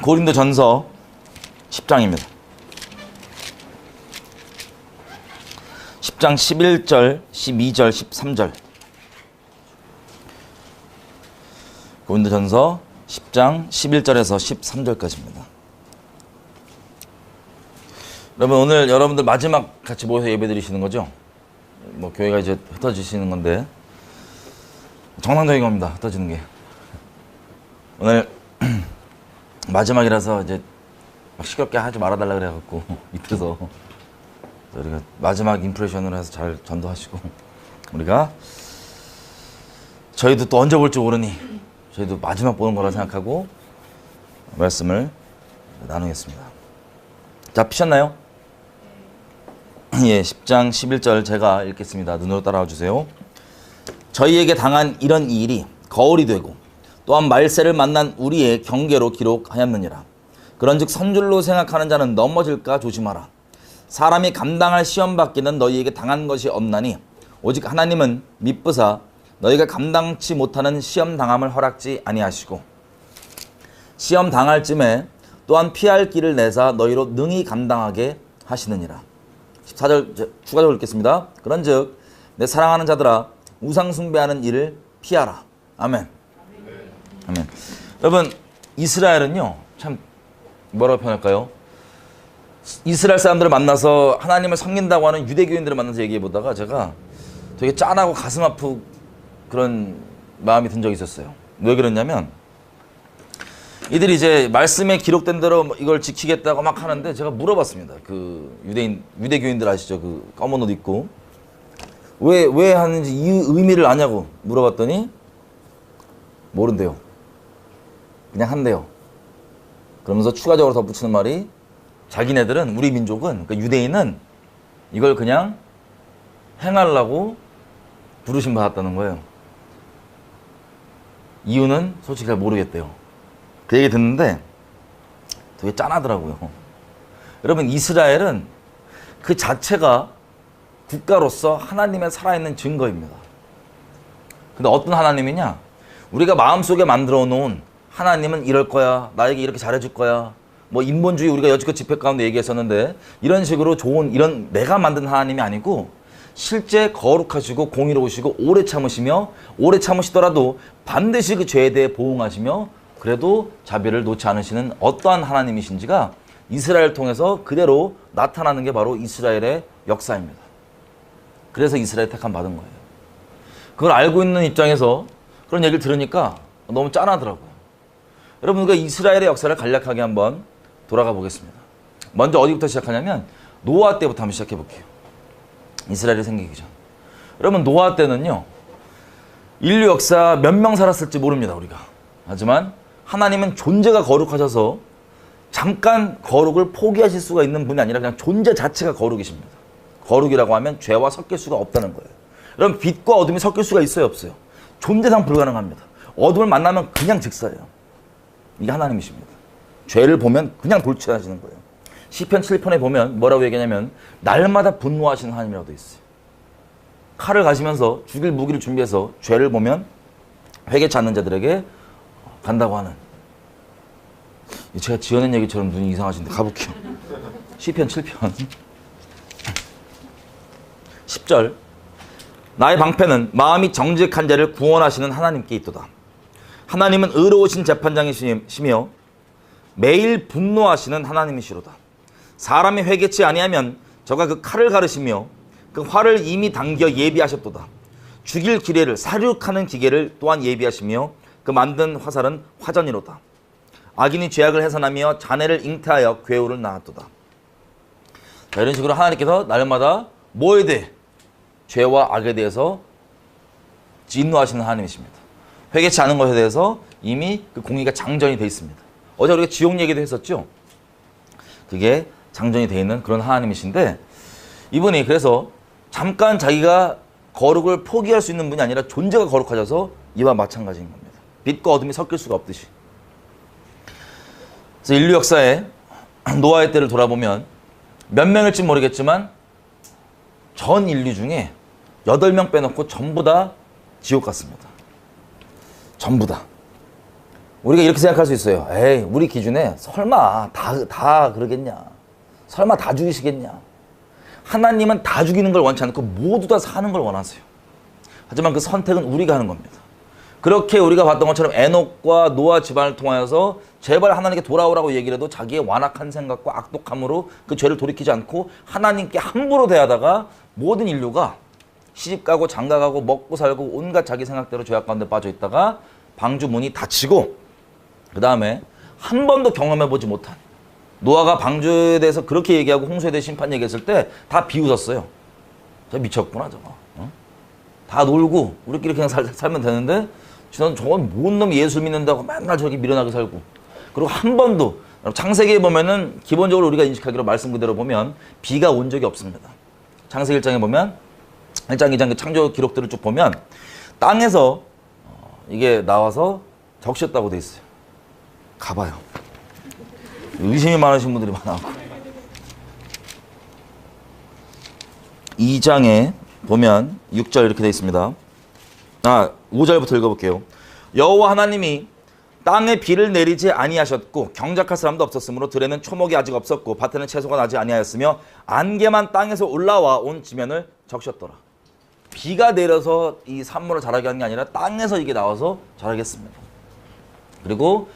고린도전서 10장입니다. 10장 11절, 12절, 13절. 고린도전서 10장 11절에서 13절까지입니다. 여러분, 오늘 여러분들 마지막 같이 모여서 예배 드리시는 거죠? 뭐 교회가 이제 흩어지시는 건데 정상적인 겁니다. 흩어지는 게. 오늘 마지막이라서 이제 막 시끄럽게 하지 말아달라 그래갖고 밑에서 우리가 마지막 인프레션으로 해서 잘 전도하시고, 우리가 저희도 또 언제 볼지 모르니 저희도 마지막 보는 거라 생각하고 말씀을 나누겠습니다. 자, 피셨나요? 예, 10장 11절 제가 읽겠습니다. 눈으로 따라와 주세요. 저희에게 당한 이런 일이 거울이 되고 또한 말세를 만난 우리의 경계로 기록하였느니라. 그런즉 선줄로 생각하는 자는 넘어질까 조심하라. 사람이 감당할 시험 받기는 너희에게 당한 것이 없나니 오직 하나님은 미쁘사 너희가 감당치 못하는 시험 당함을 허락지 아니하시고 시험 당할 쯤에 또한 피할 길을 내사 너희로 능히 감당하게 하시느니라. 14절 추가적으로 읽겠습니다. 그런즉 내 사랑하는 자들아 우상 숭배하는 일을 피하라. 아멘. 아멘. 여러분, 이스라엘은요 참 뭐라고 표현할까요? 이스라엘 사람들을 만나서 하나님을 섬긴다고 하는 유대교인들을 만나서 얘기해보다가 제가 되게 짠하고 가슴 아프 그런 마음이 든 적이 있었어요. 왜 그랬냐면 이들이 이제 말씀에 기록된 대로 이걸 지키겠다고 막 하는데 제가 물어봤습니다. 그 유대교인들 아시죠? 그 검은 옷 입고 왜 하는지 이 의미를 아냐고 물어봤더니 모른대요. 그냥 한대요. 그러면서 추가적으로 덧붙이는 말이 자기네들은, 우리 민족은, 그러니까 유대인은 이걸 그냥 행하려고 부르심 받았다는 거예요. 이유는 솔직히 잘 모르겠대요. 그 얘기 듣는데 되게 짠하더라고요. 여러분, 이스라엘은 그 자체가 국가로서 하나님의 살아있는 증거입니다. 근데 어떤 하나님이냐? 우리가 마음속에 만들어 놓은 하나님은 이럴 거야, 나에게 이렇게 잘해줄 거야, 뭐 인본주의 우리가 여지껏 집회 가운데 얘기했었는데 이런 식으로 좋은, 이런 내가 만든 하나님이 아니고 실제 거룩하시고 공의로우시고 오래 참으시며, 오래 참으시더라도 반드시 그 죄에 대해 보응하시며 그래도 자비를 놓지 않으시는 어떠한 하나님이신지가 이스라엘을 통해서 그대로 나타나는 게 바로 이스라엘의 역사입니다. 그래서 이스라엘 택함 받은 거예요. 그걸 알고 있는 입장에서 그런 얘기를 들으니까 너무 짠하더라고요. 여러분, 우리가 이스라엘의 역사를 간략하게 한번 돌아가 보겠습니다. 먼저 어디부터 시작하냐면 노아 때부터 한번 시작해 볼게요. 이스라엘이 생기기 전. 여러분, 노아 때는요 인류 역사 몇 명 살았을지 모릅니다, 우리가. 하지만 하나님은 존재가 거룩하셔서 잠깐 거룩을 포기하실 수가 있는 분이 아니라 그냥 존재 자체가 거룩이십니다. 거룩이라고 하면 죄와 섞일 수가 없다는 거예요. 여러분, 빛과 어둠이 섞일 수가 있어요, 없어요? 존재상 불가능합니다. 어둠을 만나면 그냥 즉사예요. 이게 하나님이십니다. 죄를 보면 그냥 돌출하시는 거예요. 시편 7편에 보면 뭐라고 얘기하냐면 날마다 분노하시는 하나님이라고 되어 있어요. 칼을 가시면서 죽일 무기를 준비해서 죄를 보면 회개치 않는 자들에게 간다고 하는, 제가 지어낸 얘기처럼 눈이 이상하신데 가볼게요. 시편 7편 10절. 나의 방패는 마음이 정직한 자를 구원하시는 하나님께 있도다. 하나님은 의로우신 재판장이시며 매일 분노하시는 하나님이시로다. 사람이 회개치 아니하면 저가 그 칼을 가르시며 그 활을 이미 당겨 예비하셨도다. 죽일 기례를 사륙하는 기계를 또한 예비하시며 그 만든 화살은 화전이로다. 악인이 죄악을 해산하며 자네를 잉태하여 괴우를 낳았도다. 자, 이런 식으로 하나님께서 날마다 뭐에 대해? 죄와 악에 대해서 진노하시는 하나님이십니다. 회개치 않은 것에 대해서 이미 그 공의가 장전이 되어 있습니다. 어제 우리가 지옥 얘기도 했었죠. 그게 장전이 되어 있는 그런 하나님이신데, 이분이 그래서 잠깐 자기가 거룩을 포기할 수 있는 분이 아니라 존재가 거룩하셔서 이와 마찬가지인 겁니다. 빛과 어둠이 섞일 수가 없듯이. 그래서 인류 역사에 노아의 때를 돌아보면 몇 명일지 모르겠지만 전 인류 중에 8명 빼놓고 전부 다 지옥 갔습니다. 전부 다. 우리가 이렇게 생각할 수 있어요. 에이, 우리 기준에 설마 다 그러겠냐. 설마 다 죽이시겠냐. 하나님은 다 죽이는 걸 원치 않고 모두 다 사는 걸 원하세요. 하지만 그 선택은 우리가 하는 겁니다. 그렇게 우리가 봤던 것처럼 에녹과 노아 집안을 통하여서 제발 하나님께 돌아오라고 얘기를 해도 자기의 완악한 생각과 악독함으로 그 죄를 돌이키지 않고 하나님께 함부로 대하다가 모든 인류가 시집가고 장가가고 먹고 살고 온갖 자기 생각대로 죄악 가운데 빠져 있다가 방주 문이 닫히고 그 다음에 한 번도 경험해보지 못한 노아가 방주에 대해서 그렇게 얘기하고 홍수에 대해 심판 얘기했을 때 다 비웃었어요. 저 미쳤구나 저거. 다 놀고 우리끼리 그냥 살면 되는데 저건 뭔 놈이 예수 믿는다고 맨날 저렇게 미련하게 살고. 그리고 한 번도 창세기에 보면은 기본적으로 우리가 인식하기로 말씀 그대로 보면 비가 온 적이 없습니다. 창세기 1장에 보면 1장 2장 그 창조 기록들을 쭉 보면 땅에서 이게 나와서 적셨다고 돼 있어요. 가봐요. 의심이 많으신 분들이 많아갖고 2장에 보면 6절 이렇게 돼 있습니다. 5절부터 읽어볼게요. 여호와 하나님이 땅에 비를 내리지 아니하셨고 경작할 사람도 없었으므로 들에는 초목이 아직 없었고 밭에는 채소가 나지 아니하였으며 안개만 땅에서 올라와 온 지면을 적셨더라. 비가 내려서 이 산물을 자라게 하는 게 아니라 땅에서 이게 나와서 자라겠습니다. 그리고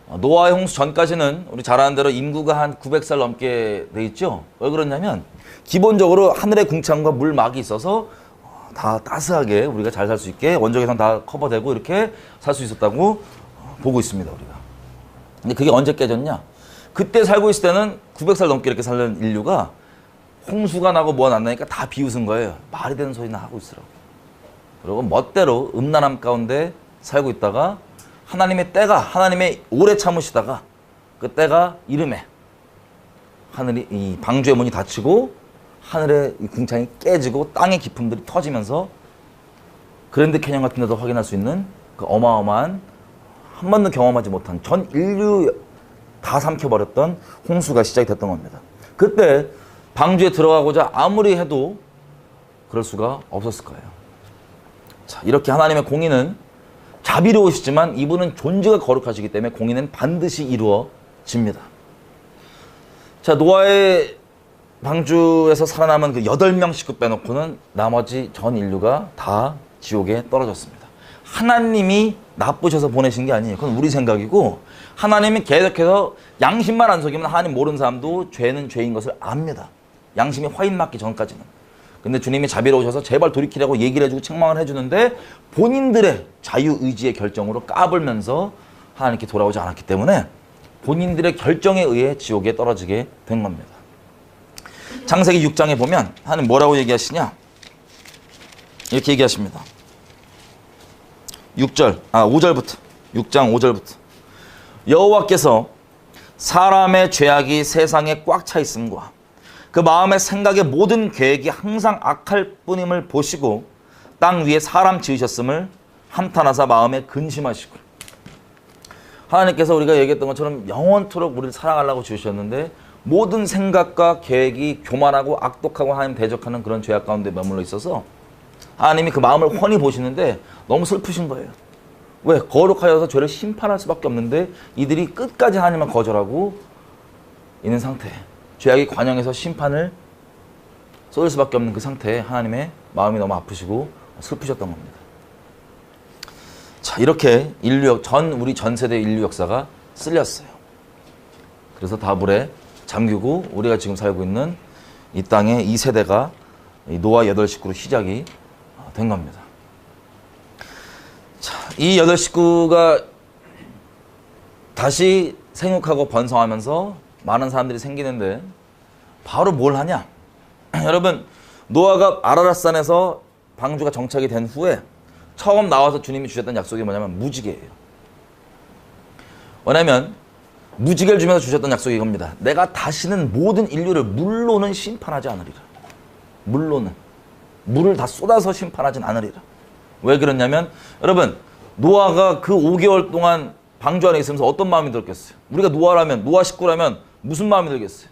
노아의 홍수 전까지는 우리 잘 아는 대로 인구가 한 900살 넘게 돼 있죠. 왜 그러냐면 기본적으로 하늘의 궁창과 물막이 있어서 다 따스하게 우리가 잘 살 수 있게 원적외선 다 커버되고 이렇게 살 수 있었다고 보고 있습니다. 우리가. 근데 그게 언제 깨졌냐? 그때 살고 있을 때는 900살 넘게 이렇게 살던 인류가 홍수가 나고 뭐가 났나니까 다 비웃은 거예요. 말이 되는 소리나 하고 있으라고. 그리고 멋대로 음란함 가운데 살고 있다가 하나님의 때가, 하나님의 오래 참으시다가 그 때가 이름에 하늘이 이 방주의 문이 닫히고 하늘의 이 궁창이 깨지고 땅의 기품들이 터지면서 그랜드 캐년 같은 데도 확인할 수 있는 그 어마어마한 한 번도 경험하지 못한 전 인류 다 삼켜버렸던 홍수가 시작이 됐던 겁니다. 그때 방주에 들어가고자 아무리 해도 그럴 수가 없었을 거예요. 자, 이렇게 하나님의 공의는 자비로우시지만 이분은 존재가 거룩하시기 때문에 공의는 반드시 이루어집니다. 자, 노아의 방주에서 살아남은 그 8명 식구 빼놓고는 나머지 전 인류가 다 지옥에 떨어졌습니다. 하나님이 나쁘셔서 보내신 게 아니에요. 그건 우리 생각이고 하나님이 계속해서 양심만 안 속이면 하나님 모르는 사람도 죄는 죄인 것을 압니다. 양심이 화인 맞기 전까지는. 근데 주님이 자비로우셔서 제발 돌이키라고 얘기를 해주고 책망을 해주는데 본인들의 자유의지의 결정으로 까불면서 하나님께 돌아오지 않았기 때문에 본인들의 결정에 의해 지옥에 떨어지게 된 겁니다. 창세기 6장에 보면 하나님 뭐라고 얘기하시냐? 이렇게 얘기하십니다. 5절부터 6장 5절부터 여호와께서 사람의 죄악이 세상에 꽉 차 있음과 그 마음의 생각의 모든 계획이 항상 악할 뿐임을 보시고 땅 위에 사람 지으셨음을 함탄하사 마음에 근심하시고. 하나님께서 우리가 얘기했던 것처럼 영원토록 우리를 사랑하려고 지으셨는데 모든 생각과 계획이 교만하고 악독하고 하나님 대적하는 그런 죄악 가운데 머물러 있어서 하나님이 그 마음을 훤히 보시는데 너무 슬프신 거예요. 왜? 거룩하여서 죄를 심판할 수밖에 없는데 이들이 끝까지 하나님을 거절하고 있는 상태. 죄악이 관영해서 심판을 쏟을 수밖에 없는 그 상태에 하나님의 마음이 너무 아프시고 슬프셨던 겁니다. 자, 이렇게 우리 전 세대 인류 역사가 쓸렸어요. 그래서 다 물에 잠기고 우리가 지금 살고 있는 이 땅의 이 세대가 노아 8식구로 시작이 된 겁니다. 자, 이 8식구가 다시 생육하고 번성하면서 많은 사람들이 생기는데 바로 뭘 하냐? 여러분, 노아가 아라랏산에서 방주가 정착이 된 후에 처음 나와서 주님이 주셨던 약속이 뭐냐면 무지개예요. 왜냐면 무지개를 주면서 주셨던 약속이 이겁니다. 내가 다시는 모든 인류를 물로는 심판하지 않으리라. 물로는. 물을 다 쏟아서 심판하진 않으리라. 왜 그러냐면 여러분, 노아가 그 5개월 동안 방주 안에 있으면서 어떤 마음이 들었겠어요? 우리가 노아 식구라면 무슨 마음이 들겠어요?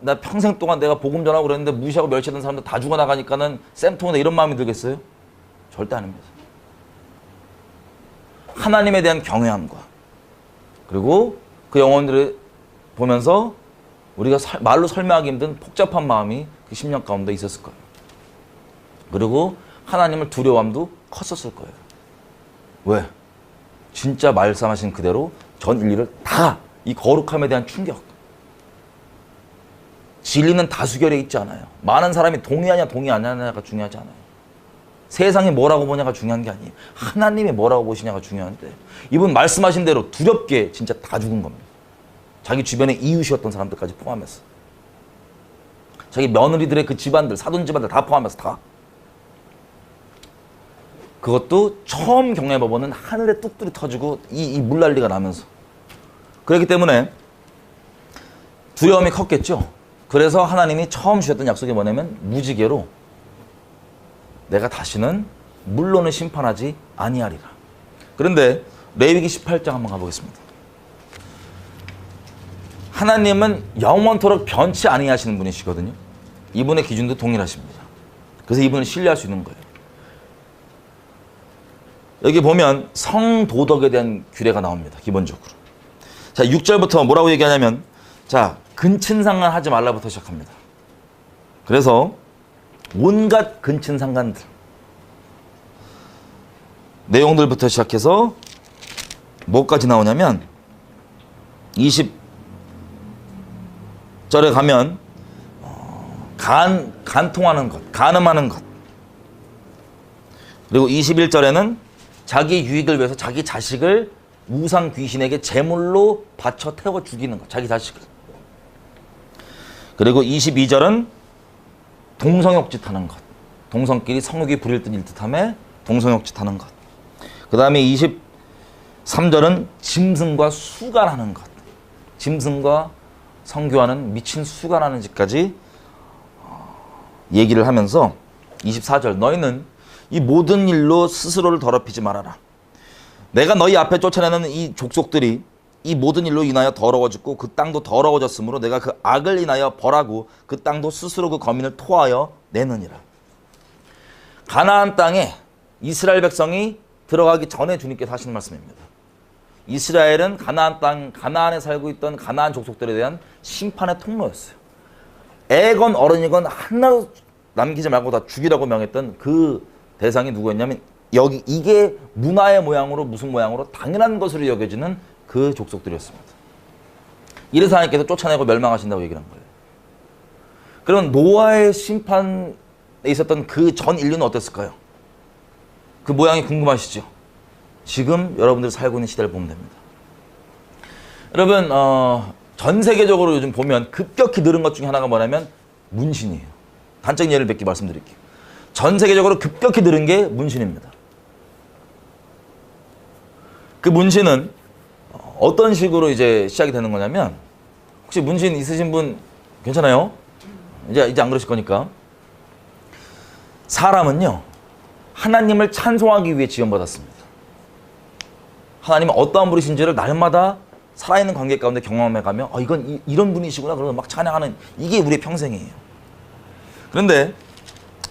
나 평생 동안 내가 복음 전하고 그랬는데 무시하고 멸치하던 사람들 다 죽어나가니까는 쌤통이다 이런 마음이 들겠어요? 절대 아닙니다. 하나님에 대한 경외함과 그리고 그 영혼들을 보면서 우리가 말로 설명하기 힘든 복잡한 마음이 그 10년 가운데 있었을 거예요. 그리고 하나님을 두려워함도 컸었을 거예요. 왜? 진짜 말씀하신 그대로 전 인류를 다 이 거룩함에 대한 충격. 진리는 다수결에 있지 않아요. 많은 사람이 동의하냐 동의하냐가 중요하지 않아요. 세상이 뭐라고 보냐가 중요한 게 아니에요. 하나님이 뭐라고 보시냐가 중요한데 이분 말씀하신 대로 두렵게 진짜 다 죽은 겁니다. 자기 주변에 이웃이었던 사람들까지 포함해서. 자기 며느리들의 그 집안들, 사돈 집안들 다 포함해서 다. 그것도 처음 경례법원은 하늘에 뚝뚝이 터지고 이 물난리가 나면서. 그렇기 때문에 두려움이 컸겠죠. 그래서 하나님이 처음 주셨던 약속이 뭐냐면 무지개로 내가 다시는 물론을 심판하지 아니하리라. 그런데 레위기 18장 한번 가보겠습니다. 하나님은 영원토록 변치 아니하시는 분이시거든요. 이분의 기준도 동일하십니다. 그래서 이분을 신뢰할 수 있는 거예요. 여기 보면 성도덕에 대한 규례가 나옵니다. 기본적으로. 자, 6절부터 뭐라고 얘기하냐면 자, 근친상간 하지 말라부터 시작합니다. 그래서 온갖 근친상간들 내용들부터 시작해서 뭐까지 나오냐면 20절에 가면 간통하는 것, 간음하는 것. 그리고 21절에는 자기 유익을 위해서 자기 자식을 우상 귀신에게 제물로 바쳐 태워 죽이는 것, 자기 자식을. 그리고 22절은 동성욕짓 하는 것. 동성끼리 성욕이 부릴 듯 일듯함에 동성욕짓 하는 것. 그 다음에 23절은 짐승과 수간하는 것. 짐승과 성교하는 미친 수간하는 짓까지 얘기를 하면서 24절 너희는 이 모든 일로 스스로를 더럽히지 말아라. 내가 너희 앞에 쫓아내는 이 족속들이 이 모든 일로 인하여 더러워졌고 그 땅도 더러워졌으므로 내가 그 악을 인하여 벌하고 그 땅도 스스로 그 거민을 토하여 내느니라. 가나안 땅에 이스라엘 백성이 들어가기 전에 주님께서 하시는 말씀입니다. 이스라엘은 가나안 땅, 가나안에 살고 있던 가나안 족속들에 대한 심판의 통로였어요. 애건 어른이건 하나도 남기지 말고 다 죽이라고 명했던 그 대상이 누구였냐면 여기 이게 문화의 모양으로 무슨 모양으로 당연한 것으로 여겨지는 그 족속들이었습니다. 이래서 하나님께서 쫓아내고 멸망하신다고 얘기를 한 거예요. 그럼 노아의 심판에 있었던 그 전 인류는 어땠을까요? 그 모양이 궁금하시죠? 지금 여러분들이 살고 있는 시대를 보면 됩니다. 여러분 전 세계적으로 요즘 보면 급격히 늘은 것 중에 하나가 뭐냐면 문신이에요. 단적인 예를 몇 개 말씀드릴게요. 전 세계적으로 급격히 늘은 게 문신입니다. 그 문신은 어떤 식으로 이제 시작이 되는 거냐면 혹시 문신 있으신 분 괜찮아요? 이제 안 그러실 거니까. 사람은요 하나님을 찬송하기 위해 지원받았습니다. 하나님은 어떠한 분이신지를 날마다 살아있는 관계 가운데 경험해가며 이건 이런 분이시구나 그러면 막 찬양하는 이게 우리의 평생이에요. 그런데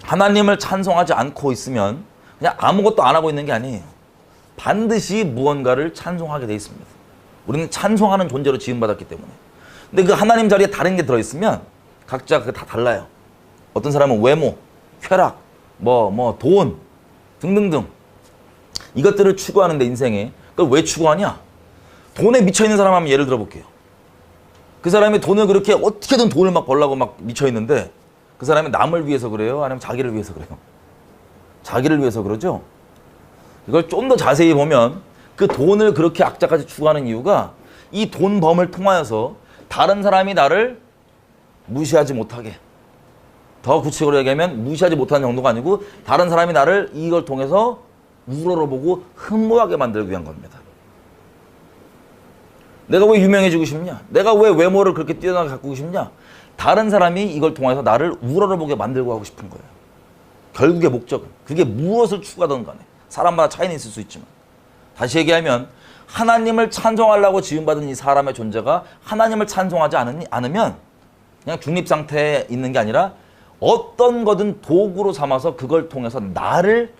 하나님을 찬송하지 않고 있으면 그냥 아무것도 안 하고 있는 게 아니에요. 반드시 무언가를 찬송하게 돼 있습니다. 우리는 찬송하는 존재로 지음받았기 때문에. 근데 그 하나님 자리에 다른 게 들어있으면 각자 그게 다 달라요. 어떤 사람은 외모, 쾌락, 돈 등등등 이것들을 추구하는데 인생에 그걸 왜 추구하냐? 돈에 미쳐있는 사람 한번 예를 들어볼게요. 그 사람이 돈을 그렇게 어떻게든 돈을 막 벌려고 막 미쳐있는데 그 사람이 남을 위해서 그래요? 아니면 자기를 위해서 그래요? 자기를 위해서 그러죠? 이걸 좀 더 자세히 보면 그 돈을 그렇게 악착같이 추구하는 이유가 이 돈범을 통하여서 다른 사람이 나를 무시하지 못하게, 더 구체적으로 얘기하면 무시하지 못하는 정도가 아니고 다른 사람이 나를 이걸 통해서 우러러보고 흠모하게 만들기 위한 겁니다. 내가 왜 유명해지고 싶냐? 내가 왜 외모를 그렇게 뛰어나게 가꾸고 싶냐? 다른 사람이 이걸 통해서 나를 우러러보게 만들고 하고 싶은 거예요. 결국의 목적은 그게 무엇을 추구하든 간에 사람마다 차이는 있을 수 있지만 다시 얘기하면 하나님을 찬송하려고 지음받은 이 사람의 존재가 하나님을 찬송하지 않으면 그냥 중립 상태에 있는 게 아니라 어떤 거든 도구로 삼아서 그걸 통해서 나를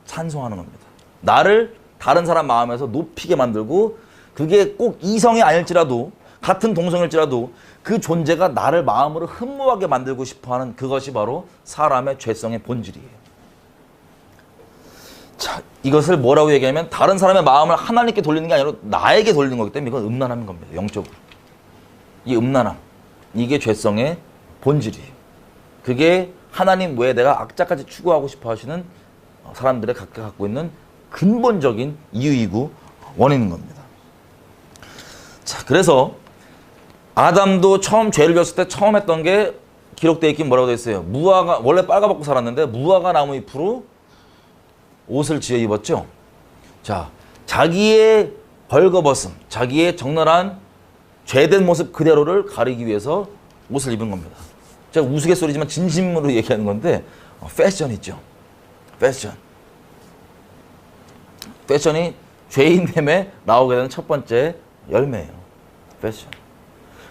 찬송하는 겁니다. 나를 다른 사람 마음에서 높이게 만들고 그게 꼭 이성이 아닐지라도 같은 동성일지라도 그 존재가 나를 마음으로 흠모하게 만들고 싶어하는 그것이 바로 사람의 죄성의 본질이에요. 자, 이것을 뭐라고 얘기하면 다른 사람의 마음을 하나님께 돌리는 게 아니라 나에게 돌리는 거기 때문에 이건 음란함인 겁니다. 영적으로. 이 음란함, 이게 죄성의 본질이에요. 그게 하나님 외에 내가 악자까지 추구하고 싶어 하시는 사람들의 각각 갖고 있는 근본적인 이유이고 원인인 겁니다. 자, 그래서 아담도 처음 죄를 지었을 때 처음 했던 게 기록되어 있긴 뭐라고 되어 있어요. 무화과, 원래 빨가벗고 살았는데 무화과 나무 잎으로 옷을 지어 입었죠. 자, 자기의 벌거벗음, 자기의 적나라한 죄된 모습 그대로를 가리기 위해서 옷을 입은 겁니다. 제가 우스갯소리지만 진심으로 얘기하는 건데 패션 있죠. 패션. 패션이 죄인됨에 나오게 되는 첫 번째 열매예요. 패션.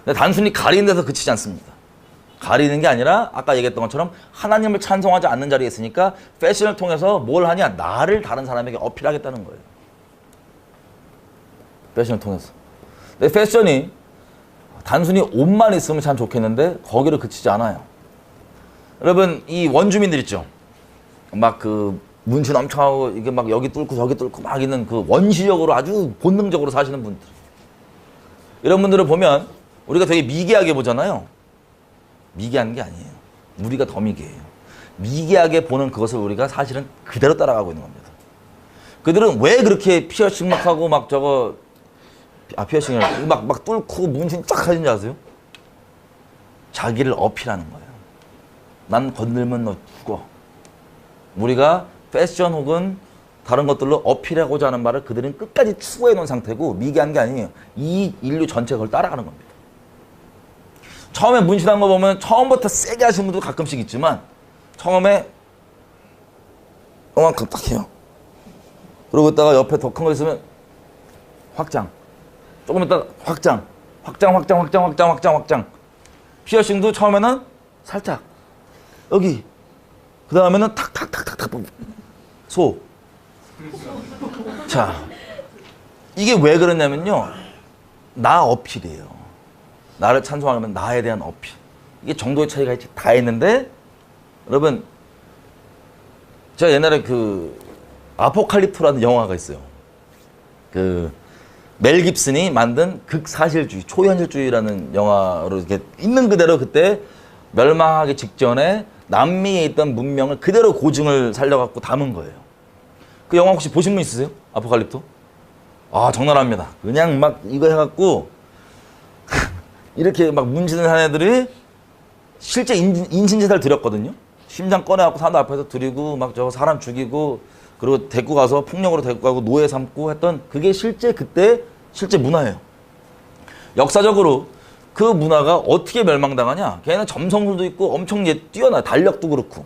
근데 단순히 가리는 데서 그치지 않습니다. 가리는 게 아니라 아까 얘기했던 것처럼 하나님을 찬송하지 않는 자리에 있으니까 패션을 통해서 뭘 하냐? 나를 다른 사람에게 어필하겠다는 거예요. 패션을 통해서. 근데 패션이 단순히 옷만 있으면 참 좋겠는데 거기를 그치지 않아요. 여러분 이 원주민들 있죠. 막 그 문신 엄청 하고 이게 막 여기 뚫고 저기 뚫고 막 있는 그 원시적으로 아주 본능적으로 사시는 분들. 이런 분들을 보면 우리가 되게 미개하게 보잖아요. 미개한 게 아니에요. 우리가 더 미개해요. 미개하게 보는 그것을 우리가 사실은 그대로 따라가고 있는 겁니다. 그들은 왜 그렇게 피어싱 막 하고 막 저거 피어싱을 막 뚫고 문신 쫙 하는지 아세요? 자기를 어필하는 거예요. 난 건들면 너 죽어. 우리가 패션 혹은 다른 것들로 어필하고자 하는 말을 그들은 끝까지 추구해 놓은 상태고 미개한 게 아니에요. 이 인류 전체가 그걸 따라가는 겁니다. 처음에 문신한 거 보면 처음부터 세게 하시는 분도 가끔씩 있지만 처음에 이만큼 딱 해요. 그러고 있다가 옆에 더 큰 거 있으면 확장. 조금 있다가 확장. 확장. 피어싱도 처음에는 살짝. 여기. 그 다음에는 탁탁탁탁탁. 소. 자. 이게 왜 그러냐면요. 나 어필이에요. 나를 찬송하면 나에 대한 어필. 이게 정도의 차이가 다 있는데, 여러분, 제가 옛날에 그, 아포칼립토라는 영화가 있어요. 그, 멜 깁슨이 만든 극사실주의, 초현실주의라는 영화로 이렇게 있는 그대로 그때 멸망하기 직전에 남미에 있던 문명을 그대로 고증을 살려갖고 담은 거예요. 그 영화 혹시 보신 분 있으세요? 아포칼립토? 아, 적나라합니다. 그냥 막 이거 해갖고, 이렇게 막 문신을 한 애들이 실제 인신제사를 드렸거든요. 심장 꺼내갖고 사람들 앞에서 드리고 막 저 사람 죽이고 그리고 데리고 가서 폭력으로 데리고 가고 노예 삼고 했던 그게 실제 그때 실제 문화예요. 역사적으로 그 문화가 어떻게 멸망당하냐? 걔는 점성술도 있고 엄청 뛰어나 달력도 그렇고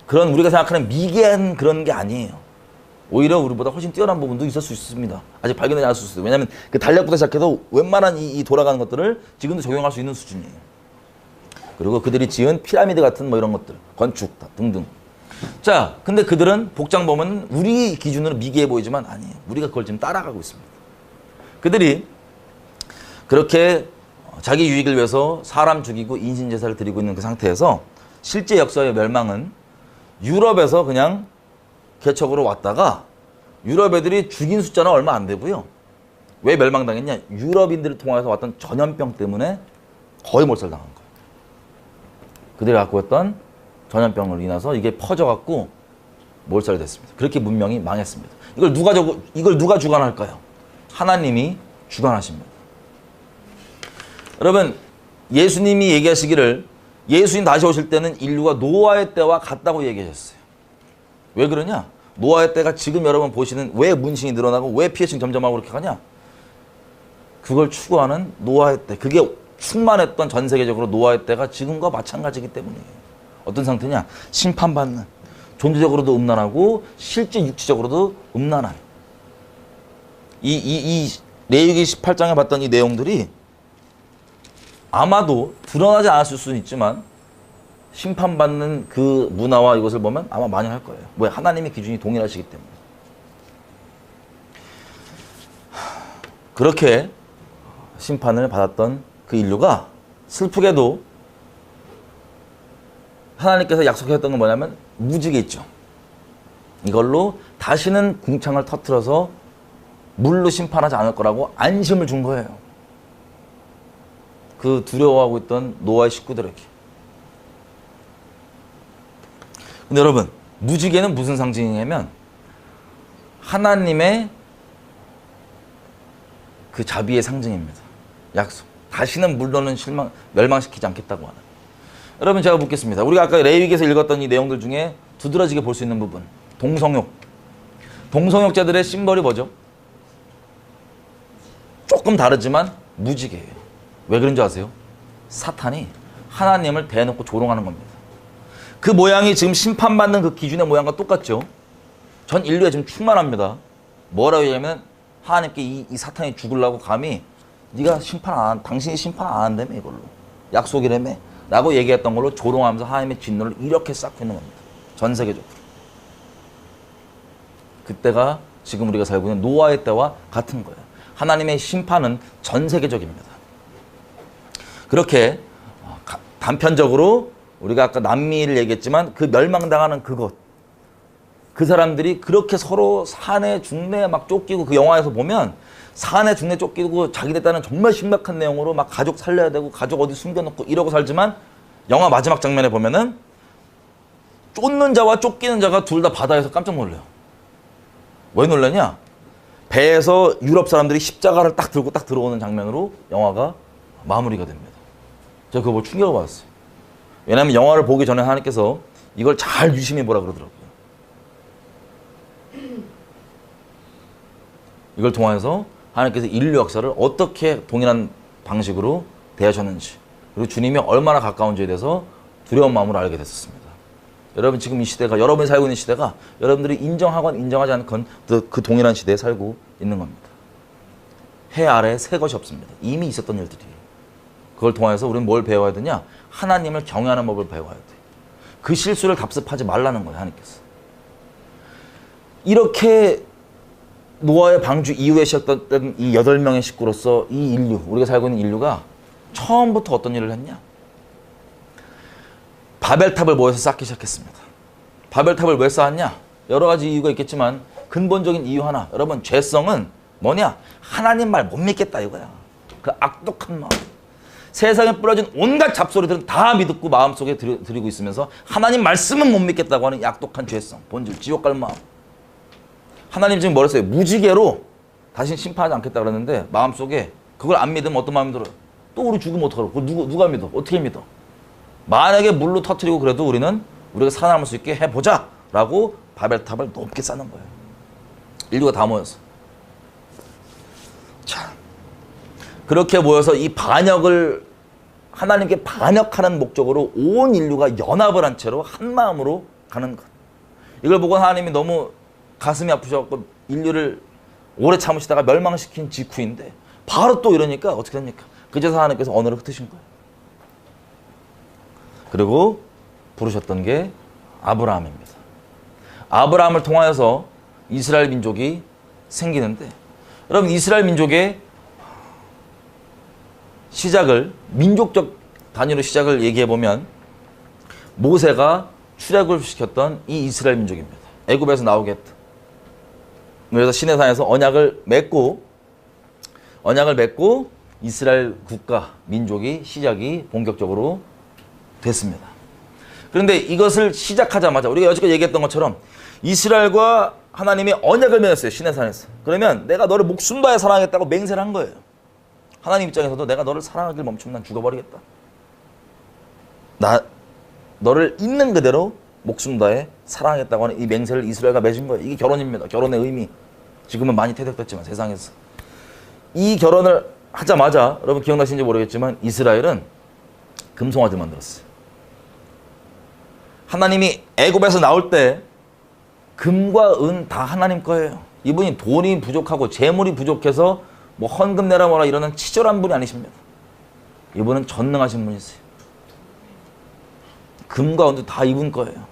그런 우리가 생각하는 미개한 그런 게 아니에요. 오히려 우리보다 훨씬 뛰어난 부분도 있을 수 있습니다. 아직 발견되지 않을 수 있어요. 왜냐하면 그 달력부터 시작해서 웬만한 이 돌아가는 것들을 지금도 적용할 수 있는 수준이에요. 그리고 그들이 지은 피라미드 같은 뭐 이런 것들, 건축 등등. 자, 근데 그들은 복장 보면 우리 기준으로 미개해 보이지만 아니에요. 우리가 그걸 지금 따라가고 있습니다. 그들이 그렇게 자기 유익을 위해서 사람 죽이고 인신제사를 드리고 있는 그 상태에서 실제 역사의 멸망은 유럽에서 그냥 개척으로 왔다가 유럽 애들이 죽인 숫자는 얼마 안 되고요. 왜 멸망당했냐? 유럽인들을 통해서 왔던 전염병 때문에 거의 몰살당한 거예요. 그들이 갖고 있던 전염병으로 인해서 이게 퍼져갖고 몰살이 됐습니다. 그렇게 문명이 망했습니다. 이걸 누가 주관할까요? 하나님이 주관하십니다. 여러분, 예수님이 얘기하시기를 예수님 다시 오실 때는 인류가 노아의 때와 같다고 얘기하셨어요. 왜 그러냐? 노아의 때가 지금 여러분 보시는 왜 문신이 늘어나고 왜 피어싱 점점하고 그렇게 가냐? 그걸 추구하는 노아의 때. 그게 충만했던 전 세계적으로 노아의 때가 지금과 마찬가지이기 때문이에요. 어떤 상태냐? 심판받는. 존재적으로도 음란하고 실제 육체적으로도 음란한. 이 레위기 18장에 봤던 이 내용들이 아마도 드러나지 않았을 수는 있지만 심판받는 그 문화와 이것을 보면 아마 만연할 거예요. 왜? 하나님의 기준이 동일하시기 때문에. 그렇게 심판을 받았던 그 인류가 슬프게도 하나님께서 약속했던 건 뭐냐면 무지개 있죠. 이걸로 다시는 궁창을 터뜨려서 물로 심판하지 않을 거라고 안심을 준 거예요. 그 두려워하고 있던 노아의 식구들에게. 근데 여러분, 무지개는 무슨 상징이냐면 하나님의 그 자비의 상징입니다. 약속. 다시는 물로는 멸망시키지 않겠다고 하는. 여러분, 제가 묻겠습니다. 우리가 아까 레위기에서 읽었던 이 내용들 중에 두드러지게 볼 수 있는 부분. 동성욕. 동성욕자들의 심벌이 뭐죠? 조금 다르지만 무지개예요. 왜 그런 줄 아세요? 사탄이 하나님을 대놓고 조롱하는 겁니다. 그 모양이 지금 심판받는 그 기준의 모양과 똑같죠? 전 인류에 지금 충만합니다. 뭐라고 얘기하면 하나님께 이 사탄이 죽으려고 감히 네가 당신이 심판 안 한다며 이걸로. 약속이라며. 라고 얘기했던 걸로 조롱하면서 하나님의 진노를 이렇게 쌓고 있는 겁니다. 전 세계적으로. 그때가 지금 우리가 살고 있는 노아의 때와 같은 거예요. 하나님의 심판은 전 세계적입니다. 그렇게 단편적으로 우리가 아까 남미를 얘기했지만 그 멸망당하는 그곳, 그 사람들이 그렇게 서로 산에 중내에 막 쫓기고, 그 영화에서 보면 산에 중내 쫓기고 자기네 딴은 정말 심각한 내용으로 막 가족 살려야 되고 가족 어디 숨겨놓고 이러고 살지만 영화 마지막 장면에 보면은 쫓는 자와 쫓기는 자가 둘 다 바다에서 깜짝 놀래요. 왜 놀라냐? 배에서 유럽 사람들이 십자가를 딱 들고 딱 들어오는 장면으로 영화가 마무리가 됩니다. 제가 그거 보고 충격을 받았어요. 왜냐하면 영화를 보기 전에 하나님께서 이걸 잘 유심히 보라 그러더라고요. 이걸 통해서 하나님께서 인류 역사를 어떻게 동일한 방식으로 대하셨는지, 그리고 주님이 얼마나 가까운지에 대해서 두려운 마음으로 알게 됐었습니다. 여러분, 지금 이 시대가, 여러분이 살고 있는 시대가 여러분들이 인정하건 인정하지 않건 그 동일한 시대에 살고 있는 겁니다. 해 아래에 새 것이 없습니다. 이미 있었던 일들이. 그걸 통해서 우리는 뭘 배워야 되냐? 하나님을 경외하는 법을 배워야 돼. 그 실수를 답습하지 말라는 거예요, 하나님께서. 이렇게 노아의 방주 이후에 시작됐던 이 8명의 식구로서 이 인류, 우리가 살고 있는 인류가 처음부터 어떤 일을 했냐? 바벨탑을 모여서 쌓기 시작했습니다. 바벨탑을 왜 쌓았냐? 여러 가지 이유가 있겠지만 근본적인 이유 하나. 여러분, 죄성은 뭐냐? 하나님 말 못 믿겠다 이거야. 그 악독한 마음. 세상에 뿌려진 온갖 잡소리들은 다 믿고 마음속에 들이고 있으면서 하나님 말씀은 못 믿겠다고 하는 악독한 죄성, 본질, 지옥 갈 마음. 하나님 지금 뭐랬어요? 무지개로 다시는 심판하지 않겠다 그랬는데 마음속에 그걸 안 믿으면 어떤 마음이 들어요? 또 우리 죽으면 어떡하라고? 그걸 누가 믿어? 어떻게 믿어? 만약에 물로 터뜨리고 그래도 우리가 살아남을 수 있게 해보자 라고 바벨탑을 높게 쌓는 거예요. 인류가 다 모여서. 자, 그렇게 모여서 이 반역을 하나님께 반역하는 목적으로 온 인류가 연합을 한 채로 한 마음으로 가는 것. 이걸 보고 하나님이 너무 가슴이 아프셔서 인류를 오래 참으시다가 멸망시킨 직후인데 바로 또 이러니까 어떻게 됩니까? 그제서 하나님께서 언어를 흩으신 거예요. 그리고 부르셨던 게 아브라함입니다. 아브라함을 통하여서 이스라엘 민족이 생기는데, 여러분, 이스라엘 민족의 시작을 민족적 단위로 시작을 얘기해보면 모세가 출애굽을 시켰던 이 이스라엘 민족입니다. 애굽에서 나오겠다. 그래서 시내산에서 언약을 맺고 이스라엘 국가, 민족이 시작이 본격적으로 됐습니다. 그런데 이것을 시작하자마자 우리가 여지껏 얘기했던 것처럼 이스라엘과 하나님이 언약을 맺었어요. 시내산에서. 그러면 내가 너를 목숨 다해 사랑하겠다고 맹세를 한 거예요. 하나님 입장에서도 내가 너를 사랑하길 멈추면 난 죽어버리겠다. 너를 있는 그대로 목숨 다해 사랑하겠다고 하는 이 맹세를 이스라엘과 맺은 거예요. 이게 결혼입니다. 결혼의 의미. 지금은 많이 퇴색됐지만 세상에서. 이 결혼을 하자마자 여러분 기억나시는지 모르겠지만 이스라엘은 금송아지 만들었어요. 하나님이 애굽에서 나올 때 금과 은 다 하나님 거예요. 이분이 돈이 부족하고 재물이 부족해서 뭐 헌금 내라 뭐라 이러는 치졸한 분이 아니십니다. 이분은 전능하신 분이세요. 금과 은도 다 이분 거예요.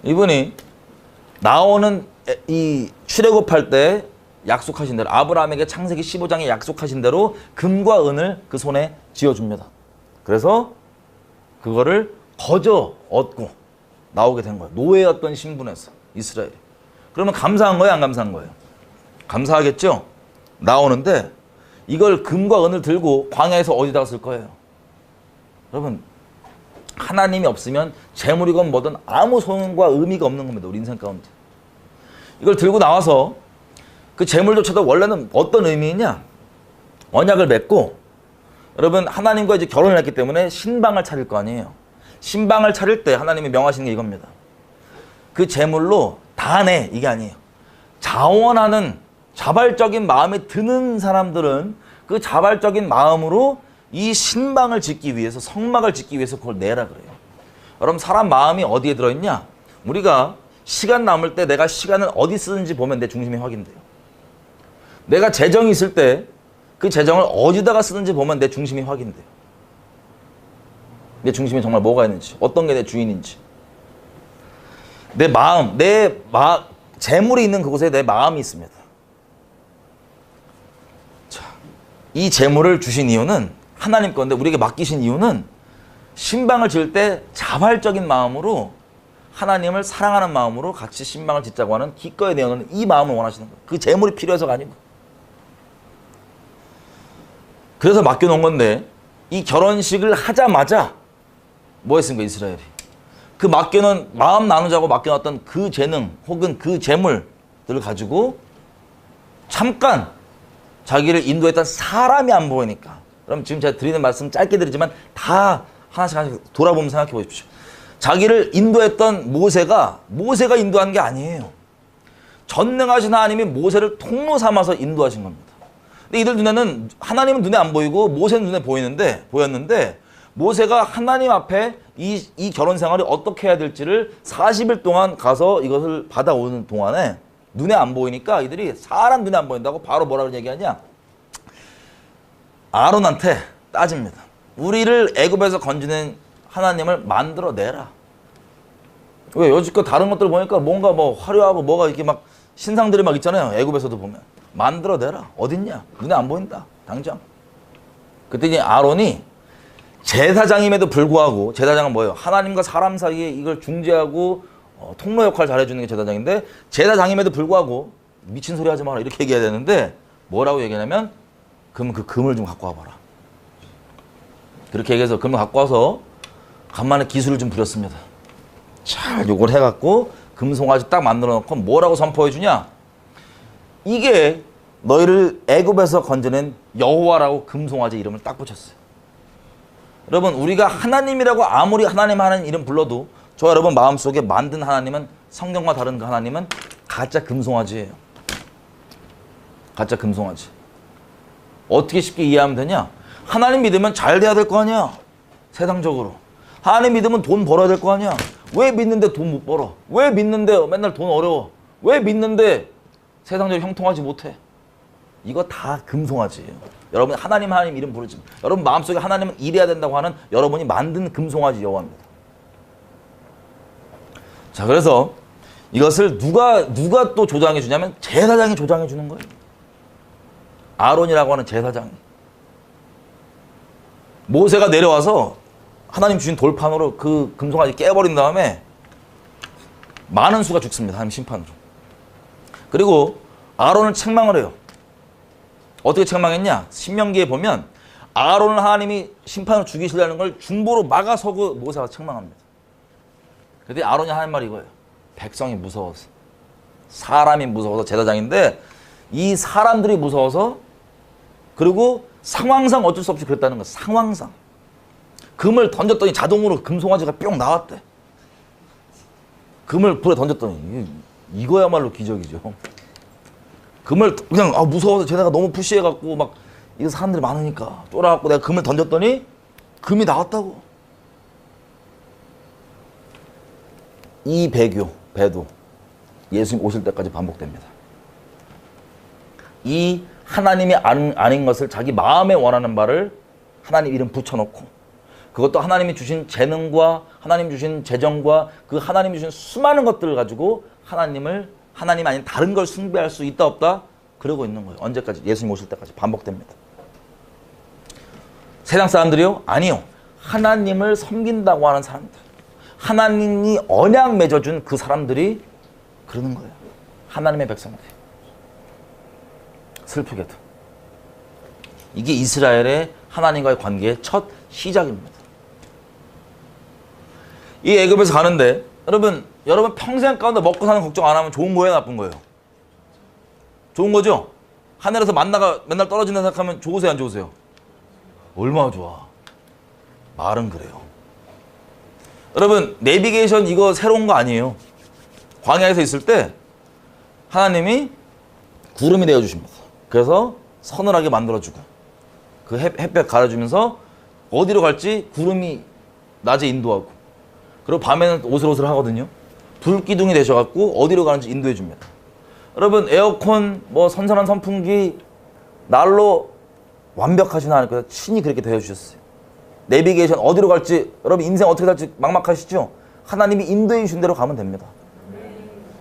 이분이 나오는 이 출애굽할 때 약속하신 대로 아브라함에게 창세기 15장에 약속하신 대로 금과 은을 그 손에 쥐어줍니다. 그래서 그거를 거저 얻고 나오게 된 거예요. 노예였던 신분에서 이스라엘이. 그러면 감사한 거예요, 안 감사한 거예요? 감사하겠죠? 나오는데 이걸 금과 은을 들고 광야에서 어디다가 쓸 거예요? 여러분, 하나님이 없으면 재물이건 뭐든 아무 소용과 의미가 없는 겁니다. 우리 인생 가운데. 이걸 들고 나와서 그 재물조차도 원래는 어떤 의미냐? 언약을 맺고 여러분 하나님과 이제 결혼을 했기 때문에 신방을 차릴 거 아니에요. 신방을 차릴 때 하나님이 명하시는 게 이겁니다. 그 재물로 다 내, 이게 아니에요. 자원하는 자발적인 마음에 드는 사람들은 그 자발적인 마음으로 이 신방을 짓기 위해서, 성막을 짓기 위해서 그걸 내라 그래요. 여러분, 사람 마음이 어디에 들어있냐? 우리가 시간 남을 때 내가 시간을 어디 쓰는지 보면 내 중심이 확인돼요. 내가 재정이 있을 때 그 재정을 어디다가 쓰는지 보면 내 중심이 확인돼요. 내 중심에 정말 뭐가 있는지, 어떤 게 내 주인인지. 내 마음, 재물이 있는 그곳에 내 마음이 있습니다. 자, 이 재물을 주신 이유는 하나님 건데 우리에게 맡기신 이유는 신방을 지을 때 자발적인 마음으로 하나님을 사랑하는 마음으로 같이 신방을 짓자고 하는 기꺼이 내어놓는 이 마음을 원하시는 거예요. 그 재물이 필요해서가 아니고. 그래서 맡겨놓은 건데 이 결혼식을 하자마자 뭐 했습니까, 이스라엘이? 그 맡겨놓은, 마음 나누자고 맡겨놨던 그 재능 혹은 그 재물들을 가지고 잠깐 자기를 인도했던 사람이 안 보이니까. 그럼 지금 제가 드리는 말씀 짧게 드리지만 다 하나씩 돌아보면 생각해 보십시오. 자기를 인도했던 모세가 인도한 게 아니에요. 전능하신 하나님이 모세를 통로 삼아서 인도하신 겁니다. 근데 이들 눈에는, 하나님은 눈에 안 보이고 모세는 눈에 보였는데 모세가 하나님 앞에 이 결혼 생활이 어떻게 해야 될지를 40일 동안 가서 이것을 받아오는 동안에 눈에 안 보이니까 이들이 사람 눈에 안 보인다고 바로 뭐라고 얘기하냐? 아론한테 따집니다. 우리를 애굽에서 건지는 하나님을 만들어내라. 왜? 여지껏 다른 것들 보니까 뭔가 뭐 화려하고 뭐가 이렇게 막 신상들이 막 있잖아요. 애굽에서도 보면. 만들어내라. 어딨냐? 눈에 안 보인다. 당장. 그랬더니 아론이 제사장임에도 불구하고, 제사장은 뭐예요? 하나님과 사람 사이에 이걸 중재하고 통로 역할을 잘해주는 게 제사장인데, 제사장임에도 불구하고 미친 소리 하지 마라 이렇게 얘기해야 되는데 뭐라고 얘기하냐면, 그럼 그 금을 좀 갖고 와봐라. 그렇게 얘기해서 금을 갖고 와서 간만에 기술을 좀 부렸습니다. 잘 요걸 해갖고 금송아지 딱 만들어 놓고 뭐라고 선포해 주냐? 이게 너희를 애굽에서 건져낸 여호와라고 금송아지 이름을 딱 붙였어요. 여러분, 우리가 하나님이라고 아무리 하나님 하는 이름 불러도 저 여러분 마음속에 만든 하나님은, 성경과 다른 그 하나님은 가짜 금송아지예요. 가짜 금송아지. 어떻게 쉽게 이해하면 되냐? 하나님 믿으면 잘 돼야 될 거 아니야. 세상적으로. 하나님 믿으면 돈 벌어야 될 거 아니야. 왜 믿는데 돈 못 벌어? 왜 믿는데 맨날 돈 어려워? 왜 믿는데 세상적으로 형통하지 못해? 이거 다 금송아지예요. 여러분 하나님 이름 부르지. 여러분 마음속에 하나님은 이래야 된다고 하는 여러분이 만든 금송아지 여호와입니다. 자, 그래서 이것을 누가 또 조장해 주냐면 제사장이 조장해 주는 거예요. 아론이라고 하는 제사장이. 모세가 내려와서 하나님 주신 돌판으로 그 금송아지 깨버린 다음에 많은 수가 죽습니다. 하나님 심판으로. 그리고 아론을 책망을 해요. 어떻게 책망했냐? 신명기에 보면 아론을 하나님이 심판으로 죽이시려는 걸 중보로 막아서고 모세가 책망합니다. 그런데 아론이 하는 말이 이거예요. 백성이 무서워서, 사람이 무서워서, 제사장인데 이 사람들이 무서워서, 그리고 상황상 어쩔 수 없이 그랬다는 거예요. 상황상. 금을 던졌더니 자동으로 금송아지가 뿅 나왔대. 금을 불에 던졌더니 이거야말로 기적이죠. 금을 그냥 무서워서 쟤네가 너무 푸시해갖고 막 이거 사람들이 많으니까 쫄아갖고 내가 금을 던졌더니 금이 나왔다고. 이 배도 예수님 오실 때까지 반복됩니다. 이 하나님이 아닌 것을 자기 마음에 원하는 바를 하나님 이름 붙여놓고, 그것도 하나님이 주신 재능과 하나님 주신 재정과 그 하나님이 주신 수많은 것들을 가지고 하나님 아닌 다른 걸 숭배할 수 있다 없다? 그러고 있는 거예요. 언제까지? 예수님 오실 때까지 반복됩니다. 세상 사람들이요? 아니요. 하나님을 섬긴다고 하는 사람들. 하나님이 언약 맺어준 그 사람들이 그러는 거예요. 하나님의 백성들. 슬프게도. 이게 이스라엘의 하나님과의 관계의 첫 시작입니다. 이 애굽에서 가는데 여러분 평생 가운데 먹고 사는 걱정 안 하면 좋은 거예요, 나쁜 거예요? 좋은 거죠? 하늘에서 만나가 맨날 떨어진다 생각하면 좋으세요, 안 좋으세요? 얼마나 좋아. 말은 그래요. 여러분 내비게이션 이거 새로운 거 아니에요. 광야에서 있을 때 하나님이 구름이 되어주십니다. 그래서 서늘하게 만들어주고 그 햇볕 가려주면서 어디로 갈지 구름이 낮에 인도하고, 그리고 밤에는 오슬오슬 하거든요. 불기둥이 되셔갖고 어디로 가는지 인도해 줍니다. 여러분 에어컨 뭐 선선한 선풍기 날로 완벽하진 않을 거예요. 친히 그렇게 되어주셨어요. 내비게이션 어디로 갈지, 여러분 인생 어떻게 살지 막막하시죠? 하나님이 인도해 주신 대로 가면 됩니다.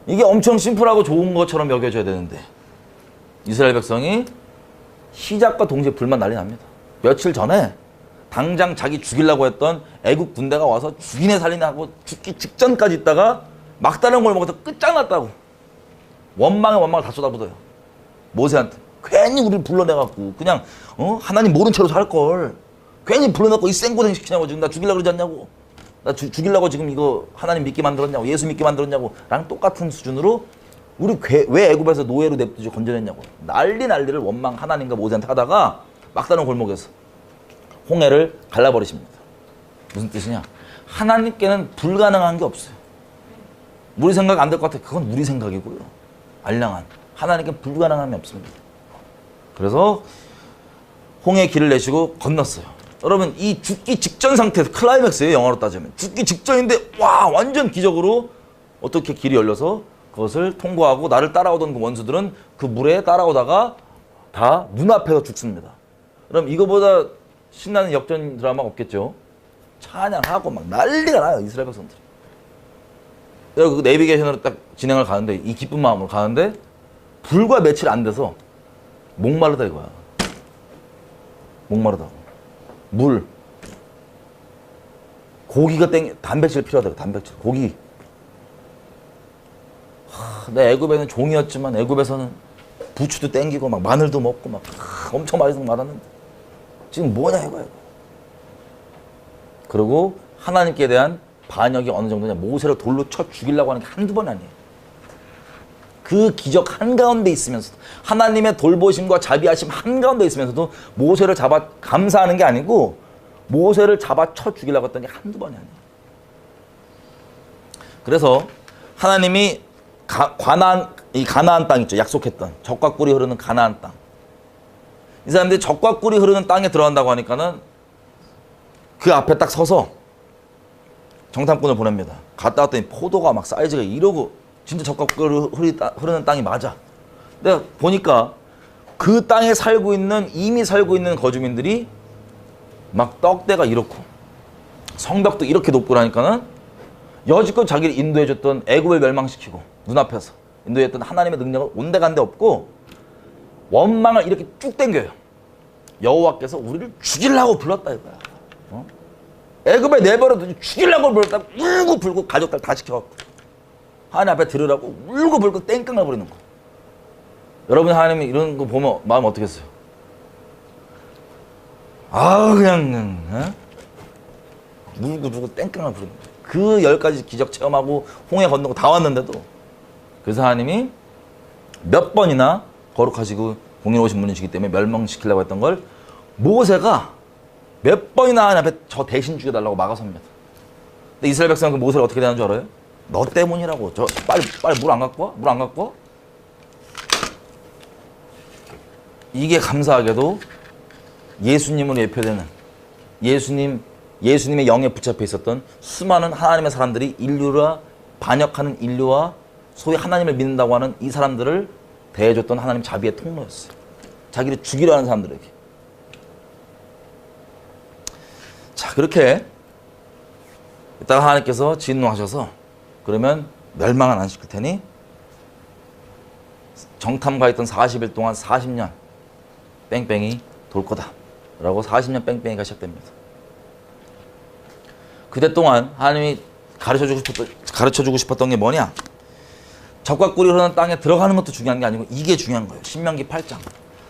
이게 엄청 심플하고 좋은 것처럼 여겨져야 되는데 이스라엘 백성이 시작과 동시에 불만 난리 납니다. 며칠 전에 당장 자기 죽이려고 했던 애국 군대가 와서 죽이네 살리네 하고 죽기 직전까지 있다가 막다른 걸 먹어서 끝장났다고 원망에 원망을 다 쏟아부어요. 모세한테. 괜히 우리를 불러내갖고 그냥 하나님 모른 채로 살걸 괜히 불러내고 이 생고생 시키냐고, 지금 나 죽이려고 그러지 않냐고, 나 죽이려고 지금 이거 하나님 믿게 만들었냐고, 예수 믿게 만들었냐고 랑 똑같은 수준으로 우리 왜 애굽에서 노예로 냅두지 건져냈냐고 난리를 원망 하나님과 모세한테 하다가 막다른 골목에서 홍해를 갈라버리십니다. 무슨 뜻이냐? 하나님께는 불가능한 게 없어요. 우리 생각 안 될 것 같아. 그건 우리 생각이고요. 알량한 하나님께 불가능함이 없습니다. 그래서 홍해의 길을 내시고 건넜어요. 여러분 이 죽기 직전 상태에서 클라이맥스예요. 영어로 따지면 죽기 직전인데 와 완전 기적으로 어떻게 길이 열려서 그것을 통과하고 나를 따라오던 그 원수들은 그 물에 따라오다가 다 눈앞에서 죽습니다. 그럼 이거보다 신나는 역전 드라마가 없겠죠. 찬양하고 막 난리가 나요, 이스라엘 백성들이. 그 내비게이션으로 딱 진행을 가는데 이 기쁜 마음으로 가는데 불과 며칠 안 돼서 목마르다 이거야. 목마르다고. 물. 고기가 단백질 필요하다고. 단백질. 고기. 내 애굽에는 종이었지만 애굽에서는 부추도 땡기고 막 마늘도 먹고 막 엄청 맛있는 거 많았는데 지금 뭐냐 이거야. 그리고 하나님께 대한 반역이 어느 정도냐, 모세를 돌로 쳐 죽이려고 하는 게 한두 번이 아니에요. 그 기적 한가운데 있으면서도 하나님의 돌보심과 자비하심 한가운데 있으면서도 모세를 잡아 감사하는 게 아니고 모세를 잡아 쳐 죽이려고 했던 게 한두 번이 아니에요. 그래서 하나님이 이 가나안 땅 있죠. 약속했던 젖과 꿀이 흐르는 가나안 땅. 이 사람들이 젖과 꿀이 흐르는 땅에 들어간다고 하니까는 그 앞에 딱 서서 정탐꾼을 보냅니다. 갔다 왔더니 포도가 막 사이즈가 이러고 진짜 젖과 꿀이 흐르는 땅이 맞아. 내가 보니까 그 땅에 이미 살고 있는 거주민들이 막 떡대가 이렇고 성벽도 이렇게 높고 그러니까는 여지껏 자기를 인도해줬던 애굽을 멸망시키고 눈앞에서 인도했던 하나님의 능력을 온데간데 없고 원망을 이렇게 쭉 당겨요. 여호와께서 우리를 죽이려고 불렀다 이거야. 애굽에 내버려두지 죽이려고 불렀다. 울고 불고 가족들 다 시켜갖고 하나님 앞에 들으라고 울고 불고 땡깡을 부리는 거. 여러분 하나님이 이런 거 보면 마음 어떻겠어요? 그냥 울고 불고 땡깡을 부리는 거. 그 10가지 기적 체험하고 홍해 건너고 다 왔는데도 그래서 하나님이 몇 번이나 거룩하시고 공의로우신 분이시기 때문에 멸망시키려고 했던 걸 모세가 몇 번이나 하나님 앞에 저 대신 죽여달라고 막아섭니다. 근데 이스라엘 백성은 그 모세를 어떻게 대하는 줄 알아요? 너 때문이라고. 저 빨리 물 안 갖고 와? 물 안 갖고 와? 이게 감사하게도 예수님으로 예표되는 예수님의 영에 붙잡혀 있었던 수많은 하나님의 사람들이 인류와 반역하는 인류와 소위 하나님을 믿는다고 하는 이 사람들을 대해줬던 하나님 자비의 통로였어요. 자기를 죽이려 하는 사람들에게. 자, 그렇게 이따가 하나님께서 진노하셔서 그러면 멸망은 안 시킬 테니 정탐 있던 40일 동안 40년 뺑뺑이 돌 거다 라고 40년 뺑뺑이가 시작됩니다. 그때 동안 하나님이 가르쳐주고 싶었던 게 뭐냐? 적과 꿀이 흐르는 땅에 들어가는 것도 중요한 게 아니고 이게 중요한 거예요. 신명기 8장.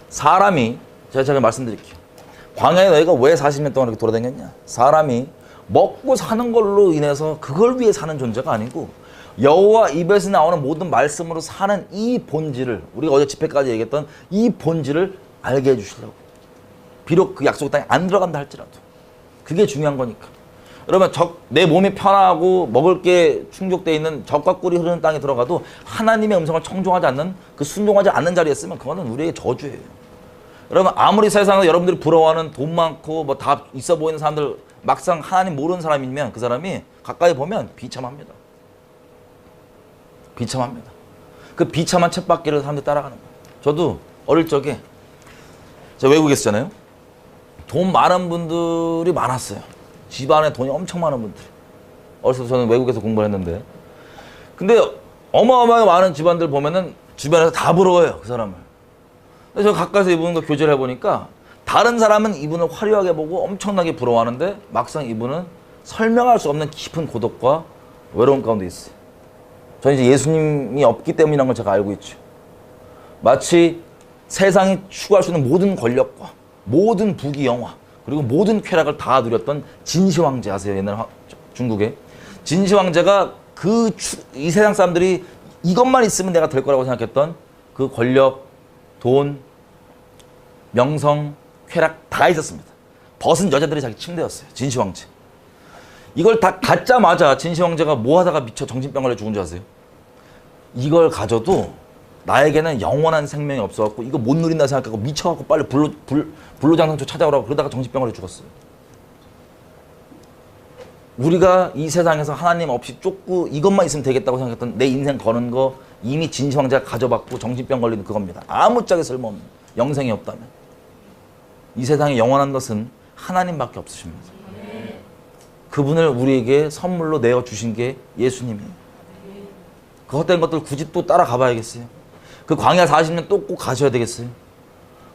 사람이, 제가 말씀드릴게요. 광야에 너희가 왜 40년 동안 이렇게 돌아다녔냐? 사람이 먹고 사는 걸로 인해서 그걸 위해 사는 존재가 아니고 여호와 입에서 나오는 모든 말씀으로 사는 이 본질을, 우리가 어제 집회까지 얘기했던 이 본질을 알게 해주시려고. 비록 그 약속의 땅에 안 들어간다 할지라도 그게 중요한 거니까. 그러면 내 몸이 편하고 먹을 게 충족되어 있는 적과 꿀이 흐르는 땅에 들어가도 하나님의 음성을 청종하지 않는, 그 순종하지 않는 자리에 있으면 그거는 우리에게 저주예요. 그러면 아무리 세상에서 여러분들이 부러워하는 돈 많고 뭐 다 있어 보이는 사람들, 막상 하나님 모르는 사람이면 그 사람이 가까이 보면 비참합니다. 비참합니다. 그 비참한 쳇바퀴를 사람들이 따라가는 거예요. 저도 어릴 적에 제가 외국에 있었잖아요. 돈 많은 분들이 많았어요. 집안에 돈이 엄청 많은 분들. 어렸을 때 저는 외국에서 공부를 했는데, 근데 어마어마하게 많은 집안들 보면은 주변에서 다 부러워요, 그 사람을. 그래서 저 가까이서 이분과 교제를 해보니까 다른 사람은 이분을 화려하게 보고 엄청나게 부러워하는데 막상 이분은 설명할 수 없는 깊은 고독과 외로움 가운데 있어요. 저는 이제 예수님이 없기 때문이라는 걸 제가 알고 있죠. 마치 세상이 추구할 수 있는 모든 권력과 모든 부귀 영화 그리고 모든 쾌락을 다 누렸던 진시 황제 아세요? 옛날 중국에 진시 황제가 이 세상 사람들이 이것만 있으면 내가 될 거라고 생각했던 그 권력, 돈, 명성, 쾌락 다 있었습니다. 벗은 여자들이 자기 침대였어요. 진시 황제. 이걸 다 갖자마자 진시 황제가 뭐 하다가 미쳐 정신병 걸려 죽은 줄 아세요? 이걸 가져도 나에게는 영원한 생명이 없어갖고 이거 못 누린다 생각하고 미쳐갖고 빨리 불로장생초 찾아오라고 그러다가 정신병 걸려 죽었어요. 우리가 이 세상에서 하나님 없이 쫓고 이것만 있으면 되겠다고 생각했던 내 인생 거는 거 이미 진시 황제가 가져봤고 정신병 걸리는 그겁니다. 아무짝에 쓸모없는 영생이 없다면. 이 세상에 영원한 것은 하나님밖에 없으십니다. 그분을 우리에게 선물로 내어주신 게 예수님이에요. 그 헛된 것들 굳이 또 따라가 봐야겠어요? 그 광야 40년 또 꼭 가셔야 되겠어요?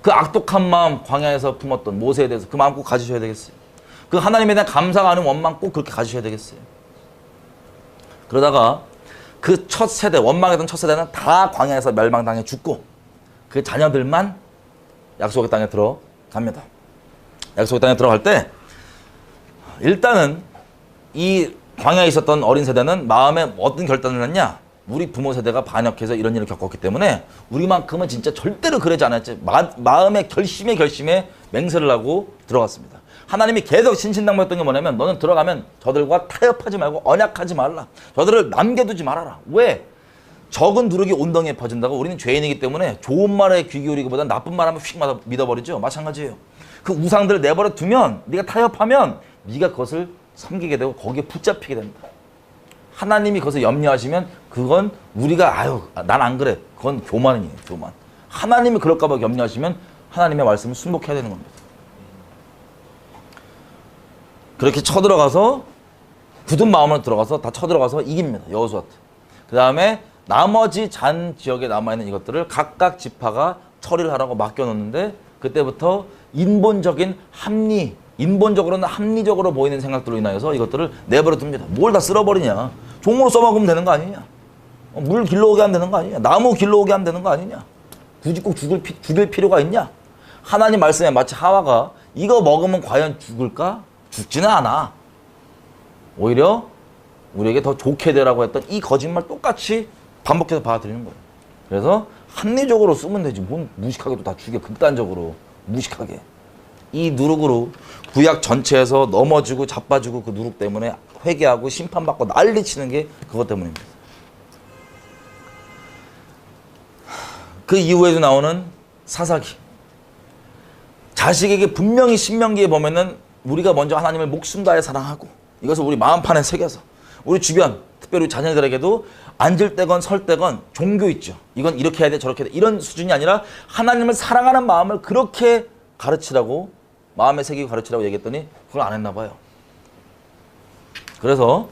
그 악독한 마음 광야에서 품었던 모세에 대해서 그 마음 꼭 가지셔야 되겠어요? 그 하나님에 대한 감사가 아닌 원망 꼭 그렇게 가지셔야 되겠어요? 그러다가 그 첫 세대, 원망했던 첫 세대는 다 광야에서 멸망당해 죽고 그 자녀들만 약속의 땅에 들어갑니다. 약속의 땅에 들어갈 때 일단은 이 광야에 있었던 어린 세대는 마음에 어떤 결단을 했냐? 우리 부모 세대가 반역해서 이런 일을 겪었기 때문에 우리만큼은 진짜 절대로 그러지 않았지. 마음의 결심에 맹세를 하고 들어갔습니다. 하나님이 계속 신신당부했던 게 뭐냐면 너는 들어가면 저들과 타협하지 말고 언약하지 말라. 저들을 남겨두지 말아라. 왜? 적은 누룩이 온덩이에 퍼진다고. 우리는 죄인이기 때문에 좋은 말에 귀 기울이기보다는 나쁜 말하면 휙 믿어버리죠. 마찬가지예요. 그 우상들을 내버려 두면 네가 타협하면 네가 그것을 섬기게 되고 거기에 붙잡히게 된다. 하나님이 그것을 염려하시면 그건 우리가 난 안 그래. 그건 교만이에요. 교만. 하나님이 그럴까 봐 염려하시면 하나님의 말씀을 순복해야 되는 겁니다. 그렇게 쳐들어가서 굳은 마음으로 들어가서 다 쳐들어가서 이깁니다. 여호수아 때. 그 다음에 나머지 잔 지역에 남아있는 이것들을 각각 지파가 처리를 하라고 맡겨놓는데 그때부터 인본적으로는 합리적으로 보이는 생각들로 인하여서 이것들을 내버려 둡니다. 뭘 다 쓸어버리냐. 종으로 써먹으면 되는 거 아니냐. 물 길러오게 하면 되는 거 아니냐. 나무 길러오게 하면 되는 거 아니냐. 굳이 꼭 죽일 필요가 있냐. 하나님 말씀에 마치 하와가 이거 먹으면 과연 죽을까? 죽지는 않아. 오히려 우리에게 더 좋게 되라고 했던 이 거짓말 똑같이 반복해서 받아들이는 거예요. 그래서 합리적으로 쓰면 되지. 뭔 무식하게 또 다 죽여. 극단적으로. 무식하게. 이 누룩으로 구약 전체에서 넘어지고 자빠지고 그 누룩 때문에 회개하고 심판받고 난리치는 게 그것 때문입니다. 그 이후에도 나오는 사사기. 자식에게 분명히 신명기에 보면은 우리가 먼저 하나님을 목숨 다해 사랑하고 이것을 우리 마음판에 새겨서 우리 주변 특별히 자녀들에게도 앉을 때건 설 때건 종교 있죠. 이건 이렇게 해야 돼 저렇게 해야 돼 이런 수준이 아니라 하나님을 사랑하는 마음을 그렇게 가르치라고 마음에 새기고 가르치라고 얘기했더니 그걸 안 했나 봐요. 그래서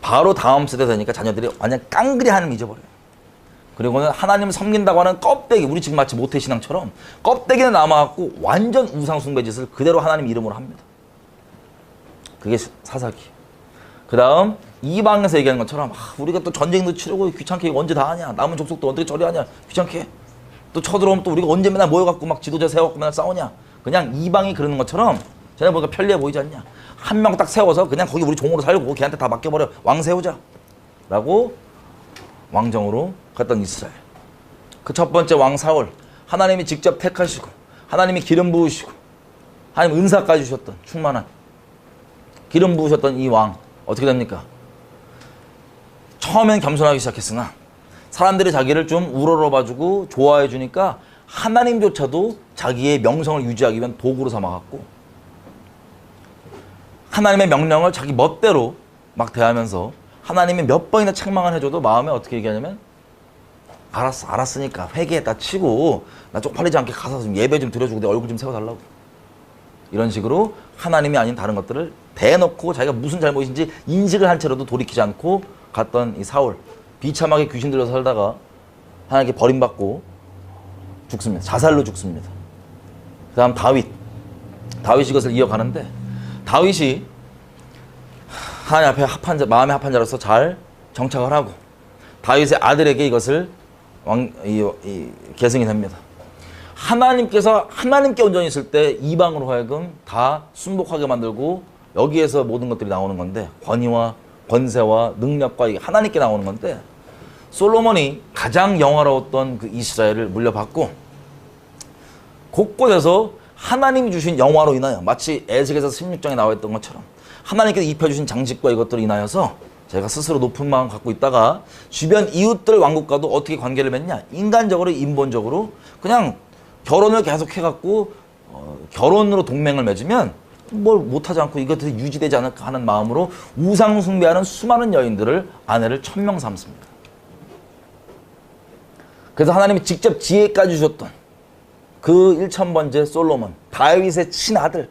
바로 다음 세대 되니까 자녀들이 완전 깡그리 하나님 잊어버려요. 그리고는 하나님을 섬긴다고 하는 껍데기, 우리 지금 마치 모태신앙처럼 껍데기는 남아갖고 완전 우상숭배 짓을 그대로 하나님 이름으로 합니다. 그게 사사기. 그 다음 이방에서 얘기하는 것처럼 우리가 또 전쟁도 치르고 귀찮게 언제 다 하냐, 남은 족속도 어떻게 처리하냐, 귀찮게 또 쳐들어오면 또 우리가 언제 맨날 모여갖고 막 지도자 세워갖고 맨날 싸우냐. 그냥 이방이 그러는 것처럼 쟤네 보니까 편리해 보이지 않냐. 한 명 딱 세워서 그냥 거기 우리 종으로 살고 걔한테 다 맡겨버려. 왕 세우자 라고 왕정으로 갔던 이스라엘. 그 첫 번째 왕 사울, 하나님이 직접 택하시고 하나님이 기름 부으시고 하나님 은사까지 주셨던 충만한 기름 부으셨던 이 왕 어떻게 됩니까? 처음엔 겸손하기 시작했으나 사람들이 자기를 좀 우러러봐주고 좋아해 주니까 하나님조차도 자기의 명성을 유지하기 위한 도구로 삼아갖고 하나님의 명령을 자기 멋대로 막 대하면서 하나님이 몇 번이나 책망을 해줘도 마음에 어떻게 얘기하냐면 알았으니까 회개했다 치고 나 쪽팔리지 않게 가서 좀 예배 좀 드려주고 내 얼굴 좀 세워달라고. 이런 식으로 하나님이 아닌 다른 것들을 대놓고 자기가 무슨 잘못인지 인식을 한 채로도 돌이키지 않고 갔던 이 사울. 비참하게 귀신 들려서 살다가 하나님께 버림받고 죽습니다. 자살로 죽습니다. 그 다음 다윗. 다윗이 이것을 이어가는데 다윗이 하나님 앞에 합한 자, 마음의 합한 자로서 잘 정착을 하고 다윗의 아들에게 이것을 계승이 됩니다. 하나님께서 하나님께 온전히 있을 때 이방으로 하여금 다 순복하게 만들고 여기에서 모든 것들이 나오는 건데 권위와 권세와 능력과 이게 하나님께 나오는 건데 솔로몬이 가장 영화로웠던 그 이스라엘을 물려받고 곳곳에서 하나님이 주신 영화로 인하여 마치 에스겔서 16장에 나와 있던 것처럼 하나님께서 입혀주신 장식과 이것들을 인하여서 제가 스스로 높은 마음 갖고 있다가 주변 이웃들 왕국과도 어떻게 관계를 맺냐. 인간적으로 인본적으로 그냥 결혼을 계속 해갖고 결혼으로 동맹을 맺으면 뭘 못하지 않고 이것들이 유지되지 않을까 하는 마음으로 우상 숭배하는 수많은 여인들을 아내를 천명 삼습니다. 그래서 하나님이 직접 지혜까지 주셨던 그 1000번째 솔로몬, 다윗의 친아들,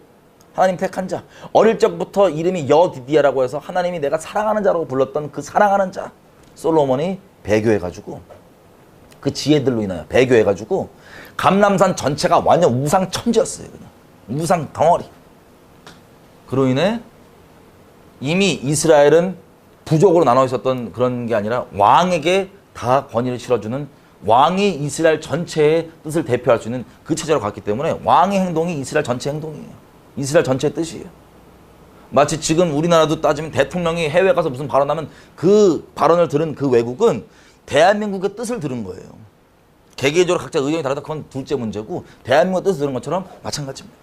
하나님 택한 자, 어릴 적부터 이름이 여디디아라고 해서 하나님이 내가 사랑하는 자라고 불렀던 그 사랑하는 자 솔로몬이 배교해가지고 그 지혜들로 인하여 배교해가지고 감람산 전체가 완전 우상 천지였어요. 그냥 우상 덩어리. 그로 인해 이미 이스라엘은 부족으로 나눠 있었던 그런 게 아니라 왕에게 다 권위를 실어주는 왕이 이스라엘 전체의 뜻을 대표할 수 있는 그 체제로 갔기 때문에 왕의 행동이 이스라엘 전체 행동이에요. 이스라엘 전체의 뜻이에요. 마치 지금 우리나라도 따지면 대통령이 해외 가서 무슨 발언하면 그 발언을 들은 그 외국은 대한민국의 뜻을 들은 거예요. 개개인적으로 각자 의견이 다르다 그건 둘째 문제고 대한민국의 뜻을 들은 것처럼 마찬가지입니다.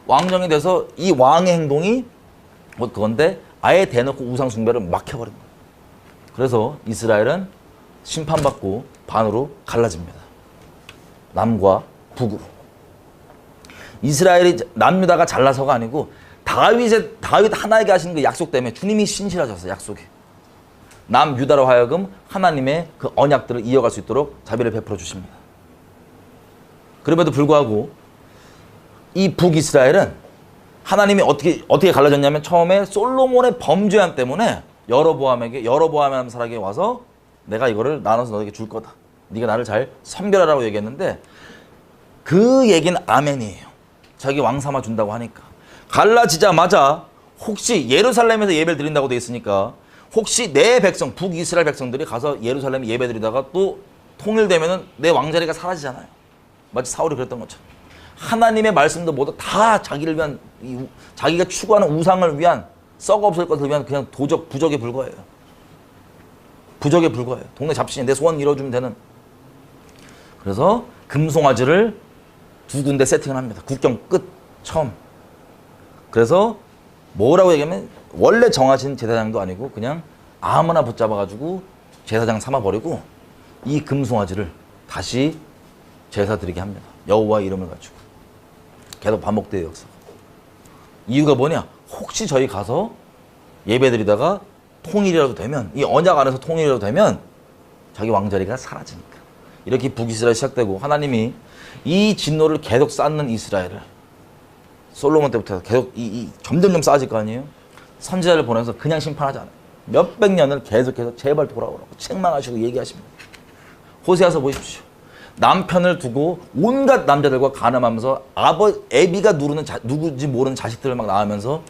왕정이 돼서 이 왕의 행동이 뭐 그건데 아예 대놓고 우상 숭배를 막혀버린 거예요. 그래서 이스라엘은 심판받고 반으로 갈라집니다. 남과 북으로. 이스라엘이 남유다가 잘나서가 아니고 다윗 하나에게 하신 그 약속 때문에 주님이 신실하셨어요. 약속에. 남유다로 하여금 하나님의 그 언약들을 이어갈 수 있도록 자비를 베풀어 주십니다. 그럼에도 불구하고 이 북이스라엘은 하나님이 어떻게 갈라졌냐면 처음에 솔로몬의 범죄함 때문에 여로보암이라는 사람에게 와서 내가 이거를 나눠서 너에게 줄 거다. 네가 나를 잘 섬겨라라고 얘기했는데 그 얘기는 아멘이에요. 자기 왕 삼아 준다고 하니까. 갈라지자마자 혹시 예루살렘에서 예배를 드린다고 돼 있으니까 혹시 내 백성 북이스라엘 백성들이 가서 예루살렘에 예배 드리다가 또 통일되면은 내 왕자리가 사라지잖아요. 마치 사울이 그랬던 것처럼. 하나님의 말씀도 모두 다 자기를 위한 자기가 추구하는 우상을 위한 썩어 없을 것을 위한 그냥 부적에 불과해요. 부적에 불과해요. 동네 잡신이 내 소원 이뤄주면 되는. 그래서 금송아지를 2군데 세팅을 합니다. 국경 끝 처음. 그래서 뭐라고 얘기하면 원래 정하신 제사장도 아니고 그냥 아무나 붙잡아가지고 제사장 삼아버리고 이 금송아지를 다시 제사 드리게 합니다. 여호와 이름을 가지고. 계속 반복돼요. 역사가. 이유가 뭐냐? 혹시 저희 가서 예배드리다가 통일이라도 되면 이 언약 안에서 통일이라도 되면 자기 왕자리가 사라지니까. 이렇게 북이스라엘이 시작되고 하나님이 이 진노를 계속 쌓는 이스라엘을 솔로몬 때부터 계속 점점점 쌓아질 거 아니에요? 선지자를 보내서 그냥 심판하지 않아요. 몇백 년을 계속해서 제발 돌아오라고 책망하시고 얘기하십니다. 호세아서 보십시오. 남편을 두고 온갖 남자들과 간음하면서 애비가 누구지 모르는 자식들을 막 낳으면서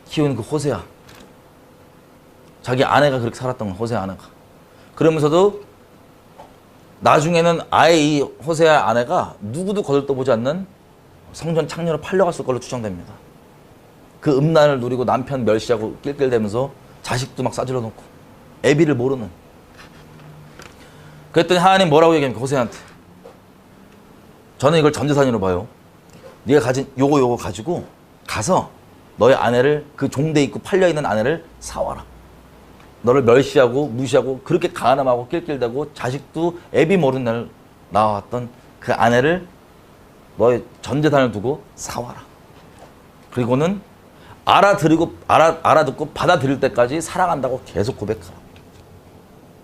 키우는 그 호세아. 자기 아내가 그렇게 살았던 건 호세아 아내가. 그러면서도 나중에는 아예 이 호세아 아내가 누구도 거들떠보지 않는 성전 창녀로 팔려갔을 걸로 추정됩니다. 그 음란을 누리고 남편 멸시하고 낄낄대면서 자식도 막 싸질러 놓고 애비를 모르는. 그랬더니 하나님 뭐라고 얘기합니까? 호세아한테. 저는 이걸 전재산으로 봐요. 네가 가진 요거 가지고 가서 너의 아내를 그 종대 입고 팔려있는 아내를 사와라. 너를 멸시하고 무시하고 그렇게 가늠하고 낄낄대고 자식도 애비 모르는 날 나왔던 그 아내를 너의 전재산을 두고 사와라. 그리고는 알아듣고 받아들일 때까지 사랑한다고 계속 고백하라.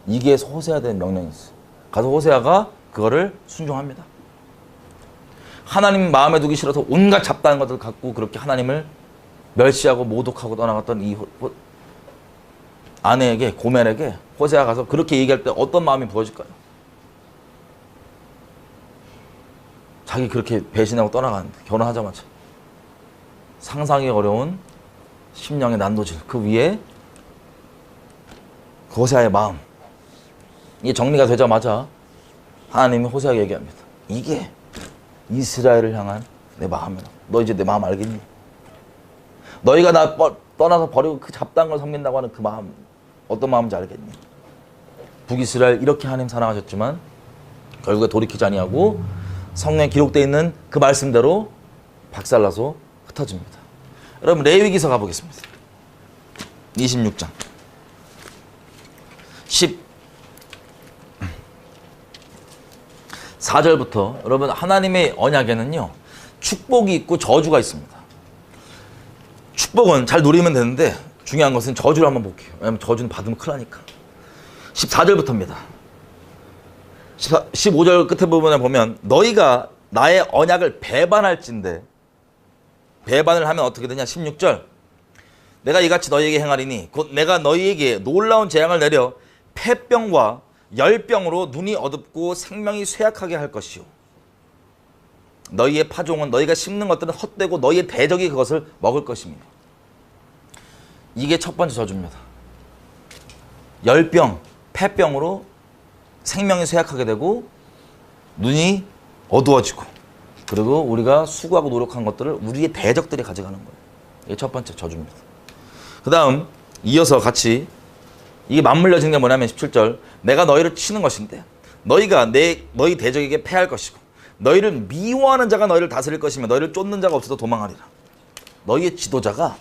이게 호세아에 대한 명령이었어요. 가서 호세아가 그거를 순종합니다. 하나님 마음에 두기 싫어서 온갖 잡다한 것들 갖고 그렇게 하나님을 멸시하고 모독하고 떠나갔던 이 아내에게, 고멜에게 호세아 가서 그렇게 얘기할 때 어떤 마음이 부어질까요? 자기 그렇게 배신하고 떠나가는데 결혼하자마자 상상이 어려운 심령의 난도질, 그 위에 그 호세아의 마음, 이게 정리가 되자마자 하나님이 호세아에게 얘기합니다. 이게 이스라엘을 향한 내 마음이다. 너 이제 내 마음 알겠니? 너희가 나 떠나서 버리고 그 잡다한 걸 섬긴다고 하는 그 마음, 어떤 마음인지 알겠니? 북이스라엘 이렇게 하나님 사랑하셨지만 결국에 돌이키지 아니하고 성경에 기록되어 있는 그 말씀대로 박살나서 흩어집니다. 여러분 레위기서 가보겠습니다. 26장 14절부터 여러분 하나님의 언약에는요 축복이 있고 저주가 있습니다. 축복은 잘 누리면 되는데 중요한 것은 저주를 한번 볼게요. 왜냐하면 저주는 받으면 큰일 나니까. 14절부터입니다. 15절 끝에 부분에 보면 너희가 나의 언약을 배반할진대. 배반을 하면 어떻게 되냐. 16절 내가 이같이 너희에게 행하리니 곧 내가 너희에게 놀라운 재앙을 내려 폐병과 열병으로 눈이 어둡고 생명이 쇠약하게 할 것이요 너희의 파종은 너희가 심는 것들은 헛되고 너희의 대적이 그것을 먹을 것입니다. 이게 첫 번째 저주입니다. 열병, 폐병으로 생명이 쇠약하게 되고 눈이 어두워지고 그리고 우리가 수고하고 노력한 것들을 우리의 대적들이 가져가는 거예요. 이게 첫 번째 저주입니다. 그 다음 이어서 같이 이게 맞물려진 게 뭐냐면 17절 내가 너희를 치는 것인데 너희가 너희 대적에게 패할 것이고 너희를 미워하는 자가 너희를 다스릴 것이며 너희를 쫓는 자가 없어도 도망하리라. 너희의 지도자가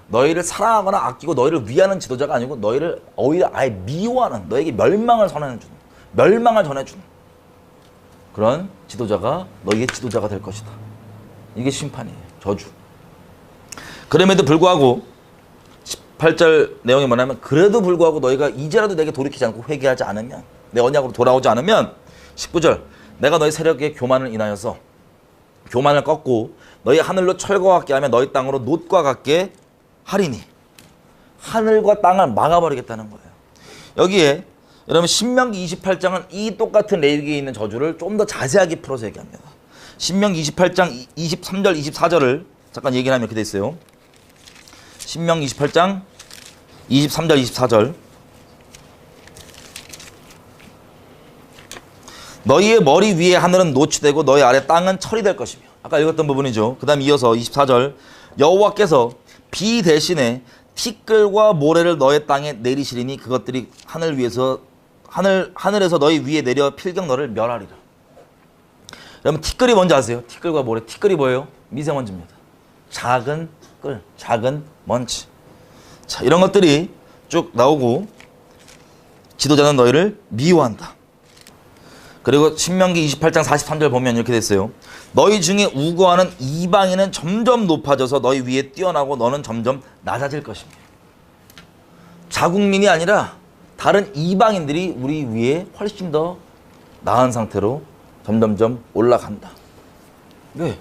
너희를 사랑하거나 아끼고 너희를 위하는 지도자가 아니고 너희를 오히려 아예 미워하는 너에게 멸망을 전해주는 멸망을 전해주는 그런 지도자가 너희의 지도자가 될 것이다. 이게 심판이에요. 저주. 그럼에도 불구하고 18절 내용이 뭐냐면 그래도 불구하고 너희가 이제라도 내게 돌이키지 않고 회개하지 않으면 내 언약으로 돌아오지 않으면 19절 내가 너희 세력의 교만을 인하여서 교만을 꺾고 너희 하늘로 철과 같게 하며 너희 땅으로 놋과 같게 하리니 하늘과 땅을 막아버리겠다는 거예요. 여기에 여러분 신명기 28장은 이 똑같은 레위기에 있는 저주를 좀 더 자세하게 풀어서 얘기합니다. 신명기 28장 23절 24절을 잠깐 얘기를 하면 이렇게 돼 있어요. 신명기 28장 23절 24절 너희의 머리 위에 하늘은 놋이 되고 너희 아래 땅은 철이 될 것이며 아까 읽었던 부분이죠. 그 다음 이어서 24절 여호와께서 비 대신에 티끌과 모래를 너의 땅에 내리시리니 그것들이 하늘에서 너희 위에 내려 필경 너를 멸하리라. 여러분 티끌이 뭔지 아세요? 티끌과 모래. 티끌이 뭐예요? 미세먼지입니다. 작은 끌, 작은 먼지. 자, 이런 것들이 쭉 나오고 지도자는 너희를 미워한다. 그리고 신명기 28장 43절 보면 이렇게 됐어요. 너희 중에 우거하는 이방인은 점점 높아져서 너희 위에 뛰어나고 너는 점점 낮아질 것입니다. 자국민이 아니라 다른 이방인들이 우리 위에 훨씬 더 나은 상태로 점점점 올라간다. 왜?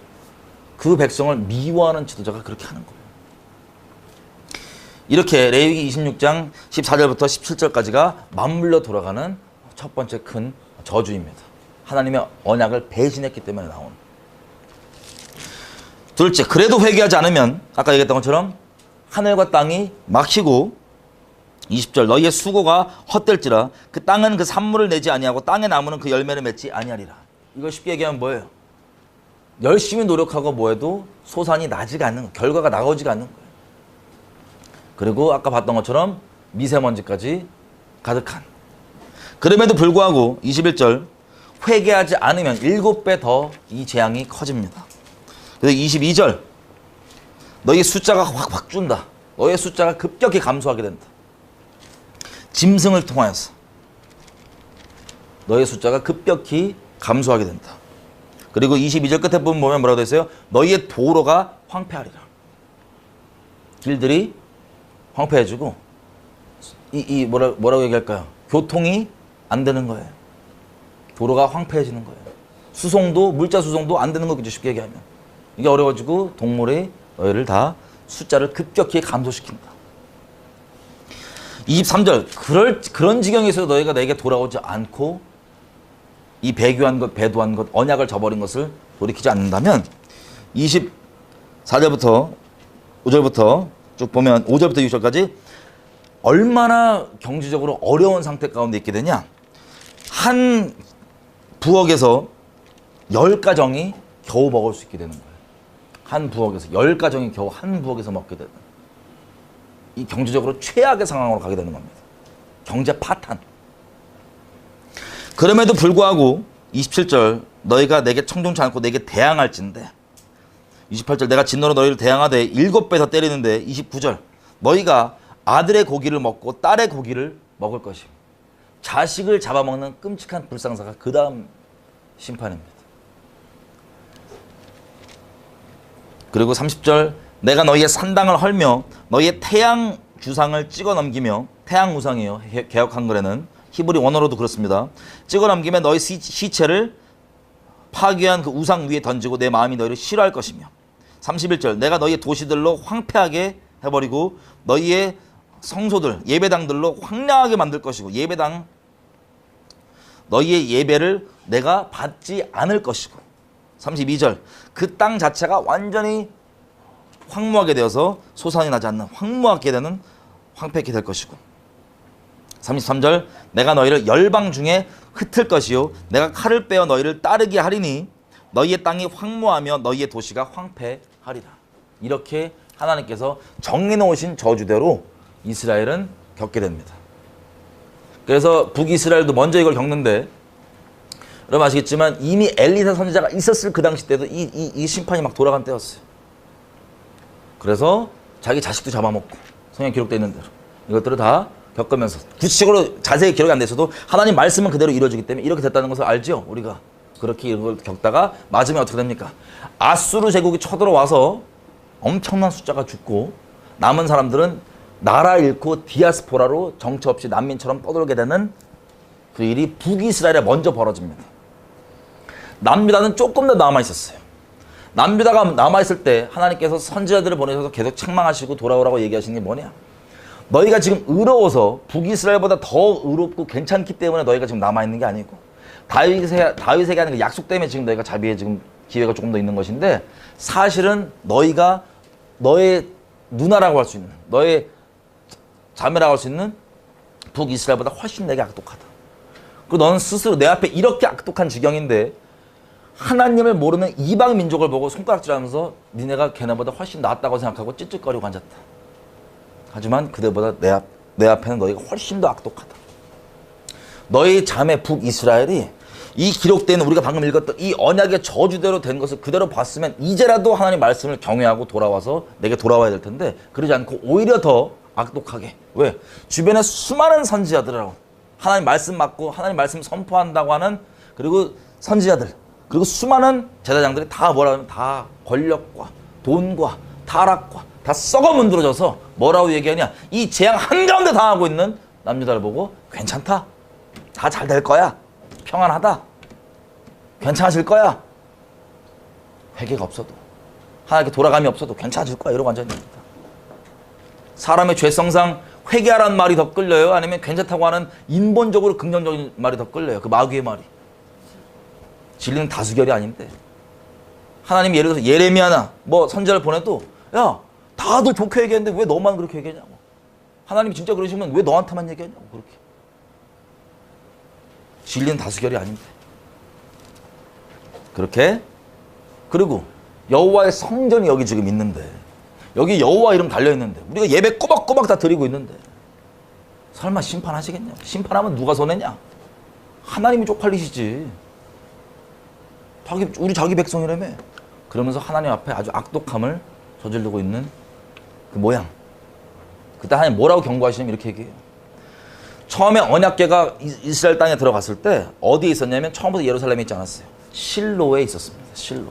그 백성을 미워하는 지도자가 그렇게 하는 거예요. 이렇게 레위기 26장 14절부터 17절까지가 맞물려 돌아가는 첫 번째 큰 저주입니다. 하나님의 언약을 배신했기 때문에 나온. 둘째, 그래도 회개하지 않으면 아까 얘기했던 것처럼 하늘과 땅이 막히고 20절 너희의 수고가 헛될지라 그 땅은 그 산물을 내지 아니하고 땅의 나무는 그 열매를 맺지 아니하리라. 이거 쉽게 얘기하면 뭐예요? 열심히 노력하고 뭐해도 소산이 나지가 않는 거예요. 결과가 나오지가 않는 거예요. 그리고 아까 봤던 것처럼 미세먼지까지 가득한. 그럼에도 불구하고 21절 회개하지 않으면 7배 더 이 재앙이 커집니다. 그래서 22절 너희의 숫자가 확 준다. 너희의 숫자가 급격히 감소하게 된다. 짐승을 통하여서 너희의 숫자가 급격히 감소하게 된다. 그리고 22절 끝에 보면 뭐라고 되어 있어요? 너희의 도로가 황폐하리라. 길들이 황폐해지고 뭐라고 얘기할까요? 교통이 안 되는 거예요. 도로가 황폐해지는 거예요. 수송도 물자 수송도 안 되는 거겠죠. 쉽게 얘기하면 이게 어려워지고 동물의 너희를 다 숫자를 급격히 감소시킨다. 23절 그런 지경에 있어서 너희가 내게 돌아오지 않고 이 배교한 것 배도한 것 언약을 저버린 것을 돌이키지 않는다면 24절부터 5절부터 쭉 보면 5절부터 6절까지 얼마나 경제적으로 어려운 상태 가운데 있게 되냐. 한 부엌에서 10가정이 겨우 먹을 수 있게 되는 거예요. 한 부엌에서 10가정이 겨우 한 부엌에서 먹게 되는 이 경제적으로 최악의 상황으로 가게 되는 겁니다. 경제 파탄. 그럼에도 불구하고 27절 너희가 내게 청종치 않고 내게 대항할진대. 28절 내가 진노로 너희를 대항하되 7배 더 때리는데. 29절 너희가 아들의 고기를 먹고 딸의 고기를 먹을 것이고. 자식을 잡아먹는 끔찍한 불상사가 그 다음 심판입니다. 그리고 30절 내가 너희의 산당을 헐며 너희의 태양 주상을 찍어 넘기며 태양 우상이에요. 개역 한글에는 히브리 원어로도 그렇습니다. 찍어 넘기며 너희 시체를 파괴한 그 우상 위에 던지고 내 마음이 너희를 싫어할 것이며. 31절 내가 너희의 도시들로 황폐하게 해버리고 너희의 성소들 예배당들로 황량하게 만들 것이고 예배당 너희의 예배를 내가 받지 않을 것이고. 32절 그 땅 자체가 완전히 황무하게 되어서 소산이 나지 않는 황무하게 되는 황폐하게 될 것이고. 33절 내가 너희를 열방 중에 흩을 것이요 내가 칼을 빼어 너희를 따르게 하리니 너희의 땅이 황무하며 너희의 도시가 황폐하리라. 이렇게 하나님께서 정해놓으신 저주대로 이스라엘은 겪게 됩니다. 그래서 북이스라엘도 먼저 이걸 겪는데 여러분 아시겠지만 이미 엘리사 선지자가 있었을 그 당시 때도 이 심판이 막 돌아간 때였어요. 그래서 자기 자식도 잡아먹고 성경에 기록되어 있는 대로 이것들을 다 겪으면서 구체적으로 자세히 기록이 안 됐어도 하나님 말씀은 그대로 이루어지기 때문에 이렇게 됐다는 것을 알죠. 우리가 그렇게 이걸 겪다가 맞으면 어떻게 됩니까? 아수르 제국이 쳐들어와서 엄청난 숫자가 죽고 남은 사람들은 나라 잃고 디아스포라로 정처 없이 난민처럼 떠돌게 되는 그 일이 북이스라엘에 먼저 벌어집니다. 남유다는 조금 더 남아있었어요. 남유다가 남아있을 때 하나님께서 선지자들을 보내셔서 계속 책망하시고 돌아오라고 얘기하시는 게 뭐냐. 너희가 지금 의로워서 북이스라엘보다 더 의롭고 괜찮기 때문에 너희가 지금 남아있는 게 아니고 다윗에게 하는 그 약속 때문에 지금 너희가 자비에 지금 기회가 조금 더 있는 것인데 사실은 너희가 너의 누나라고 할 수 있는 너의 자매라고 할 수 있는 북이스라엘보다 훨씬 내게 악독하다. 그리고 너는 스스로 내 앞에 이렇게 악독한 지경인데 하나님을 모르는 이방 민족을 보고 손가락질하면서 니네가 걔네보다 훨씬 낫다고 생각하고 찌찌거리고 앉았다. 하지만 그들보다 내 앞에는 너희가 훨씬 더 악독하다. 너희 자매 북이스라엘이 이 기록된 우리가 방금 읽었던 이 언약의 저주대로 된 것을 그대로 봤으면 이제라도 하나님 말씀을 경외하고 돌아와서 내게 돌아와야 될 텐데 그러지 않고 오히려 더 악독하게. 왜? 주변에 수많은 선지자들하고 하나님 말씀 받고 하나님 말씀 선포한다고 하는 그리고 선지자들 그리고 수많은 제사장들이 다 뭐라 하면 다 권력과 돈과 타락과 다 썩어 문드러져서 뭐라고 얘기하냐. 이 재앙 한가운데 당하고 있는 남유다를 보고 괜찮다. 다 잘 될 거야. 평안하다. 괜찮아질 거야. 회개가 없어도 하나님께 돌아감이 없어도 괜찮아질 거야. 이러고 앉아있는 겁니다. 사람의 죄성상 회개하라는 말이 더 끌려요? 아니면 괜찮다고 하는 인본적으로 긍정적인 말이 더 끌려요? 그 마귀의 말이. 진리는 다수결이 아닌데. 하나님이 예를 들어서 예레미야나 뭐 선지자를 보내도 야 다들 좋게 얘기했는데 왜 너만 그렇게 얘기하냐고. 하나님이 진짜 그러시면 왜 너한테만 얘기하냐고 그렇게. 진리는 다수결이 아닌데. 그렇게. 그리고 여호와의 성전이 여기 지금 있는데 여기 여호와 이름 달려있는데 우리가 예배 꼬박꼬박 다 드리고 있는데 설마 심판하시겠냐? 심판하면 누가 손해냐? 하나님이 쪽팔리시지. 우리 자기 백성이라며. 그러면서 하나님 앞에 아주 악독함을 저지르고 있는 그 모양. 그때 하나님 뭐라고 경고하시냐면 이렇게 얘기해요. 처음에 언약궤가 이스라엘 땅에 들어갔을 때 어디에 있었냐면 처음부터 예루살렘에 있지 않았어요. 실로에 있었습니다. 실로.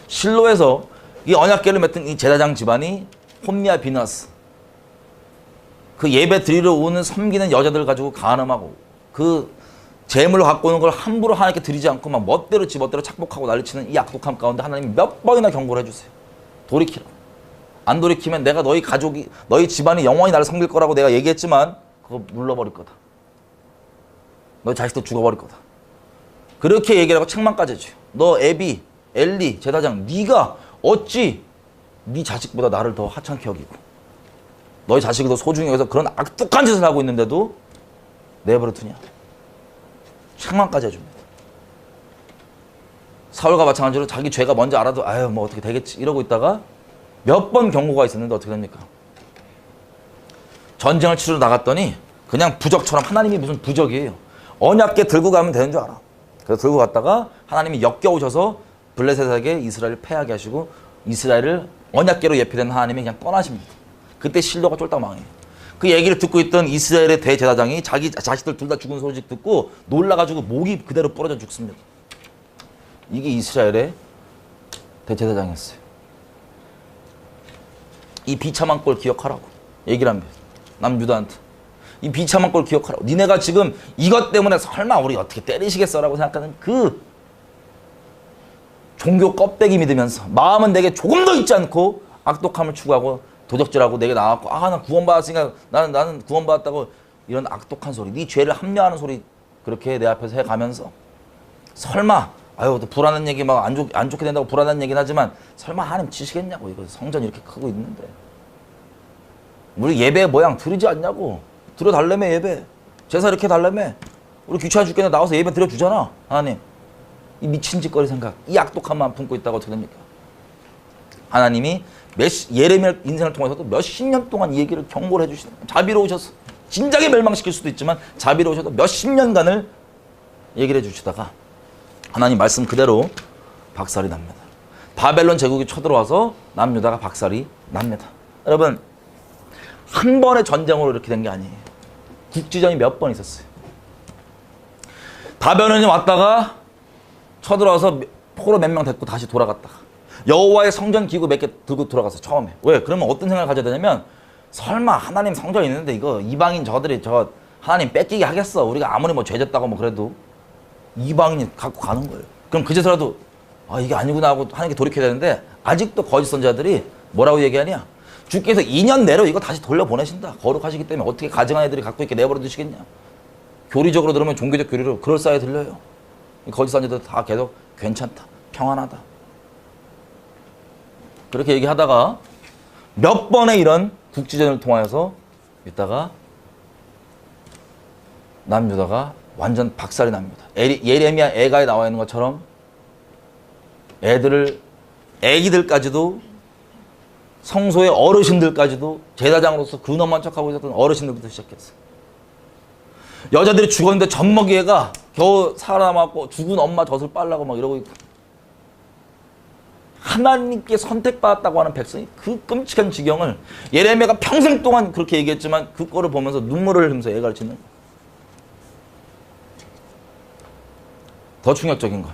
실로에서 이 언약궤를 맺던 이 제사장 집안이 홈리와 비나스, 그 예배 드리러 오는 섬기는 여자들 가지고 간음하고 그 재물을 갖고 오는 걸 함부로 하나님께 드리지 않고 막 멋대로 지멋대로 착복하고 난리치는 이 악독함 가운데 하나님이 몇 번이나 경고를 해주세요. 돌이키라. 안 돌이키면 내가 너희 가족이 너희 집안이 영원히 나를 섬길 거라고 내가 얘기했지만 그거 물러버릴 거다. 너희 자식도 죽어버릴 거다. 그렇게 얘기를 하고 책망까지 해줘요. 너 에비, 엘리, 제사장 네가 어찌 네 자식보다 나를 더 하찮게 여기고 너희 자식을 더 소중히 여기서 그런 악독한 짓을 하고 있는데도 내버려 두냐. 책망까지 해줍니다. 사울과 마찬가지로 자기 죄가 뭔지 알아도 아유 뭐 어떻게 되겠지 이러고 있다가 몇 번 경고가 있었는데 어떻게 됩니까? 전쟁을 치러 나갔더니 그냥 부적처럼 하나님이 무슨 부적이에요. 언약궤 들고 가면 되는 줄 알아. 그래서 들고 갔다가 하나님이 역겨우셔서 블레셋에게 이스라엘을 패하게 하시고 이스라엘을 언약궤로 예표된 하나님이 그냥 떠나십니다. 그때 실로가 쫄딱 망해요. 그 얘기를 듣고 있던 이스라엘의 대제사장이 자기 자식들 둘 다 죽은 소식 듣고 놀라가지고 목이 그대로 부러져 죽습니다. 이게 이스라엘의 대제사장이었어요. 이 비참한 꼴 기억하라고 얘기를 합니다. 남유다한테. 이 비참한 꼴 기억하라고. 니네가 지금 이것 때문에 설마 우리 어떻게 때리시겠어라고 생각하는 그 종교 껍데기 믿으면서 마음은 내게 조금 더 있지 않고 악독함을 추구하고 도적질하고 내게 나왔고 난 구원받았으니까 나는 구원받았다고 이런 악독한 소리 네 죄를 합리화하는 소리 그렇게 내 앞에서 해가면서 설마 아유 또 불안한 얘기 막 안 좋게 된다고 불안한 얘기는 하지만 설마 하나님 치시겠냐고. 이거 성전 이렇게 크고 있는데 우리 예배 모양 드리지 않냐고. 드려달라며 예배 제사 이렇게 달라며. 우리 귀찮아 죽겠는데 나와서 예배 드려주잖아. 하나님 이 미친 짓거리 생각 이 악독함만 품고 있다고 어떻게 됩니까? 하나님이 예레미야 인생을 통해서도 몇십 년 동안 이 얘기를 경고를 해주시는 자비로우셔서 진작에 멸망시킬 수도 있지만 자비로우셔도 몇십 년간을 얘기를 해주시다가 하나님 말씀 그대로 박살이 납니다. 바벨론 제국이 쳐들어와서 남유다가 박살이 납니다. 여러분 한 번의 전쟁으로 이렇게 된 게 아니에요. 국지전이 몇 번 있었어요. 바벨론이 왔다가 쳐들어와서 포로 몇 명 데리고 다시 돌아갔다가 여호와의 성전 기구 몇 개 들고 들어갔어요. 처음에. 왜? 그러면 어떤 생각을 가져야 되냐면 설마 하나님 성전이 있는데 이거 이방인 저들이 저 하나님 뺏기게 하겠어. 우리가 아무리 뭐 죄졌다고 뭐 그래도 이방인이 갖고 가는 거예요. 그럼 그제서라도 이게 아니구나 하고 하나님께 돌이켜야 되는데 아직도 거짓 선지자들이 뭐라고 얘기하냐. 주께서 2년 내로 이거 다시 돌려보내신다. 거룩하시기 때문에 어떻게 가증한 애들이 갖고 있게 내버려 두시겠냐. 교리적으로 들으면 종교적 교리로 그럴싸하게 들려요. 거짓 선지자들 다 계속 괜찮다. 평안하다. 그렇게 얘기하다가 몇 번의 이런 국지전을 통하여서 있다가 남유다가 완전 박살이 납니다. 예레미야 애가에 나와 있는 것처럼 애기들까지도 성소의 어르신들까지도 제사장으로서 근엄한 척하고 있었던 어르신들부터 시작했어요. 여자들이 죽었는데 젖먹이 애가 겨우 살아남았고 죽은 엄마 젖을 빨라고 막 이러고 있고 하나님께 선택받았다고 하는 백성이 그 끔찍한 지경을 예레미야가 평생 동안 그렇게 얘기했지만 그 꼴을 보면서 눈물을 흘리면서 애가를 짓는 거예요. 더 충격적인 건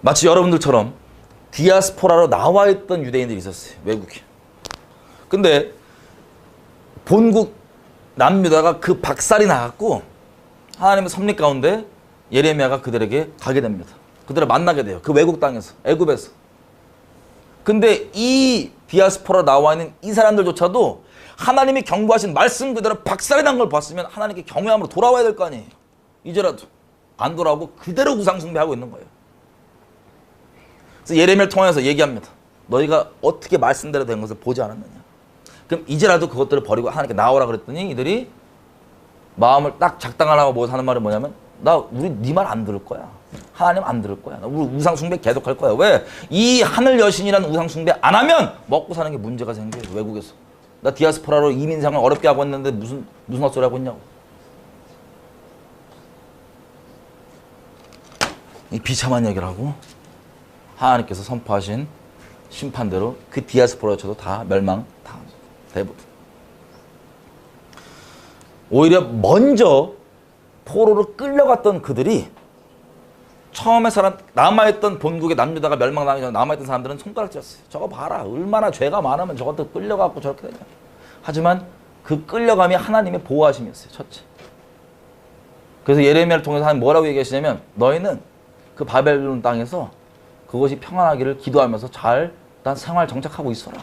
마치 여러분들처럼 디아스포라로 나와 있던 유대인들이 있었어요. 외국에. 근데 본국 남유다가 그 박살이 나갔고 하나님의 섭리 가운데 예레미야가 그들에게 가게 됩니다. 그들을 만나게 돼요. 그 외국 땅에서, 애굽에서. 근데 이 디아스포라 나와 있는 이 사람들조차도 하나님이 경고하신 말씀 그대로 박살이 난 걸 봤으면 하나님께 경외함으로 돌아와야 될 거 아니에요. 이제라도 안 돌아오고 그대로 우상 숭배하고 있는 거예요. 그래서 예레미야를 통해서 얘기합니다. 너희가 어떻게 말씀대로 된 것을 보지 않았느냐. 그럼 이제라도 그것들을 버리고 하나님께 나오라 그랬더니 이들이 마음을 딱 작당하라고 모여서 하는 말은 뭐냐면 우리 네 말 안 들을 거야. 하나님 안 들을 거야. 우리 우상 숭배 계속 할 거야. 왜? 이 하늘 여신이라는 우상 숭배 안 하면 먹고 사는 게 문제가 생겨요. 외국에서. 나 디아스포라로 이민 생활 어렵게 하고 있는데 무슨 헛소리 하고 있냐고. 이 비참한 얘기를 하고 하나님께서 선포하신 심판대로 그 디아스포라조도 다 멸망, 다 대부분. 오히려 먼저 포로로 끌려갔던 그들이 처음에 남아있던 본국의 남유다가 멸망당하기 전에 남아있던 사람들은 손가락질했어요. 저거 봐라. 얼마나 죄가 많으면 저것도 끌려가고 저렇게 되냐. 하지만 그 끌려감이 하나님의 보호하심이었어요. 첫째. 그래서 예레미야를 통해서 하나님 뭐라고 얘기하시냐면 너희는 그 바벨론 땅에서 그것이 평안하기를 기도하면서 잘 일단 생활 정착하고 있어라.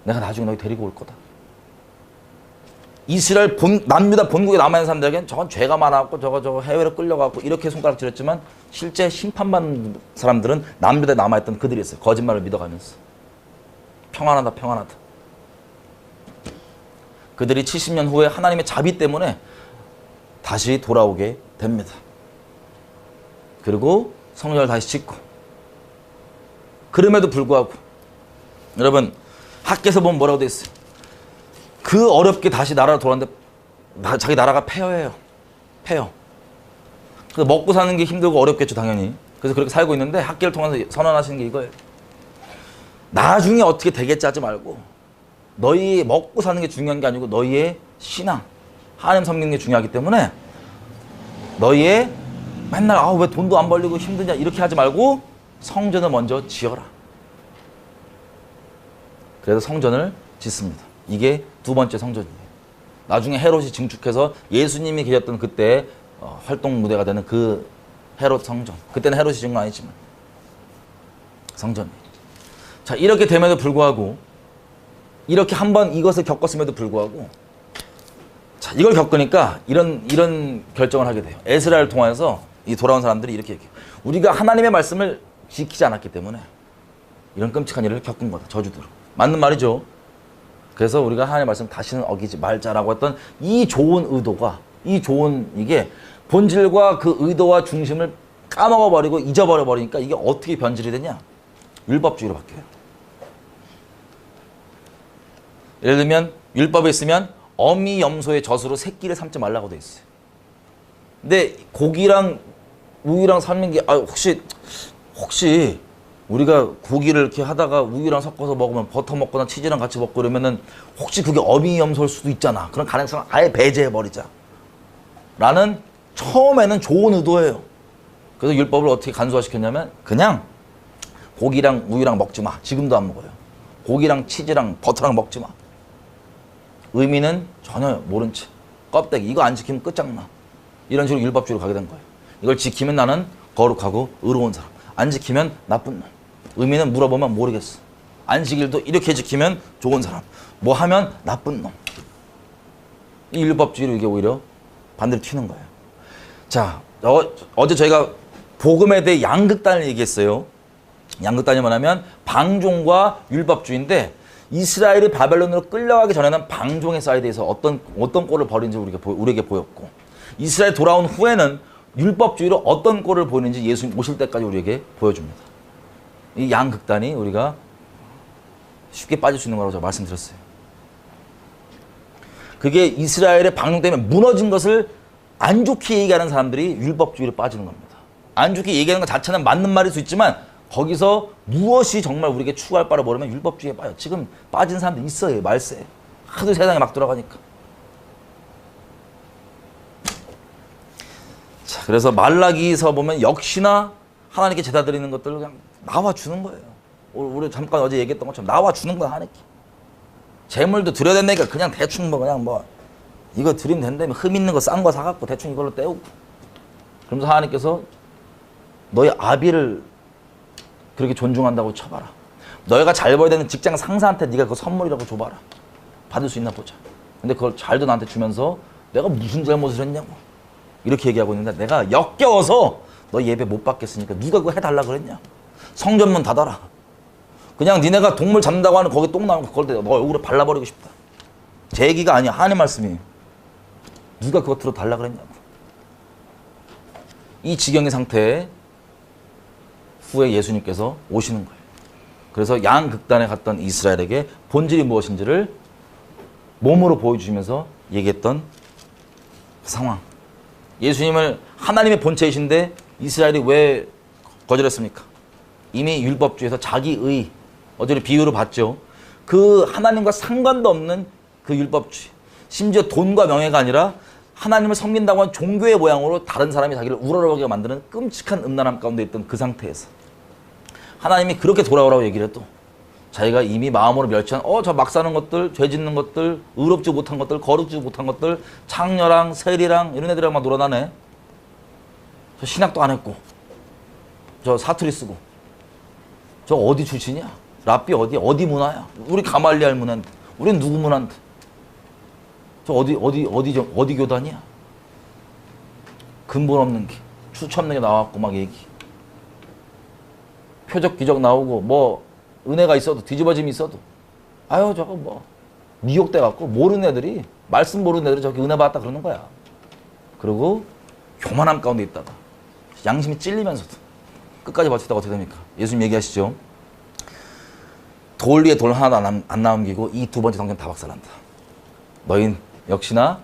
내가 나중에 너희 데리고 올 거다. 이스라엘 남유다 본국에 남아있는 사람들에겐 저건 죄가 많아갖고 저거 해외로 끌려가고 이렇게 손가락질했지만 실제 심판받는 사람들은 남유다에 남아있던 그들이었어요. 거짓말을 믿어가면서 평안하다 평안하다. 그들이 70년 후에 하나님의 자비 때문에 다시 돌아오게 됩니다. 그리고 성전을 다시 짓고 그럼에도 불구하고 여러분 학계에서 보면 뭐라고 돼 있어요? 그 어렵게 다시 나라로 돌아왔는데 자기 나라가 폐허예요. 폐허. 그래서 먹고 사는 게 힘들고 어렵겠죠 당연히. 그래서 그렇게 살고 있는데 학계를 통해서 선언하시는 게 이거예요. 나중에 어떻게 되겠지 하지 말고 너희 먹고 사는 게 중요한 게 아니고 너희의 신앙, 하나님 섬기는 게 중요하기 때문에 너희의 맨날 왜 돈도 안 벌리고 힘드냐 이렇게 하지 말고 성전을 먼저 지어라. 그래서 성전을 짓습니다. 이게 두 번째 성전이에요. 나중에 헤롯이 증축해서 예수님이 계셨던 그때 활동 무대가 되는 그 헤롯 성전. 그때는 헤롯이 지은 건 아니지만 성전이에요. 자, 이렇게 됨에도 불구하고 이렇게 한번 이것을 겪었음에도 불구하고 자, 이걸 겪으니까 이런 결정을 하게 돼요. 에스라를 통해서 이 돌아온 사람들이 이렇게 얘기해요. 우리가 하나님의 말씀을 지키지 않았기 때문에 이런 끔찍한 일을 겪은 거다. 저주대로. 맞는 말이죠. 그래서 우리가 하나님의 말씀 다시는 어기지 말자라고 했던 이 좋은 의도가 이게 본질과 그 의도와 중심을 까먹어버리고 잊어버려버리니까 이게 어떻게 변질이 되냐? 율법주의로 바뀌어요. 예를 들면 율법에 있으면 어미 염소의 젖으로 새끼를 삼지 말라고 돼 있어요. 근데 고기랑 우유랑 삶는 게 혹시 우리가 고기를 이렇게 하다가 우유랑 섞어서 먹으면 버터 먹거나 치즈랑 같이 먹고 그러면은 혹시 그게 어미 염소일 수도 있잖아. 그런 가능성을 아예 배제해버리자. 라는 처음에는 좋은 의도예요. 그래서 율법을 어떻게 간소화시켰냐면 그냥 고기랑 우유랑 먹지 마. 지금도 안 먹어요. 고기랑 치즈랑 버터랑 먹지 마. 의미는 전혀 모른 채. 껍데기. 이거 안 지키면 끝장나. 이런 식으로 율법주의로 가게 된 거예요. 이걸 지키면 나는 거룩하고 의로운 사람. 안 지키면 나쁜 놈. 의미는 물어보면 모르겠어. 안식일도 이렇게 지키면 좋은 사람. 뭐 하면 나쁜 놈. 이 율법주의로 이게 오히려 반대로 튀는 거예요. 자, 어제 저희가 복음에 대해 양극단을 얘기했어요. 양극단이 뭐냐면 방종과 율법주의인데 이스라엘이 바벨론으로 끌려가기 전에는 방종의 사이드에서 어떤 꼴을 벌이는지 우리에게 보였고 이스라엘 돌아온 후에는 율법주의로 어떤 꼴을 보이는지 예수님 오실 때까지 우리에게 보여줍니다. 이 양극단이 우리가 쉽게 빠질 수 있는 거라고 제가 말씀드렸어요. 그게 이스라엘의 방종 때문에 무너진 것을 안 좋게 얘기하는 사람들이 율법주의로 빠지는 겁니다. 안 좋게 얘기하는 것 자체는 맞는 말일 수 있지만 거기서 무엇이 정말 우리에게 추구할 바를 모르면 율법주의에 빠져. 지금 빠진 사람들 있어요. 말세. 하도 세상에 막 돌아가니까. 자, 그래서 말라기서 보면 역시나 하나님께 제다 드리는 것들을 그냥 나와주는 거예요. 우리 잠깐 어제 얘기했던 것처럼 나와주는 거야, 하나님께. 재물도 드려야 된다니까 그냥 대충 그냥 이거 드리면 된다며 흠 있는 거 싼 거 사갖고 대충 이걸로 때우고. 그러면서 하나님께서 너희 아비를 그렇게 존중한다고 쳐봐라. 너희가 잘 벌어야 되는 직장 상사한테 네가 그 선물이라고 줘봐라. 받을 수 있나 보자. 근데 그걸 잘도 나한테 주면서 내가 무슨 잘못을 했냐고 이렇게 얘기하고 있는데, 내가 역겨워서 너 예배 못 받겠으니까 누가 그거 해달라 그랬냐. 성전문 닫아라. 그냥 니네가 동물 잡는다고 하는 거기 똥 나오는 거 그걸 너 얼굴에 발라버리고 싶다. 제 얘기가 아니야. 하나님 말씀이에요. 누가 그거 들어달라 그랬냐고. 이 지경의 상태에 후에 예수님께서 오시는 거예요. 그래서 양극단에 갔던 이스라엘에게 본질이 무엇인지를 몸으로 보여주시면서 얘기했던 그 상황. 예수님을 하나님의 본체이신데 이스라엘이 왜 거절했습니까? 이미 율법주의에서 자기의, 어제를 비유로 봤죠. 그 하나님과 상관도 없는 그 율법주의. 심지어 돈과 명예가 아니라 하나님을 섬긴다고 한 종교의 모양으로 다른 사람이 자기를 우러러보게 만드는 끔찍한 음란함 가운데 있던 그 상태에서 하나님이 그렇게 돌아오라고 얘기를 해도 자기가 이미 마음으로 멸치한 저 막 사는 것들, 죄 짓는 것들, 의롭지 못한 것들, 거룩지 못한 것들, 창녀랑 세리랑 이런 애들이랑 막 놀아나네. 저 신학도 안 했고 저 사투리 쓰고 저 어디 출신이야? 랍비 어디 문화야? 우리 가말리알 문화인데 우린 누구 문화인데 저 어디 교단이야? 근본 없는 게 추천 없는 게 나왔고 막 얘기 표적 기적 나오고 뭐 은혜가 있어도 뒤집어짐이 있어도 아유 저거 뭐 미혹돼 갖고 모르는 애들이 말씀 모르는 애들이 저기 은혜 받았다 그러는 거야. 그리고 교만함 가운데 있다가 양심이 찔리면서도 끝까지 버티다가 어떻게 됩니까? 예수님 얘기하시죠. 돌 위에 돌 하나 안 남기고 이 두 번째 성전 다 박살난다. 너희 역시나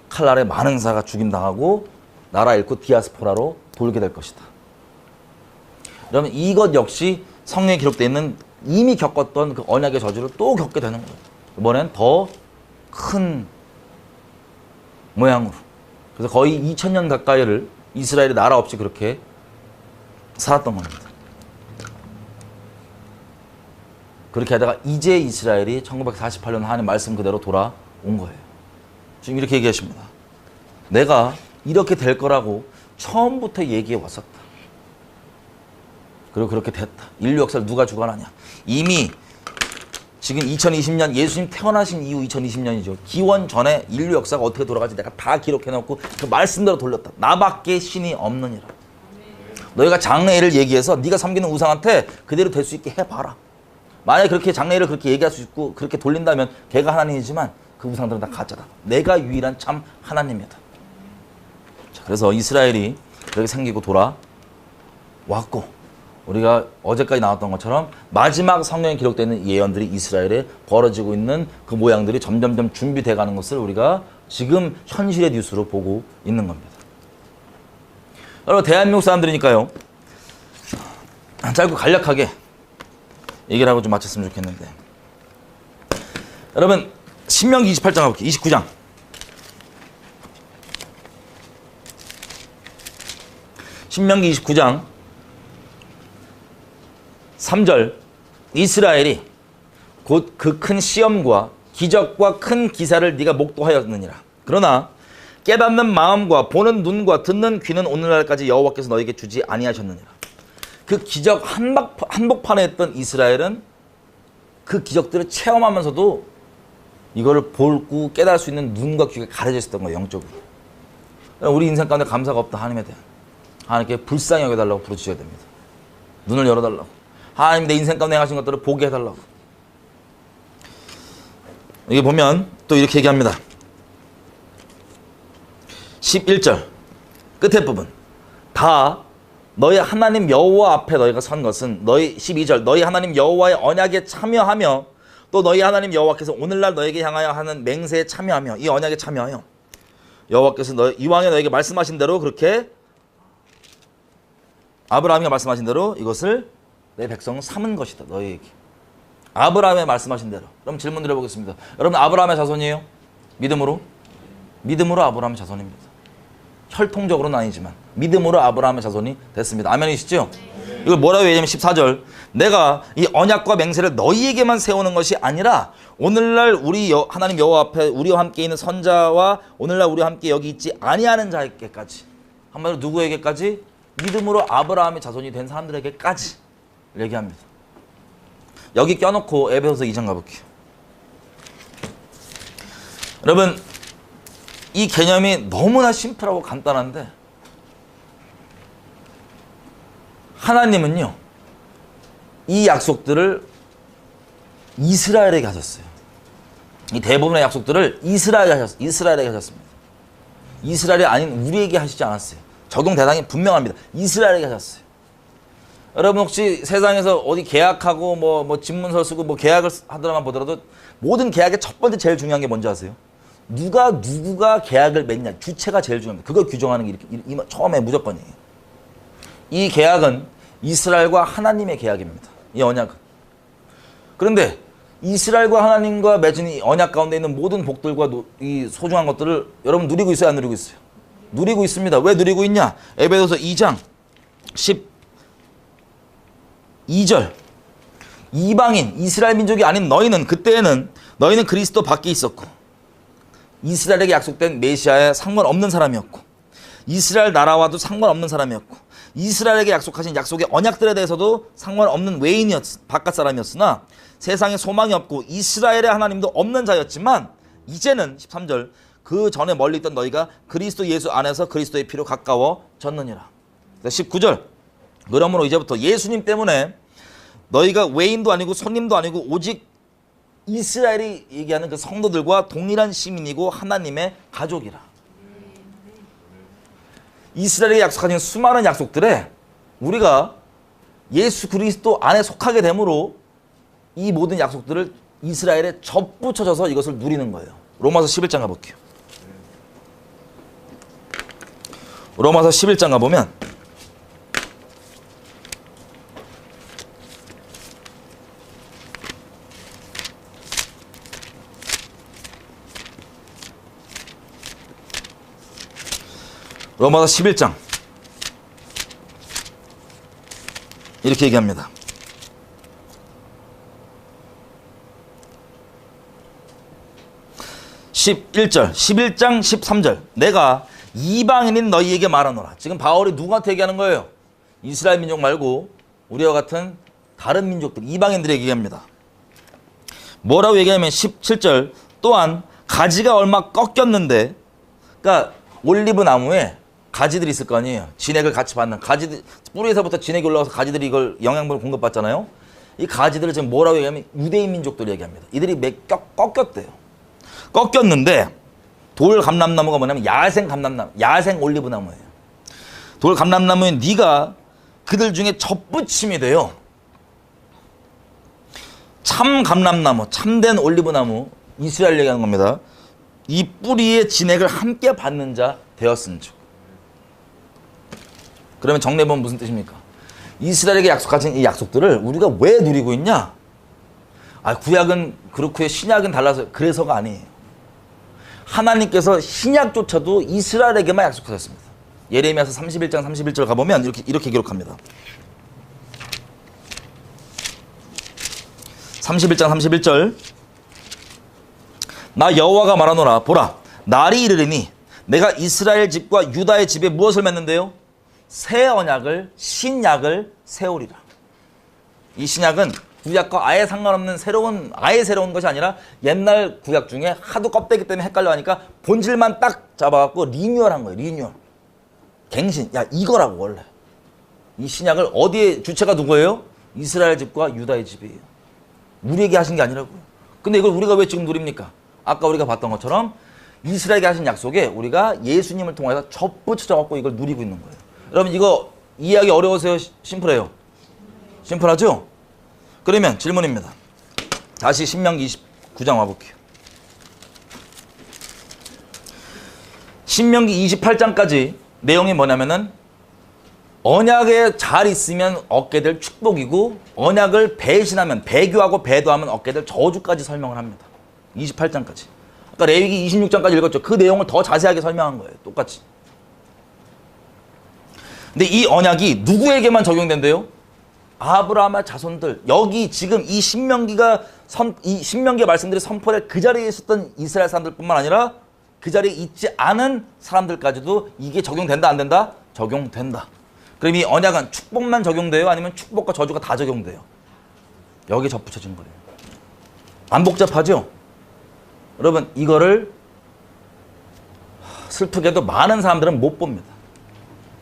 칼날에 많은 사가 죽임당하고 나라 잃고 디아스포라로 돌게 될 것이다. 그러면 이것 역시 성경에 기록되어 있는 이미 겪었던 그 언약의 저주를 또 겪게 되는 거예요. 이번엔 더 큰 모양으로. 그래서 거의 2000년 가까이를 이스라엘이 나라 없이 그렇게 살았던 겁니다. 그렇게 하다가 이제 이스라엘이 1948년 하나님 말씀 그대로 돌아온 거예요. 지금 이렇게 얘기하십니다. 내가 이렇게 될 거라고 처음부터 얘기해 왔었다. 그리고 그렇게 됐다. 인류 역사를 누가 주관하냐. 이미 지금 2020년 예수님 태어나신 이후 2020년이죠. 기원 전에 인류 역사가 어떻게 돌아가지 내가 다 기록해놓고 그 말씀대로 돌렸다. 나밖에 신이 없느니라. 너희가 장래일을 얘기해서 네가 섬기는 우상한테 그대로 될 수 있게 해봐라. 만약에 그렇게 장래일을 그렇게 얘기할 수 있고 그렇게 돌린다면 걔가 하나님이지만 그 우상들은 다 가짜다. 내가 유일한 참 하나님이다. 자, 그래서 이스라엘이 그렇게 생기고 돌아왔고 우리가 어제까지 나왔던 것처럼 마지막 성경에 기록되어 있는 예언들이 이스라엘에 벌어지고 있는 그 모양들이 점점점 준비돼 가는 것을 우리가 지금 현실의 뉴스로 보고 있는 겁니다. 여러분 대한민국 사람들이니까요. 짧고 간략하게 얘기를 하고 좀 마쳤으면 좋겠는데, 여러분 신명기 28장 가볼게요. 29장. 신명기 29장 3절. 이스라엘이 곧 그 큰 시험과 기적과 큰 기사를 네가 목도하였느니라. 그러나 깨닫는 마음과 보는 눈과 듣는 귀는 오늘날까지 여호와께서 너에게 주지 아니하셨느니라. 그 기적 한복판에 있던 이스라엘은 그 기적들을 체험하면서도 이거를 보고 깨달을 수 있는 눈과 귀가 가려져 있었던 거예요. 영적으로. 우리 인생 가운데 감사가 없다. 하나님에 대한 하나님께 불쌍히 여겨달라고 부르짖어야 됩니다. 눈을 열어달라고. 하나님 내 인생 가운데 행하신 것들을 보게 해달라고. 여기 보면 또 이렇게 얘기합니다. 11절 끝에 부분. 다 너희 하나님 여호와 앞에 너희가 선 것은 12절 너희 하나님 여호와의 언약에 참여하며 또 너희 하나님 여호와께서 오늘날 너에게 향하여 하는 맹세에 참여하며 이 언약에 참여하여 여호와께서 이왕에 너에게 말씀하신 대로 그렇게 아브라함이 말씀하신 대로 이것을 내 백성은 삼은 것이다. 너희에게. 아브라함의 말씀하신 대로. 그럼 질문 드려보겠습니다. 여러분 아브라함의 자손이에요? 믿음으로? 믿음으로 아브라함의 자손입니다. 혈통적으로는 아니지만 믿음으로 아브라함의 자손이 됐습니다. 아멘이시죠? 이걸 뭐라고 얘기하면 14절 내가 이 언약과 맹세를 너희에게만 세우는 것이 아니라 오늘날 우리 하나님 여호와 앞에 우리와 함께 있는 선자와 오늘날 우리와 함께 여기 있지 아니하는 자에게까지, 한마디로 누구에게까지? 믿음으로 아브라함의 자손이 된 사람들에게까지 얘기합니다. 여기 껴놓고 에베소서 2장 가볼게요. 여러분, 이 개념이 너무나 심플하고 간단한데 하나님은요, 이 약속들을 이스라엘에게 하셨어요. 이 대부분의 약속들을 이스라엘에게 하셨습니다. 이스라엘이 아닌 우리에게 하시지 않았어요. 적용 대상이 분명합니다. 이스라엘에게 하셨어요. 여러분 혹시 세상에서 어디 계약하고 뭐 집문서 쓰고 뭐 계약을 하더라만 보더라도 모든 계약의 첫 번째 제일 중요한 게 뭔지 아세요? 누가 계약을 맺냐. 주체가 제일 중요합니다. 그걸 규정하는 게 이렇게 처음에 무조건이에요. 이 계약은 이스라엘과 하나님의 계약입니다. 이 언약은. 그런데 이스라엘과 하나님과 맺은 이 언약 가운데 있는 모든 복들과 이 소중한 것들을 여러분 누리고 있어요? 안 누리고 있어요? 누리고 있습니다. 왜 누리고 있냐? 에베소서 2장 12절. 이방인 이스라엘 민족이 아닌 그때에는 너희는 그리스도 밖에 있었고 이스라엘에게 약속된 메시아에 상관없는 사람이었고 이스라엘 나라와도 상관없는 사람이었고 이스라엘에게 약속하신 약속의 언약들에 대해서도 상관없는 바깥 사람이었으나 세상에 소망이 없고 이스라엘의 하나님도 없는 자였지만 이제는 13절 그 전에 멀리 있던 너희가 그리스도 예수 안에서 그리스도의 피로 가까워졌느니라. 19절 그러므로 이제부터 예수님 때문에 너희가 외인도 아니고 손님도 아니고 오직 이스라엘이 얘기하는 그 성도들과 동일한 시민이고 하나님의 가족이라. 이스라엘에게 약속하신 수많은 약속들에 우리가 예수 그리스도 안에 속하게 되므로 이 모든 약속들을 이스라엘에 접붙여져서 이것을 누리는 거예요. 로마서 11장 가볼게요. 로마서 11장 가보면 로마서 11장 이렇게 얘기합니다. 11절 11장 13절 내가 이방인인 너희에게 말하노라. 지금 바울이 누구한테 얘기하는 거예요? 이스라엘 민족 말고 우리와 같은 다른 민족들 이방인들에게 얘기합니다. 뭐라고 얘기하면 17절 또한 가지가 얼마 꺾였는데, 그러니까 올리브 나무에 가지들이 있을 거 아니에요. 진액을 같이 받는 가지들, 뿌리에서부터 진액이 올라와서 가지들이 이걸 영양분을 공급받잖아요. 이 가지들을 지금 뭐라고 얘기하면 유대인 민족들이 얘기합니다. 이들이 꺾였대요. 꺾였는데 돌 감람나무가 뭐냐면 야생 감람나무, 야생 올리브 나무예요. 돌 감람나무에 네가 그들 중에 접붙임이 돼요. 참 감람나무, 참된 올리브 나무, 이스라엘 얘기하는 겁니다. 이 뿌리의 진액을 함께 받는 자 되었은즉. 그러면 정리해보면 무슨 뜻입니까? 이스라엘에게 약속하신 이 약속들을 우리가 왜 누리고 있냐? 구약은 그렇고요, 신약은 달라서 그래서가 아니에요. 하나님께서 신약조차도 이스라엘에게만 약속하셨습니다. 예레미야서 31장 31절 가보면 이렇게 기록합니다. 31장 31절 나 여호와가 말하노라 보라 날이 이르리니 내가 이스라엘 집과 유다의 집에 무엇을 맺는데요? 새 언약을 신약을 세우리라. 이 신약은 구약과 아예 상관없는 아예 새로운 것이 아니라 옛날 구약 중에 하도 껍데기 때문에 헷갈려 하니까 본질만 딱 잡아갖고 리뉴얼한 거예요. 리뉴얼. 갱신. 이거라고 원래. 이 신약을 어디에 주체가 누구예요? 이스라엘 집과 유다의 집이에요. 우리에게 하신 게 아니라고요. 근데 이걸 우리가 왜 지금 누립니까? 아까 우리가 봤던 것처럼 이스라엘에게 하신 약속에 우리가 예수님을 통해서 접붙여져갖고 이걸 누리고 있는 거예요. 여러분 이거 이해하기 어려우세요? 심플해요? 심플하죠? 그러면 질문입니다. 다시 신명기 29장 와볼게요. 신명기 28장까지 내용이 뭐냐면은 언약에 잘 있으면 얻게 될 축복이고 언약을 배신하면 배교하고 배도하면 얻게 될 저주까지 설명을 합니다. 28장까지. 아까 레위기 26장까지 읽었죠. 그 내용을 더 자세하게 설명한 거예요. 똑같이. 근데 이 언약이 누구에게만 적용된대요? 아브라함의 자손들. 여기 지금 이 신명기가 이 신명기의 말씀들이 선포될 그 자리에 있었던 이스라엘 사람들뿐만 아니라 그 자리에 있지 않은 사람들까지도 이게 적용된다 안 된다? 적용된다. 그럼 이 언약은 축복만 적용돼요? 아니면 축복과 저주가 다 적용돼요? 여기 접붙여진 거예요. 안 복잡하죠? 여러분 이거를 슬프게도 많은 사람들은 못 봅니다.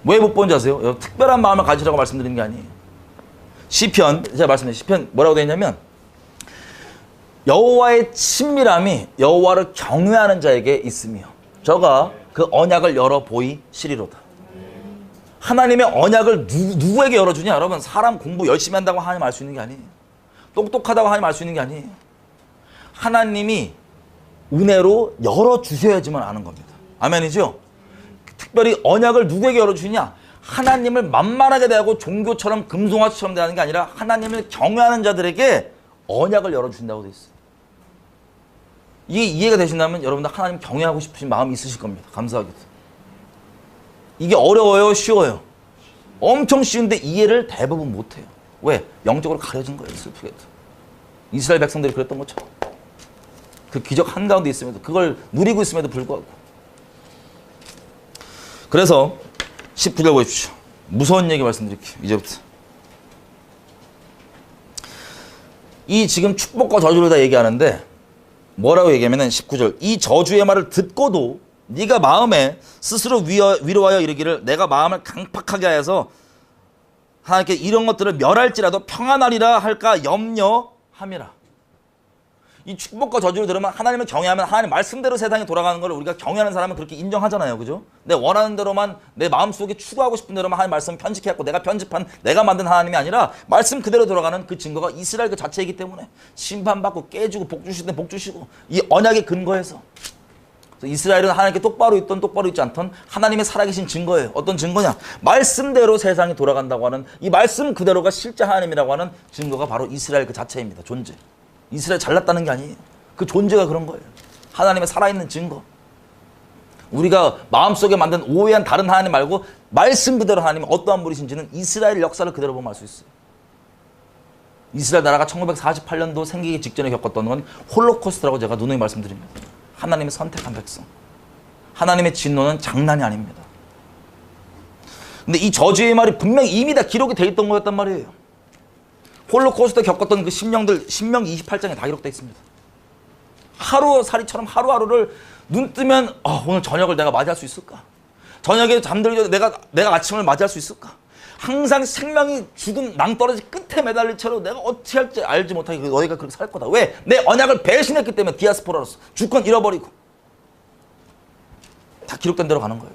왜 못 보는지 아세요? 특별한 마음을 가지라고 말씀드리는 게 아니에요. 시편, 제가 말씀드린 시편 뭐라고 되어 있냐면 여호와의 친밀함이 여호와를 경외하는 자에게 있으며 저가 그 언약을 열어 보이시리로다. 하나님의 언약을 누구에게 열어주냐? 여러분, 사람 공부 열심히 한다고 하나님 알 수 있는 게 아니에요. 똑똑하다고 하나님 알 수 있는 게 아니에요. 하나님이 은혜로 열어주셔야지만 아는 겁니다. 아멘이죠? 특별히 언약을 누구에게 열어주냐? 하나님을 만만하게 대하고 종교처럼 금송아지처럼 대하는 게 아니라 하나님을 경외하는 자들에게 언약을 열어준다고 되어 있어요. 이게 이해가 되신다면 여러분들 하나님 경외하고 싶으신 마음이 있으실 겁니다. 감사하게도. 이게 어려워요? 쉬워요? 엄청 쉬운데 이해를 대부분 못해요. 왜? 영적으로 가려진 거예요. 슬프게도. 이스라엘 백성들이 그랬던 것처럼. 그 기적 한가운데 있음에도 그걸 누리고 있음에도 불구하고. 그래서 19절 보십시오. 무서운 얘기 말씀드릴게요. 이제부터. 이 지금 축복과 저주를 다 얘기하는데 뭐라고 얘기하면은 19절 이 저주의 말을 듣고도 네가 마음에 스스로 위로하여 이르기를 내가 마음을 강팍하게 하여서 하나님께 이런 것들을 멸할지라도 평안하리라 할까 염려함이라. 이 축복과 저주를 들으면 하나님을 경외하면 하나님 말씀대로 세상이 돌아가는 걸 우리가 경외하는 사람은 그렇게 인정하잖아요. 그죠? 내 원하는 대로만 내 마음속에 추구하고 싶은 대로만 하나님 말씀 편집해갖고 내가 편집한 내가 만든 하나님이 아니라 말씀 그대로 돌아가는 그 증거가 이스라엘 그 자체이기 때문에 심판받고 깨지고 복 주실 때 복 주시고 이 언약의 근거에서 이스라엘은 하나님께 똑바로 있던 똑바로 있지 않던 하나님의 살아계신 증거예요. 어떤 증거냐? 말씀대로 세상이 돌아간다고 하는 이 말씀 그대로가 실제 하나님이라고 하는 증거가 바로 이스라엘 그 자체입니다. 존재. 이스라엘 잘났다는 게 아니에요. 그 존재가 그런 거예요. 하나님의 살아있는 증거. 우리가 마음속에 만든 오해한 다른 하나님 말고 말씀 그대로 하나님이 어떠한 분이신지는 이스라엘 역사를 그대로 보면 알 수 있어요. 이스라엘 나라가 1948년도 생기기 직전에 겪었던 건 홀로코스트라고 제가 누누이 말씀드립니다. 하나님의 선택한 백성. 하나님의 진노는 장난이 아닙니다. 근데 이 저주의 말이 분명히 이미 다 기록이 돼 있던 거였단 말이에요. 홀로코스트 겪었던 그 심령들 신명 28장에 다 기록되어 있습니다. 하루살이처럼 하루하루를 눈 뜨면 오늘 저녁을 내가 맞이할 수 있을까? 저녁에 잠들기 전에 내가 아침을 맞이할 수 있을까? 항상 생명이 죽음 낭떠러지 끝에 매달릴 채로 내가 어찌 할지 알지 못하게 너희가 그렇게 살 거다. 왜? 내 언약을 배신했기 때문에 디아스포라로서 주권 잃어버리고 다 기록된 대로 가는 거예요.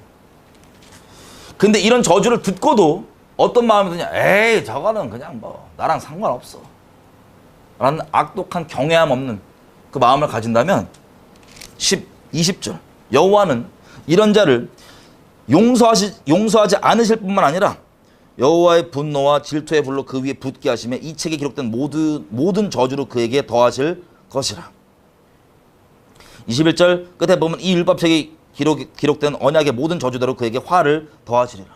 근데 이런 저주를 듣고도 어떤 마음이 드냐? 에이 저거는 그냥 뭐 나랑 상관없어 라는 악독한 경외함 없는 그 마음을 가진다면 20절 여호와는 이런 자를 용서하지 않으실 뿐만 아니라 여호와의 분노와 질투의 불로 그 위에 붙게 하시며 이 책에 기록된 모든 저주로 그에게 더하실 것이라. 21절 끝에 보면 이 율법책에 기록된 언약의 모든 저주대로 그에게 화를 더하시리라.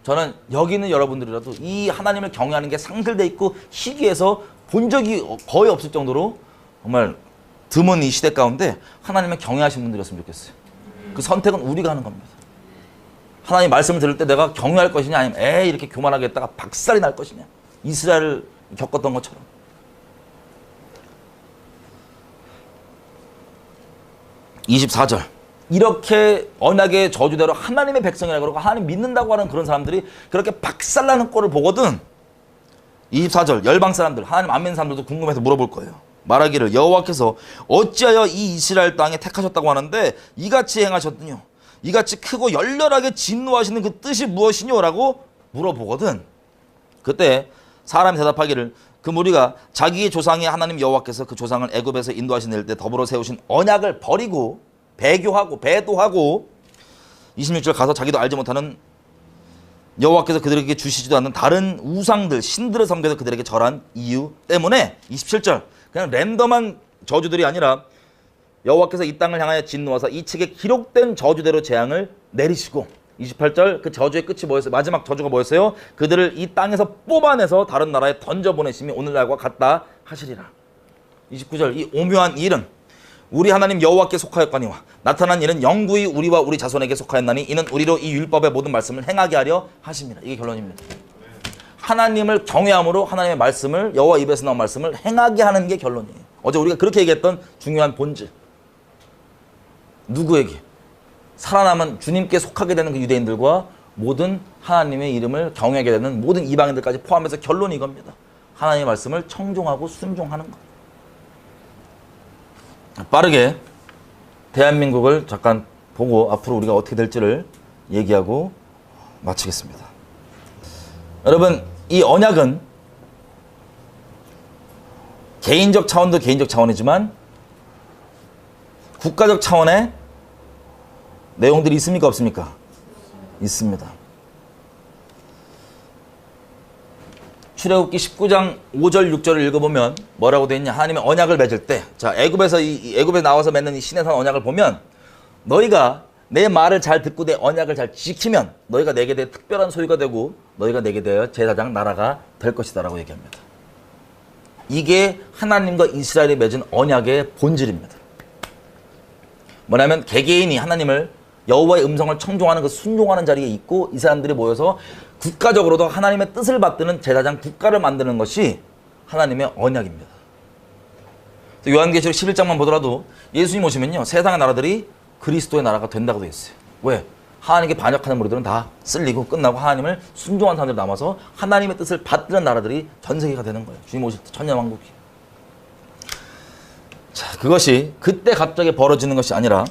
저는 여기 있는 여러분들이라도 이 하나님을 경외하는 게 상실되어 있고 희귀해서 본 적이 거의 없을 정도로 정말 드문 이 시대 가운데 하나님을 경외하시는 분들이었으면 좋겠어요. 그 선택은 우리가 하는 겁니다. 하나님 말씀을 들을 때 내가 경외할 것이냐 아니면 이렇게 교만하게 했다가 박살이 날 것이냐. 이스라엘을 겪었던 것처럼. 24절 이렇게 언약의 저주대로 하나님의 백성이라고 그러고 하나님 믿는다고 하는 그런 사람들이 그렇게 박살나는 꼴을 보거든 24절 열방 사람들 하나님 안 믿는 사람들도 궁금해서 물어볼 거예요. 말하기를 여호와께서 어찌하여 이 이스라엘 땅에 택하셨다고 하는데 이같이 행하셨느뇨 이같이 크고 열렬하게 진노하시는 그 뜻이 무엇이뇨 라고 물어보거든. 그때 사람이 대답하기를 그 무리가 자기의 조상의 하나님 여호와께서 그 조상을 애굽에서 인도하신 때 더불어 세우신 언약을 버리고 배교하고 배도하고 26절 가서 자기도 알지 못하는 여호와께서 그들에게 주시지도 않는 다른 우상들 신들을 섬겨서 그들에게 절한 이유 때문에 27절 그냥 랜덤한 저주들이 아니라 여호와께서 이 땅을 향하여 진노하사 이 책에 기록된 저주대로 재앙을 내리시고 28절 그 저주의 끝이 뭐였어요? 마지막 저주가 뭐였어요? 그들을 이 땅에서 뽑아내서 다른 나라에 던져보내심이 오늘날과 같다 하시리라. 29절 이 오묘한 일은 우리 하나님 여호와께 속하였거니와 나타난 일은 영구히 우리와 우리 자손에게 속하였나니 이는 우리로 이 율법의 모든 말씀을 행하게 하려 하십니다. 이게 결론입니다. 하나님을 경외함으로 하나님의 말씀을 여호와 입에서 나온 말씀을 행하게 하는 게 결론이에요. 어제 우리가 그렇게 얘기했던 중요한 본질. 누구에게? 살아남은 주님께 속하게 되는 그 유대인들과 모든 하나님의 이름을 경외하게 되는 모든 이방인들까지 포함해서 결론이 이겁니다. 하나님의 말씀을 청종하고 순종하는 것. 빠르게 대한민국을 잠깐 보고 앞으로 우리가 어떻게 될지를 얘기하고 마치겠습니다. 여러분, 이 언약은 개인적 차원도 개인적 차원이지만 국가적 차원의 내용들이 있습니까? 없습니까? 있습니다. 출애굽기 19장 5절 6절을 읽어보면 뭐라고 되어 있냐. 하나님의 언약을 맺을 때, 자, 애굽에 나와서 맺는 이 시내산 언약을 보면 너희가 내 말을 잘 듣고 내 언약을 잘 지키면 너희가 내게 대해 특별한 소유가 되고 너희가 내게 대하여 제사장 나라가 될 것이다 라고 얘기합니다. 이게 하나님과 이스라엘이 맺은 언약의 본질입니다. 뭐냐면 개개인이 하나님을 여호와의 음성을 청종하는 그 순종하는 자리에 있고 이 사람들이 모여서 국가적으로도 하나님의 뜻을 받드는 제사장 국가를 만드는 것이 하나님의 언약입니다. 요한계시록 11장만 보더라도 예수님 오시면요 세상의 나라들이 그리스도의 나라가 된다고 되어 있어요. 왜? 하나님께 반역하는 무리들은 다 쓸리고 끝나고 하나님을 순종한 사람들이 남아서 하나님의 뜻을 받드는 나라들이 전 세계가 되는 거예요. 주님 오실 때 천년왕국이. 자, 그것이 그때 갑자기 벌어지는 것이 아니라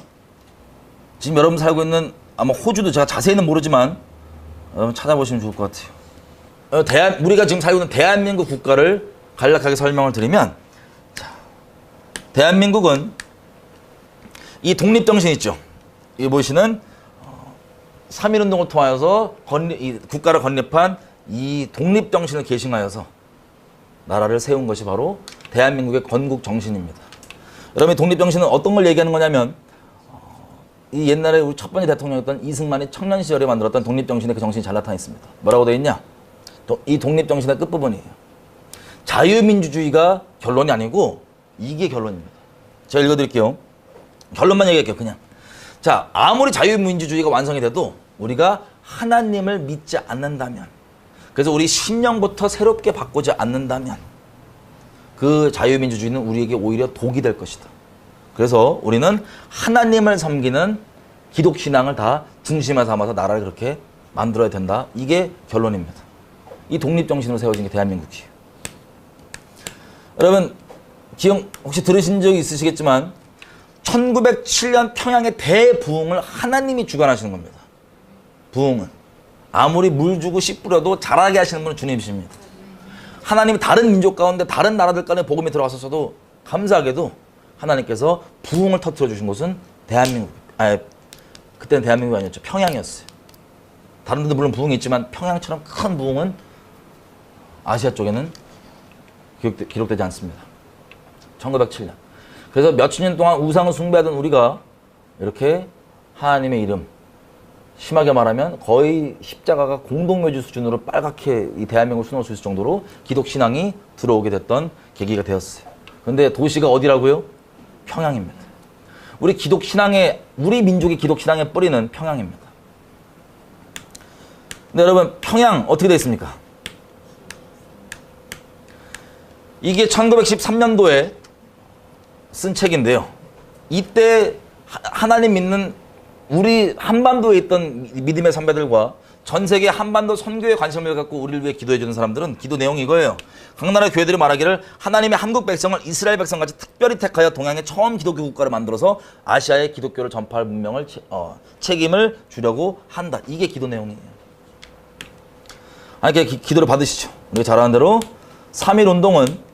지금 여러분 살고 있는 아마 호주도 제가 자세히는 모르지만 여러분 찾아보시면 좋을 것 같아요. 우리가 지금 살고 있는 대한민국 국가를 간략하게 설명을 드리면, 자, 대한민국은 이 독립정신 있죠. 이 보시는 3.1운동을 통하여서 이 국가를 건립한 이 독립정신을 계승하여서 나라를 세운 것이 바로 대한민국의 건국정신입니다. 여러분, 독립정신은 어떤 걸 얘기하는 거냐면 이 옛날에 우리 첫 번째 대통령이었던 이승만이 청년 시절에 만들었던 독립정신의 그 정신이 잘 나타나 있습니다. 뭐라고 되어 있냐? 이 독립정신의 끝부분이에요. 자유민주주의가 결론이 아니고 이게 결론입니다. 제가 읽어드릴게요. 결론만 얘기할게요. 그냥. 자, 아무리 자유민주주의가 완성이 돼도 우리가 하나님을 믿지 않는다면, 그래서 우리 신령부터 새롭게 바꾸지 않는다면 그 자유민주주의는 우리에게 오히려 독이 될 것이다. 그래서 우리는 하나님을 섬기는 기독신앙을 다 중심에 삼아서 나라를 그렇게 만들어야 된다. 이게 결론입니다. 이 독립정신으로 세워진 게 대한민국이에요. 여러분, 기억 혹시 들으신 적이 있으시겠지만 1907년 평양의 대부흥을 하나님이 주관하시는 겁니다. 부흥은. 아무리 물 주고 씨 뿌려도 자라게 하시는 분은 주님이십니다. 하나님이 다른 민족 가운데 다른 나라들 가운데 복음이 들어왔었어도 감사하게도 하나님께서 부흥을 터뜨려 주신 곳은 대한민국, 그때는 대한민국이 아니었죠. 평양이었어요. 다른 데도 물론 부흥이 있지만 평양처럼 큰 부흥은 아시아 쪽에는 기록되지 않습니다. 1907년. 그래서 몇십 년 동안 우상을 숭배하던 우리가 이렇게 하나님의 이름, 심하게 말하면 거의 십자가가 공동묘지 수준으로 빨갛게 이 대한민국을 수놓을 수 있을 정도로 기독신앙이 들어오게 됐던 계기가 되었어요. 그런데 도시가 어디라고요? 평양입니다. 우리 민족의 기독신앙의 뿌리는 평양입니다. 근데 여러분, 평양 어떻게 되어 있습니까? 이게 1913년도에 쓴 책인데요. 이때 하나님 믿는 우리 한반도에 있던 믿음의 선배들과 전 세계 한반도 선교에 관심을 갖고 우리를 위해 기도해 주는 사람들은 기도 내용이 이거예요. 각 나라 교회들이 말하기를 하나님의 한국 백성을 이스라엘 백성같이 특별히 택하여 동양의 처음 기독교 국가를 만들어서 아시아의 기독교를 전파할 문명을 책임을 주려고 한다. 이게 기도 내용이에요. 이렇게 기도를 받으시죠. 우리가 잘 아는 대로 3.1운동은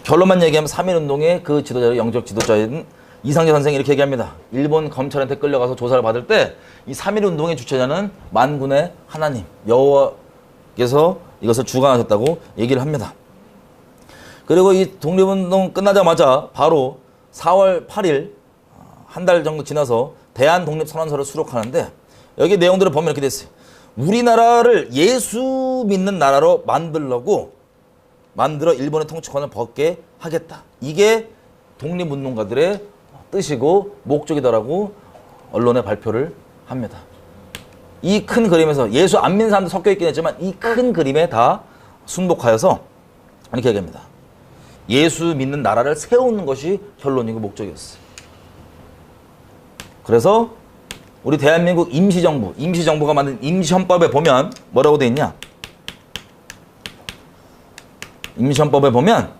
결론만 얘기하면 3.1운동의 그 지도자, 영적 지도자인 이상재 선생이 이렇게 얘기합니다. 일본 검찰한테 끌려가서 조사를 받을 때 이 3.1운동의 주체자는 만군의 하나님, 여호와께서 이것을 주관하셨다고 얘기를 합니다. 그리고 이 독립운동 끝나자마자 바로 4월 8일 한 달 정도 지나서 대한독립선언서를 수록하는데 여기 내용들을 보면 이렇게 됐어요. 우리나라를 예수 믿는 나라로 만들어 일본의 통치권을 벗게 하겠다. 이게 독립운동가들의 뜻이고 목적이다라고 언론에 발표를 합니다. 이 큰 그림에서 예수 안 믿는 사람도 섞여 있긴 했지만 이 큰 그림에 다 순복하여서 이렇게 얘기합니다. 예수 믿는 나라를 세우는 것이 결론이고 목적이었어요. 그래서 우리 대한민국 임시정부가 만든 임시헌법에 보면 뭐라고 돼 있냐? 임시헌법에 보면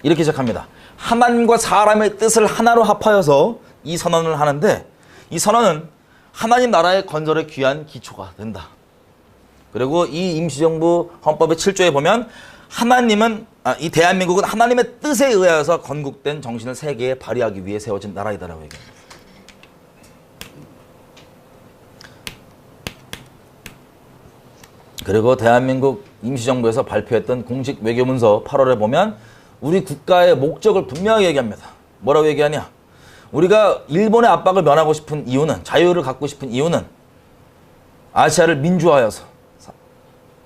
이렇게 시작합니다. 하나님과 사람의 뜻을 하나로 합하여서 이 선언을 하는데, 이 선언은 하나님 나라의 건설에 귀한 기초가 된다. 그리고 이 임시정부 헌법의 7조에 보면 이 대한민국은 하나님의 뜻에 의하여서 건국된 정신을 세계에 발휘하기 위해 세워진 나라이다라고 얘기합니다. 그리고 대한민국 임시정부에서 발표했던 공식 외교문서 8월에 보면 우리 국가의 목적을 분명히 얘기합니다. 뭐라고 얘기하냐? 우리가 일본의 압박을 면하고 싶은 이유는, 자유를 갖고 싶은 이유는 아시아를 민주화하여서,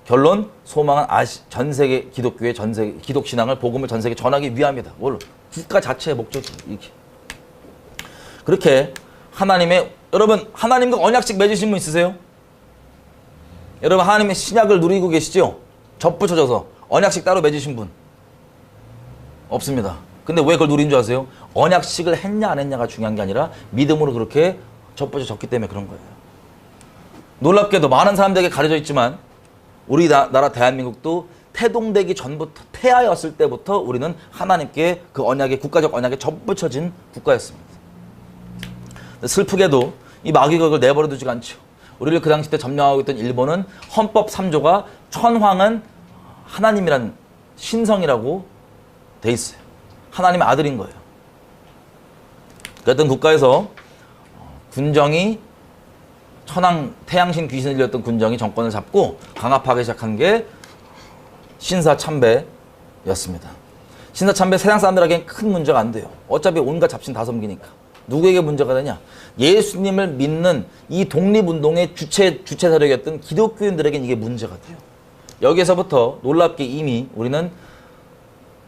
결론 소망은 전 세계 기독교의 기독 신앙을, 복음을 전 세계에 전하기 위함이다. 뭘 국가 자체의 목적이 이렇게. 그렇게 여러분 하나님과 언약식 맺으신 분 있으세요? 여러분 하나님의 신약을 누리고 계시죠? 접붙여져서 언약식 따로 맺으신 분 없습니다. 근데 왜 그걸 누린 줄 아세요? 언약식을 했냐 안 했냐가 중요한 게 아니라 믿음으로 그렇게 접붙여졌기 때문에 그런 거예요. 놀랍게도 많은 사람들에게 가려져 있지만 우리 나라 대한민국도 태동되기 전부터, 태아였을 때부터 우리는 하나님께 그 언약에, 국가적 언약에 접붙여진 국가였습니다. 슬프게도 이 마귀가 그걸 내버려 두지가 않죠. 우리를 그 당시 때 점령하고 있던 일본은 헌법 3조가 천황은 하나님이란 신성이라고 돼 있어요. 하나님의 아들인 거예요. 그랬던 국가에서 군정이 태양신 귀신을 들렸던 군정이 정권을 잡고 강압하기 시작한 게 신사참배였습니다. 신사참배 세상 사람들에게는 큰 문제가 안 돼요. 어차피 온갖 잡신 다 섬기니까. 누구에게 문제가 되냐? 예수님을 믿는 이 독립운동의 주체 세력이었던 기독교인들에게는 이게 문제가 돼요. 여기에서부터 놀랍게 이미 우리는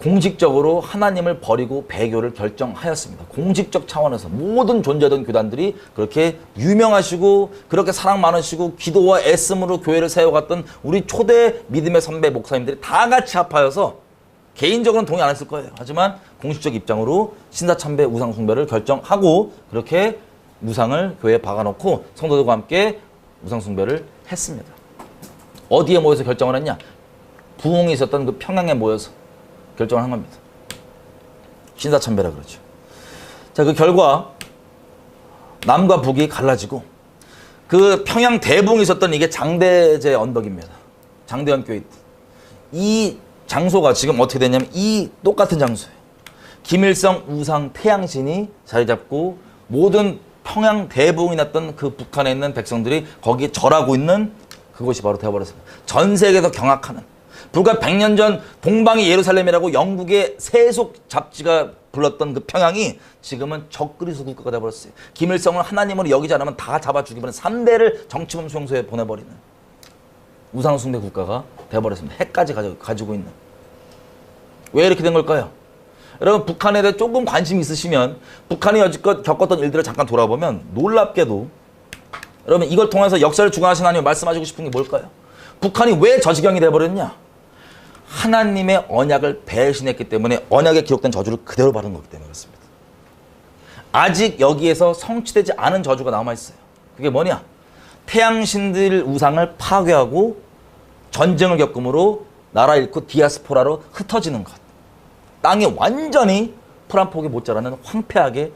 공식적으로 하나님을 버리고 배교를 결정하였습니다. 공식적 차원에서 모든 존재하던 교단들이 그렇게 유명하시고 그렇게 사랑 많으시고 기도와 애씀으로 교회를 세워갔던 우리 초대 믿음의 선배 목사님들이 다 같이 합하여서, 개인적으로는 동의 안 했을 거예요. 하지만 공식적 입장으로 신사참배 우상 숭배를 결정하고 그렇게 우상을 교회에 박아놓고 성도들과 함께 우상 숭배를 했습니다. 어디에 모여서 결정을 했냐? 부흥이 있었던 그 평양에 모여서 결정을 한 겁니다. 신사참배라 그러죠. 자, 그 결과 남과 북이 갈라지고 그 평양 대붕이 있었던 이게 장대제 언덕입니다. 장대현 교회. 이 장소가 지금 어떻게 됐냐면 이 똑같은 장소예요. 김일성 우상 태양신이 자리 잡고 모든 평양 대붕이 났던 그 북한에 있는 백성들이 거기에 절하고 있는 그곳이 바로 되어버렸습니다. 전 세계에서 경악하는, 불과 100년 전 동방의 예루살렘이라고 영국의 세속 잡지가 불렀던 그 평양이 지금은 적그리스 국가가 되어버렸어요. 김일성을 하나님으로 여기지 않으면 다 잡아 죽이버리는 3대를 정치범 수용소에 보내버리는 우상숭배 국가가 되어버렸습니다. 핵까지 가지고 있는. 왜 이렇게 된 걸까요? 여러분 북한에 대해 조금 관심 있으시면 북한이 여지껏 겪었던 일들을 잠깐 돌아보면 놀랍게도 여러분 이걸 통해서 역사를 주관하신 하나님 말씀하시고 싶은 게 뭘까요? 북한이 왜 저 지경이 되어버렸냐? 하나님의 언약을 배신했기 때문에 언약에 기록된 저주를 그대로 받은 거기 때문에 그렇습니다. 아직 여기에서 성취되지 않은 저주가 남아있어요. 그게 뭐냐? 태양신들 우상을 파괴하고 전쟁을 겪음으로 나라 잃고 디아스포라로 흩어지는 것. 땅이 완전히 풀 한 폭이 못 자라는 황폐하게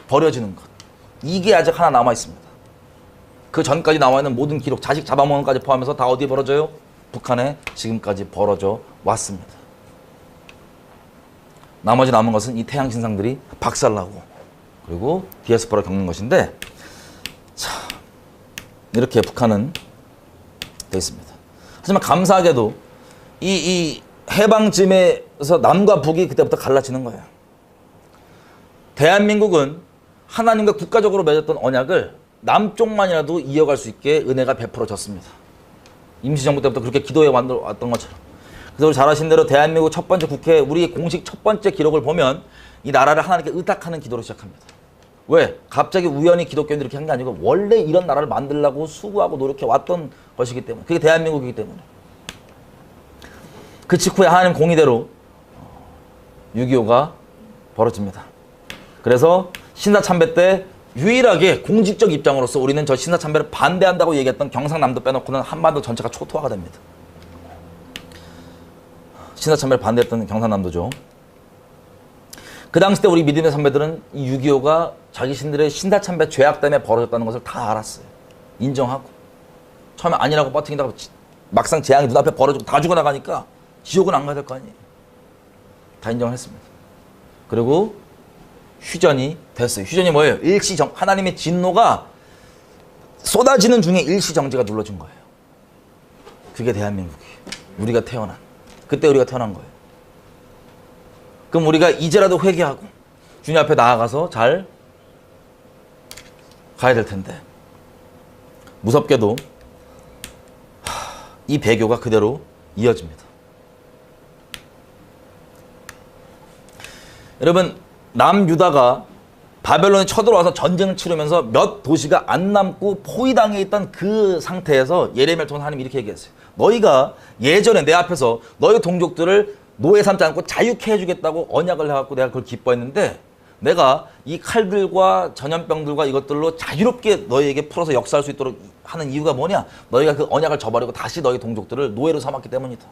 버려지는 것. 이게 아직 하나 남아있습니다. 그 전까지 나와있는 모든 기록, 자식 잡아먹는 것까지 포함해서 다 어디에 벌어져요? 북한에 지금까지 벌어져 왔습니다. 나머지 남은 것은 이 태양 신상들이 박살나고 그리고 디아스포라 겪는 것인데, 자, 이렇게 북한은 되어 있습니다. 하지만 감사하게도 이 해방쯤에서 남과 북이 그때부터 갈라지는 거예요. 대한민국은 하나님과 국가적으로 맺었던 언약을 남쪽만이라도 이어갈 수 있게 은혜가 베풀어졌습니다. 임시정부 때부터 그렇게 기도해 왔던 것처럼. 그래서 우리 잘 아신 대로 대한민국 첫 번째 국회, 우리 공식 첫 번째 기록을 보면 이 나라를 하나님께 의탁하는 기도로 시작합니다. 왜? 갑자기 우연히 기독교인들이 이렇게 한 게 아니고 원래 이런 나라를 만들려고 수고하고 노력해 왔던 것이기 때문에. 그게 대한민국이기 때문에. 그 직후에 하나님 공의대로 6.25가 벌어집니다. 그래서 신사참배 때 유일하게 공직적 입장으로서 우리는 저 신사참배를 반대한다고 얘기했던 경상남도 빼놓고는 한반도 전체가 초토화가 됩니다. 신사참배를 반대했던 경상남도죠. 그 당시 때 우리 믿음의 선배들은 이 6.25가 자기 신들의 신사참배 죄악 때문에 벌어졌다는 것을 다 알았어요. 인정하고. 처음에 아니라고 버팅다가 막상 재앙이 눈앞에 벌어지고 다 죽어나가니까 지옥은 안 가야 될 거 아니에요. 다 인정했습니다. 그리고 휴전이 됐어요. 휴전이 뭐예요? 하나님의 진노가 쏟아지는 중에 일시정지가 눌러준 거예요. 그게 대한민국이에요. 우리가 태어난. 그때 우리가 태어난 거예요. 그럼 우리가 이제라도 회개하고 주님 앞에 나아가서 잘 가야 될 텐데 무섭게도 이 배교가 그대로 이어집니다. 여러분, 남유다가 바벨론에 쳐들어와서 전쟁을 치르면서 몇 도시가 안 남고 포위당해 있던 그 상태에서 예레미야를 통해 하나님이 이렇게 얘기했어요. 너희가 예전에 내 앞에서 너희 동족들을 노예 삼지 않고 자유케 해주겠다고 언약을 해갖고 내가 그걸 기뻐했는데 내가 이 칼들과 전염병들과 이것들로 자유롭게 너희에게 풀어서 역사할 수 있도록 하는 이유가 뭐냐? 너희가 그 언약을 저버리고 다시 너희 동족들을 노예로 삼았기 때문이다.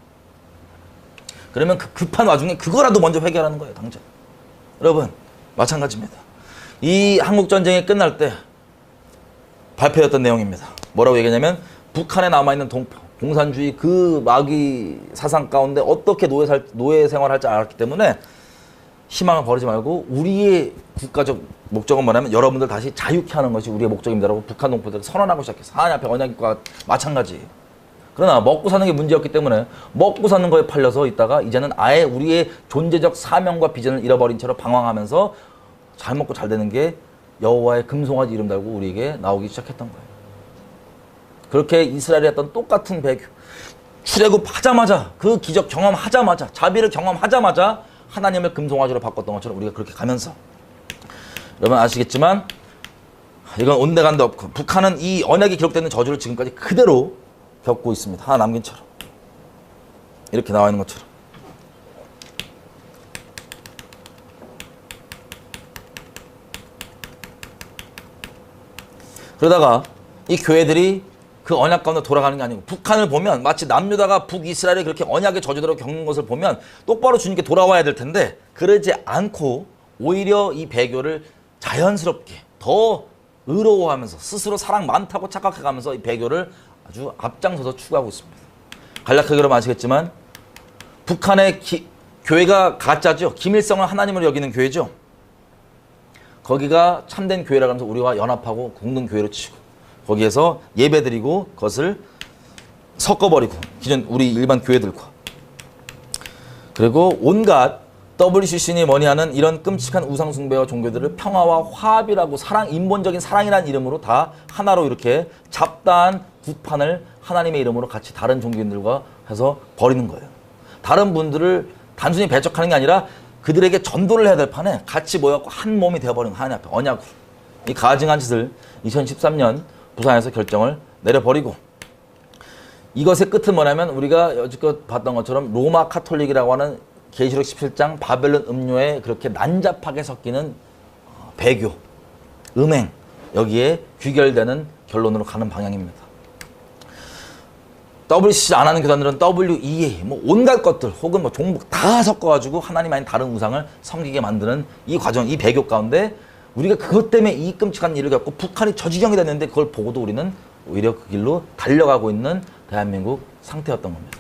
그러면 그 급한 와중에 그거라도 먼저 회개하라는 거예요, 당장. 여러분, 마찬가지입니다. 이 한국전쟁이 끝날 때 발표했던 내용입니다. 뭐라고 얘기하냐면 북한에 남아있는 동포, 공산주의 그 마귀 사상 가운데 어떻게 노예 생활할지 알았기 때문에 희망을 버리지 말고 우리의 국가적 목적은 뭐냐면 여러분들 다시 자유케 하는 것이 우리의 목적입니다라고 북한 동포들을 선언하고 시작했어요. 하나님 앞에 언약과 마찬가지. 그러나 먹고 사는 게 문제였기 때문에 먹고 사는 거에 팔려서 있다가 이제는 아예 우리의 존재적 사명과 비전을 잃어버린 채로 방황하면서 잘 먹고 잘 되는 게 여호와의 금송아지 이름 달고 우리에게 나오기 시작했던 거예요. 그렇게 이스라엘이 했던 똑같은 배교. 출애굽하자마자 그 기적 경험하자마자 자비를 경험하자마자 하나님을 금송아지로 바꿨던 것처럼 우리가 그렇게 가면서 여러분 아시겠지만 이건 온데간데 없고 북한은 이 언약이 기록되는 저주를 지금까지 그대로 겪고 있습니다. 하나 남긴 처럼 이렇게 나와 있는 것처럼. 그러다가 이 교회들이 그 언약 가운데 돌아가는 게 아니고 북한을 보면 마치 남유다가 북이스라엘이 그렇게 언약의 저주대로 겪는 것을 보면 똑바로 주님께 돌아와야 될 텐데 그러지 않고 오히려 이 배교를 자연스럽게 더 의로워하면서 스스로 사랑 많다고 착각해가면서 이 배교를 아주 앞장서서 추구하고 있습니다. 간략하게 그러면 아시겠지만 북한의 교회가 가짜죠. 김일성을 하나님으로 여기는 교회죠. 거기가 참된 교회라고 하면서 우리와 연합하고 공동교회로 치고 거기에서 예배드리고 그것을 섞어버리고 기존 우리 일반 교회들과 그리고 온갖 WCC니 뭐니 하는 이런 끔찍한 우상숭배와 종교들을 평화와 화합이라고 사랑, 인본적인 사랑이라는 이름으로 다 하나로 이렇게 잡다한 두 판을 하나님의 이름으로 같이 다른 종교인들과 해서 버리는 거예요. 다른 분들을 단순히 배척하는 게 아니라 그들에게 전도를 해야 될 판에 같이 모여서 한 몸이 되어버리는 하나님 앞에 언약으로. 이 가증한 짓을 2013년 부산에서 결정을 내려버리고 이것의 끝은 뭐냐면 우리가 여지껏 봤던 것처럼 로마 카톨릭이라고 하는 계시록 17장 바벨론 음료에 그렇게 난잡하게 섞이는 배교, 음행 여기에 귀결되는 결론으로 가는 방향입니다. WCC 안 하는 교단들은 WEA 뭐 온갖 것들 혹은 뭐 종목 다 섞어가지고 하나님 아닌 다른 우상을 섬기게 만드는 이 과정, 이 배교 가운데 우리가 그것 때문에 이 끔찍한 일을 겪고 북한이 저지경이 됐는데 그걸 보고도 우리는 오히려 그 길로 달려가고 있는 대한민국 상태였던 겁니다.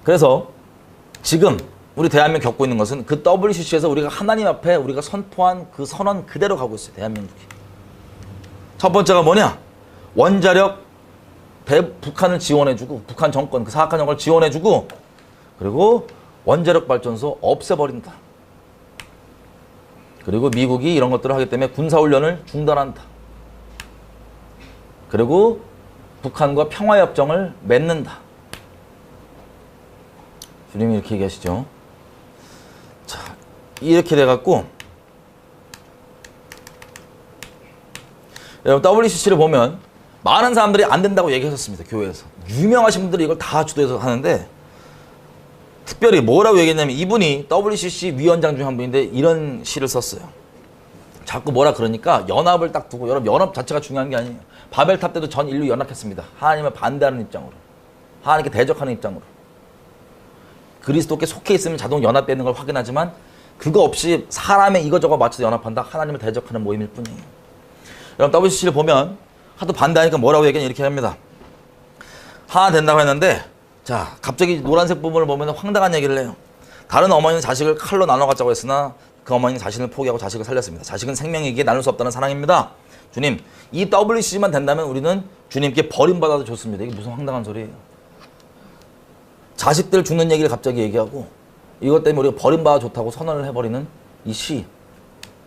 그래서 지금 우리 대한민국 겪고 있는 것은 그 WCC에서 우리가 하나님 앞에 우리가 선포한 그 선언 그대로 가고 있어요. 대한민국이. 첫 번째가 뭐냐? 원자력 북한을 지원해주고 북한 정권 그 사악한 정권을 지원해주고 그리고 원자력 발전소 없애버린다. 그리고 미국이 이런 것들을 하기 때문에 군사훈련을 중단한다. 그리고 북한과 평화협정을 맺는다. 주님이 이렇게 얘기하시죠. 자, 이렇게 돼갖고 여러분 WCC를 보면 많은 사람들이 안 된다고 얘기하셨습니다. 교회에서. 유명하신 분들이 이걸 다 주도해서 하는데 특별히 뭐라고 얘기했냐면 이분이 WCC 위원장 중 한 분인데 이런 시를 썼어요. 자꾸 뭐라 그러니까 연합을 딱 두고, 여러분 연합 자체가 중요한 게 아니에요. 바벨탑 때도 전 인류 연합했습니다. 하나님을 반대하는 입장으로, 하나님께 대적하는 입장으로. 그리스도께 속해 있으면 자동 연합되는 걸 확인하지만 그거 없이 사람의 이거저거 맞춰서 연합한다? 하나님을 대적하는 모임일 뿐이에요. 여러분 WCC를 보면 하도 반대하니까 뭐라고 얘기하냐 이렇게 합니다. 하나 된다고 했는데, 자 갑자기 노란색 부분을 보면 황당한 얘기를 해요. 다른 어머니는 자식을 칼로 나눠 갖자고 했으나 그 어머니는 자신을 포기하고 자식을 살렸습니다. 자식은 생명이기에 나눌 수 없다는 사랑입니다. 주님, 이 WCC만 된다면 우리는 주님께 버림받아도 좋습니다. 이게 무슨 황당한 소리예요. 자식들 죽는 얘기를 갑자기 얘기하고 이것 때문에 우리가 버림받아 좋다고 선언을 해버리는 이 시.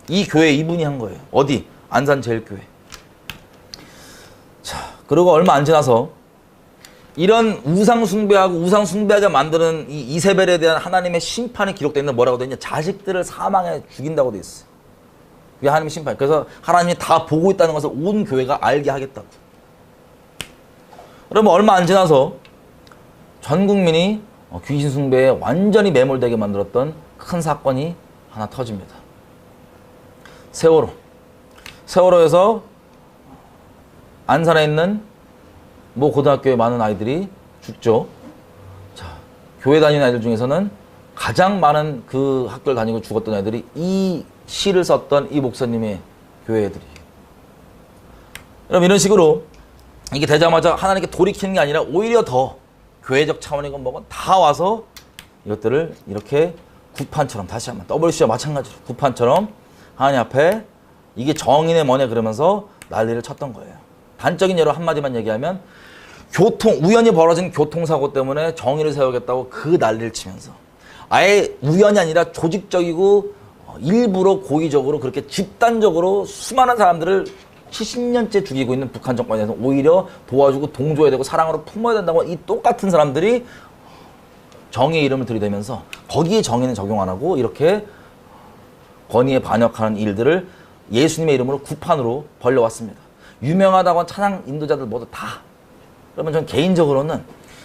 이 교회 이분이 한 거예요. 어디? 안산제일교회. 자, 그리고 얼마 안 지나서 이런 우상숭배하고 우상숭배하게 만드는 이 이세벨에 대한 하나님의 심판이 기록되어 있는 뭐라고 되어 있냐? 자식들을 사망해 죽인다고 되어 있어요. 그게 하나님의 심판. 그래서 하나님이 다 보고 있다는 것을 온 교회가 알게 하겠다고. 그러면 얼마 안 지나서 전 국민이 귀신 숭배에 완전히 매몰되게 만들었던 큰 사건이 하나 터집니다. 세월호. 세월호에서 안산에 있는 모 고등학교에 많은 아이들이 죽죠. 자, 교회 다니는 아이들 중에서는 가장 많은 그 학교를 다니고 죽었던 애들이 이 시를 썼던 이 목사님의 교회 애들이에요. 그럼 이런 식으로 이게 되자마자 하나님께 돌이키는 게 아니라 오히려 더 교회적 차원이건 뭐건 다 와서 이것들을 이렇게 구판처럼, 다시 한번 WC와 마찬가지로 구판처럼 하나님 앞에 이게 정인의 뭐냐 그러면서 난리를 쳤던 거예요. 단적인 예로 한마디만 얘기하면 우연히 벌어진 교통사고 때문에 정의를 세우겠다고 그 난리를 치면서 아예 우연이 아니라 조직적이고 일부러 고의적으로 그렇게 집단적으로 수많은 사람들을 70년째 죽이고 있는 북한 정권에서 오히려 도와주고 동조해야 되고 사랑으로 품어야 된다고 이 똑같은 사람들이 정의의 이름을 들이대면서 거기에 정의는 적용 안 하고 이렇게 권위에 반역하는 일들을 예수님의 이름으로 구판으로 벌려왔습니다. 유명하다고 찬양 인도자들 모두 다. 그러면 전 개인적으로는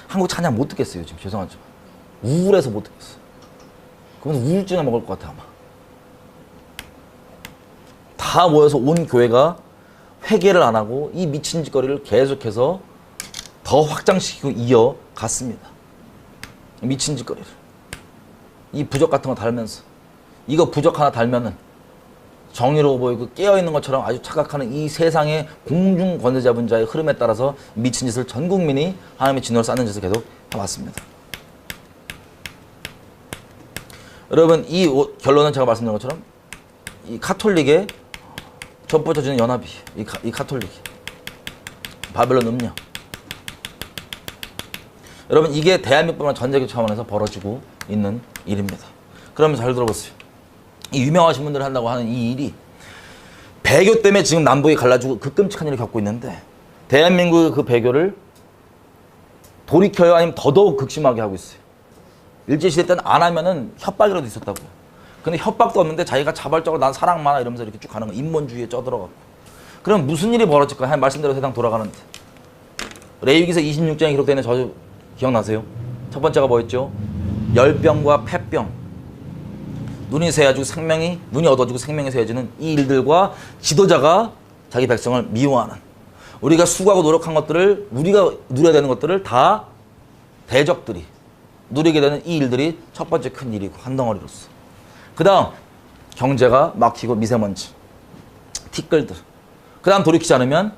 한국 찬양 못 듣겠어요. 지금 죄송하지만 우울해서 못 듣겠어요. 그러면 우울증을 먹을 것 같아 아마. 다 모여서 온 교회가 회개를 안 하고 이 미친 짓거리를 계속해서 더 확장시키고 이어갔습니다. 미친 짓거리를. 이 부적 같은 거 달면서 이거 부적 하나 달면은 정의로워 보이고 깨어있는 것처럼 아주 착각하는 이 세상의 공중 권세 잡은 자의 흐름에 따라서 미친 짓을 전 국민이 하나님의 진노를 쌓는 짓을 계속 해왔습니다. 여러분 이 결론은 제가 말씀드린 것처럼 이 카톨릭의 젖붙여주는 연합이에요. 이 카톨릭이. 바벨론 음녀. 여러분 이게 대한민국뿐만 전 세계 차원에서 벌어지고 있는 일입니다. 그러면 잘 들어보세요. 이 유명하신 분들 한다고 하는 이 일이 배교 때문에 지금 남북이 갈라지고 그 끔찍한 일을 겪고 있는데 대한민국의 그 배교를 돌이켜요? 아니면 더더욱 극심하게 하고 있어요. 일제시대 때는 안 하면은 협박이라도 있었다고요. 근데 협박도 없는데 자기가 자발적으로 난 사랑 많아 이러면서 이렇게 쭉 가는 거. 인본주의에 쪄들어가고. 그럼 무슨 일이 벌어질까? 한 말씀대로 세상 돌아가는데. 레위기서 26장에 기록되어 있는 저주 기억나세요? 첫 번째가 뭐였죠? 열병과 폐병. 눈이 어두워지고 생명이 새어지는 이 일들과 지도자가 자기 백성을 미워하는. 우리가 수고하고 노력한 것들을, 우리가 누려야 되는 것들을 다 대적들이 누리게 되는 이 일들이 첫 번째 큰 일이고 한 덩어리로서. 그 다음 경제가 막히고 미세먼지, 티끌들. 그 다음 돌이키지 않으면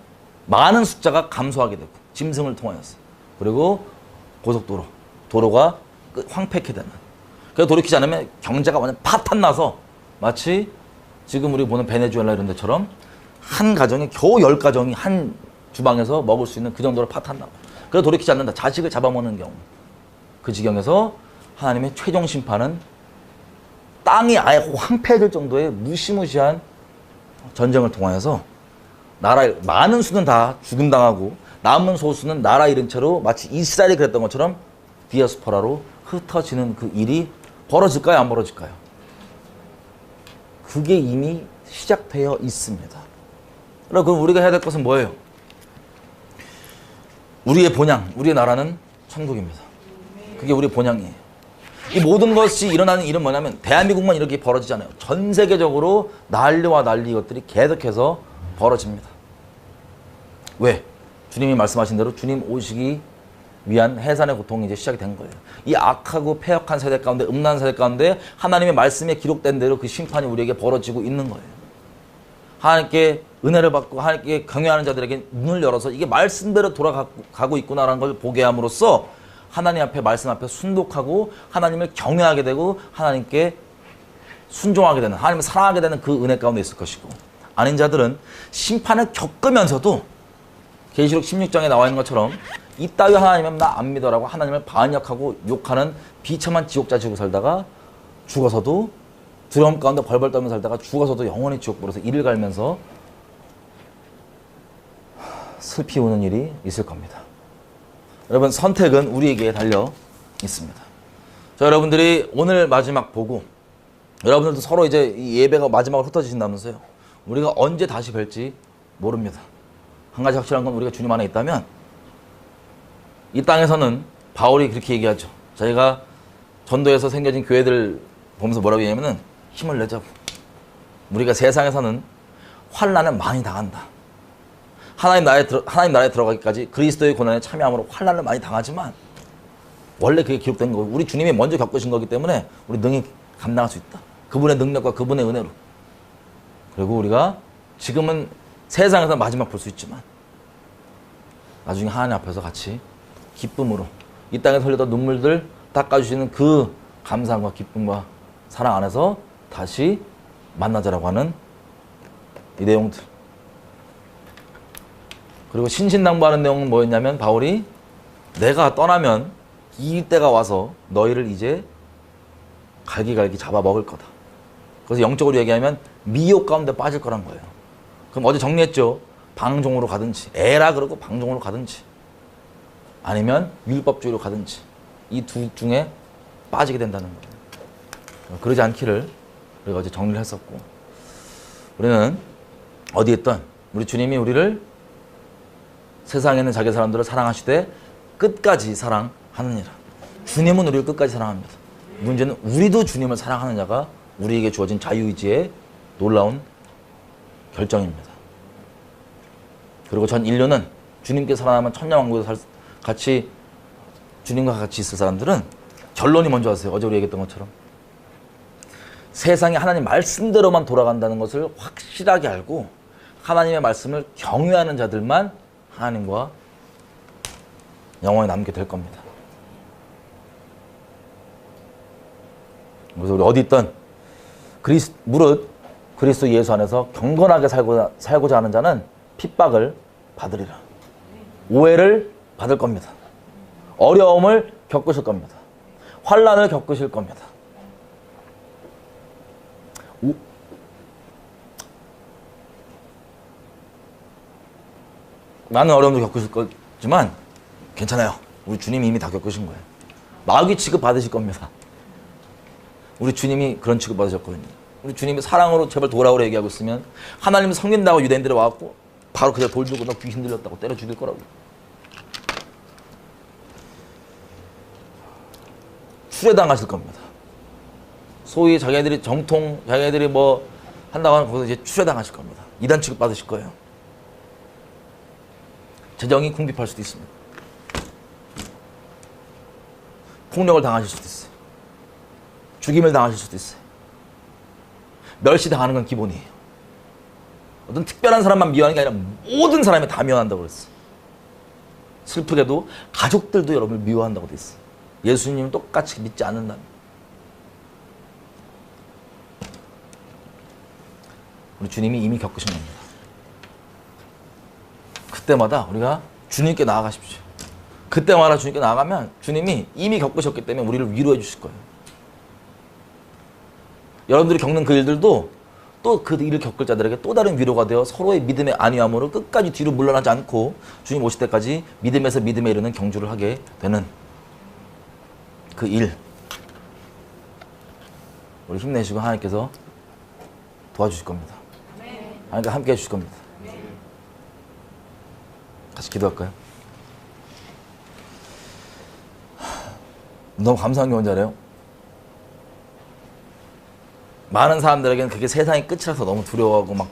많은 숫자가 감소하게 되고 짐승을 통하여서. 그리고 고속도로, 도로가 황폐케 되는. 그래서 돌이키지 않으면 경제가 완전 파탄나서 마치 지금 우리 보는 베네수엘라 이런 데처럼 한 가정에 겨우 10가정이 한 주방에서 먹을 수 있는 그 정도로 파탄나고. 그래서 돌이키지 않는다. 자식을 잡아먹는 경우. 그 지경에서 하나님의 최종 심판은 땅이 아예 황폐해질 정도의 무시무시한 전쟁을 통하여서 많은 수는 다 죽음당하고 남은 소수는 나라 잃은 채로 마치 이스라엘이 그랬던 것처럼 디아스포라로 흩어지는 그 일이 벌어질까요? 안 벌어질까요? 그게 이미 시작되어 있습니다. 그럼 우리가 해야 될 것은 뭐예요? 우리의 본향, 우리의 나라는 천국입니다. 그게 우리의 본향이에요. 이 모든 것이 일어나는 일은 뭐냐면 대한민국만 이렇게 벌어지잖아요. 전 세계적으로 난리와 난리 것들이 계속해서 벌어집니다. 왜? 주님이 말씀하신 대로 주님 오시기 위한 해산의 고통이 이제 시작이 된 거예요. 이 악하고 패역한 세대 가운데, 음란한 세대 가운데 하나님의 말씀에 기록된 대로 그 심판이 우리에게 벌어지고 있는 거예요. 하나님께 은혜를 받고 하나님께 경외하는 자들에게 문을 열어서 이게 말씀대로 돌아가고 있구나라는 걸 보게 함으로써 하나님 앞에, 말씀 앞에 순독하고 하나님을 경외하게 되고 하나님께 순종하게 되는, 하나님을 사랑하게 되는 그 은혜 가운데 있을 것이고, 아닌 자들은 심판을 겪으면서도 계시록 16장에 나와 있는 것처럼 이따위 하나님은 나 안 믿어라고 하나님을 반역하고 욕하는 비참한 지옥자 지고 살다가 죽어서도 두려움 가운데 벌벌 떨면서 살다가 죽어서도 영원히 지옥불에서 이를 갈면서 슬피 우는 일이 있을 겁니다. 여러분, 선택은 우리에게 달려 있습니다. 자, 여러분들이 오늘 마지막 보고 여러분들도 서로 이제 이 예배가 마지막으로 흩어지신다면서요. 우리가 언제 다시 뵐지 모릅니다. 한 가지 확실한 건 우리가 주님 안에 있다면 이 땅에서는 바울이 그렇게 얘기하죠. 자기가 전도에서 생겨진 교회들 보면서 뭐라고 얘기하면은 힘을 내자고. 우리가 세상에서는 환난을 많이 당한다. 하나님 나라에 들어가기까지 그리스도의 고난에 참여함으로 환난을 많이 당하지만 원래 그게 기록된 거고 우리 주님이 먼저 겪으신 거기 때문에 우리 능히 감당할 수 있다. 그분의 능력과 그분의 은혜로. 그리고 우리가 지금은 세상에서 마지막 볼 수 있지만 나중에 하나님 앞에서 같이 기쁨으로 이 땅에서 흘렸던 눈물들 닦아주시는 그 감사함과 기쁨과 사랑 안에서 다시 만나자라고 하는 이 내용들. 그리고 신신당부하는 내용은 뭐였냐면 바울이 내가 떠나면 이 때가 와서 너희를 이제 갈기갈기 잡아먹을 거다. 그래서 영적으로 얘기하면 미혹 가운데 빠질 거란 거예요. 그럼 어제 정리했죠. 방종으로 가든지 에라 그러고 방종으로 가든지 아니면 율법주의로 가든지 이 둘 중에 빠지게 된다는 거예요. 그러지 않기를 우리가 어제 정리를 했었고 우리는 어디에 있던 우리 주님이 우리를 세상에 있는 자기 사람들을 사랑하시되 끝까지 사랑하느니라. 주님은 우리를 끝까지 사랑합니다. 문제는 우리도 주님을 사랑하는 자가 우리에게 주어진 자유의지의 놀라운 결정입니다. 그리고 전 인류는 주님께 살아남은 천년왕국에서 같이 주님과 같이 있을 사람들은 결론이 먼저 왔어요. 어제 우리 얘기했던 것처럼 세상에 하나님 말씀대로만 돌아간다는 것을 확실하게 알고 하나님의 말씀을 경외하는 자들만 하나님과 영원히 남게 될 겁니다. 그래서 우리 어디 있던 무릇 그리스도 예수 안에서 경건하게 살고자 하는 자는 핍박을 받으리라. 오해를 받을 겁니다. 어려움을 겪으실 겁니다. 환난을 겪으실 겁니다. 많은 어려움도 겪으실 거지만 괜찮아요. 우리 주님이 이미 다 겪으신 거예요. 마귀 취급 받으실 겁니다. 우리 주님이 그런 취급 받으셨거든요. 우리 주님이 사랑으로 제발 돌아오라 얘기하고 있으면 하나님은 성린다고 유대인들이 와갖고 바로 그냥 돌 들고 너 귀신 들렸다고 때려 죽일 거라고. 추례당하실 겁니다. 소위 자기네들이 정통, 자기네들이 뭐 한다고 하는 거기서 이제 추례당하실 겁니다. 이단 취급 받으실 거예요. 재정이 궁핍할 수도 있습니다. 폭력을 당하실 수도 있어요. 죽임을 당하실 수도 있어요. 멸시당하는 건 기본이에요. 어떤 특별한 사람만 미워하는 게 아니라 모든 사람이 다 미워한다고 그랬어요. 슬프게도 가족들도 여러분을 미워한다고 돼 있어요. 예수님은 똑같이 믿지 않는다. 우리 주님이 이미 겪으신 겁니다. 그때마다 우리가 주님께 나아가십시오. 그때마다 주님께 나아가면 주님이 이미 겪으셨기 때문에 우리를 위로해 주실 거예요. 여러분들이 겪는 그 일들도 또 그 일을 겪을 자들에게 또 다른 위로가 되어 서로의 믿음의 안위함으로 끝까지 뒤로 물러나지 않고 주님 오실 때까지 믿음에서 믿음에 이르는 경주를 하게 되는 그 일. 우리 힘내시고 하나님께서 도와주실 겁니다. 하나님께 함께 해주실 겁니다. 같이 기도할까요? 너무 감사한 게 뭔지 알아요? 많은 사람들에게는 그게 세상의 끝이라서 너무 두려워하고 막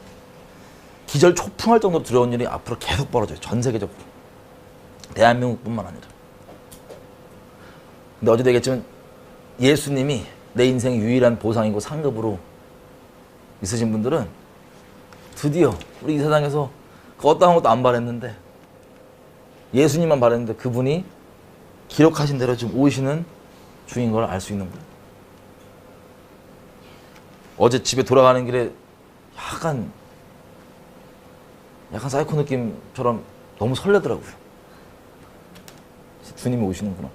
기절 초풍할 정도로 두려운 일이 앞으로 계속 벌어져요. 전 세계적으로. 대한민국뿐만 아니라. 근데 어제 되겠지만 예수님이 내 인생 유일한 보상이고 상급으로 있으신 분들은 드디어 우리 이 세상에서 그 어떠한 것도 안 바랬는데 예수님만 바랬는데 그분이 기록하신 대로 지금 오시는 중인 걸 알 수 있는 거예요. 어제 집에 돌아가는 길에 약간 사이코 느낌처럼 너무 설레더라고요. 주님이 오시는구나.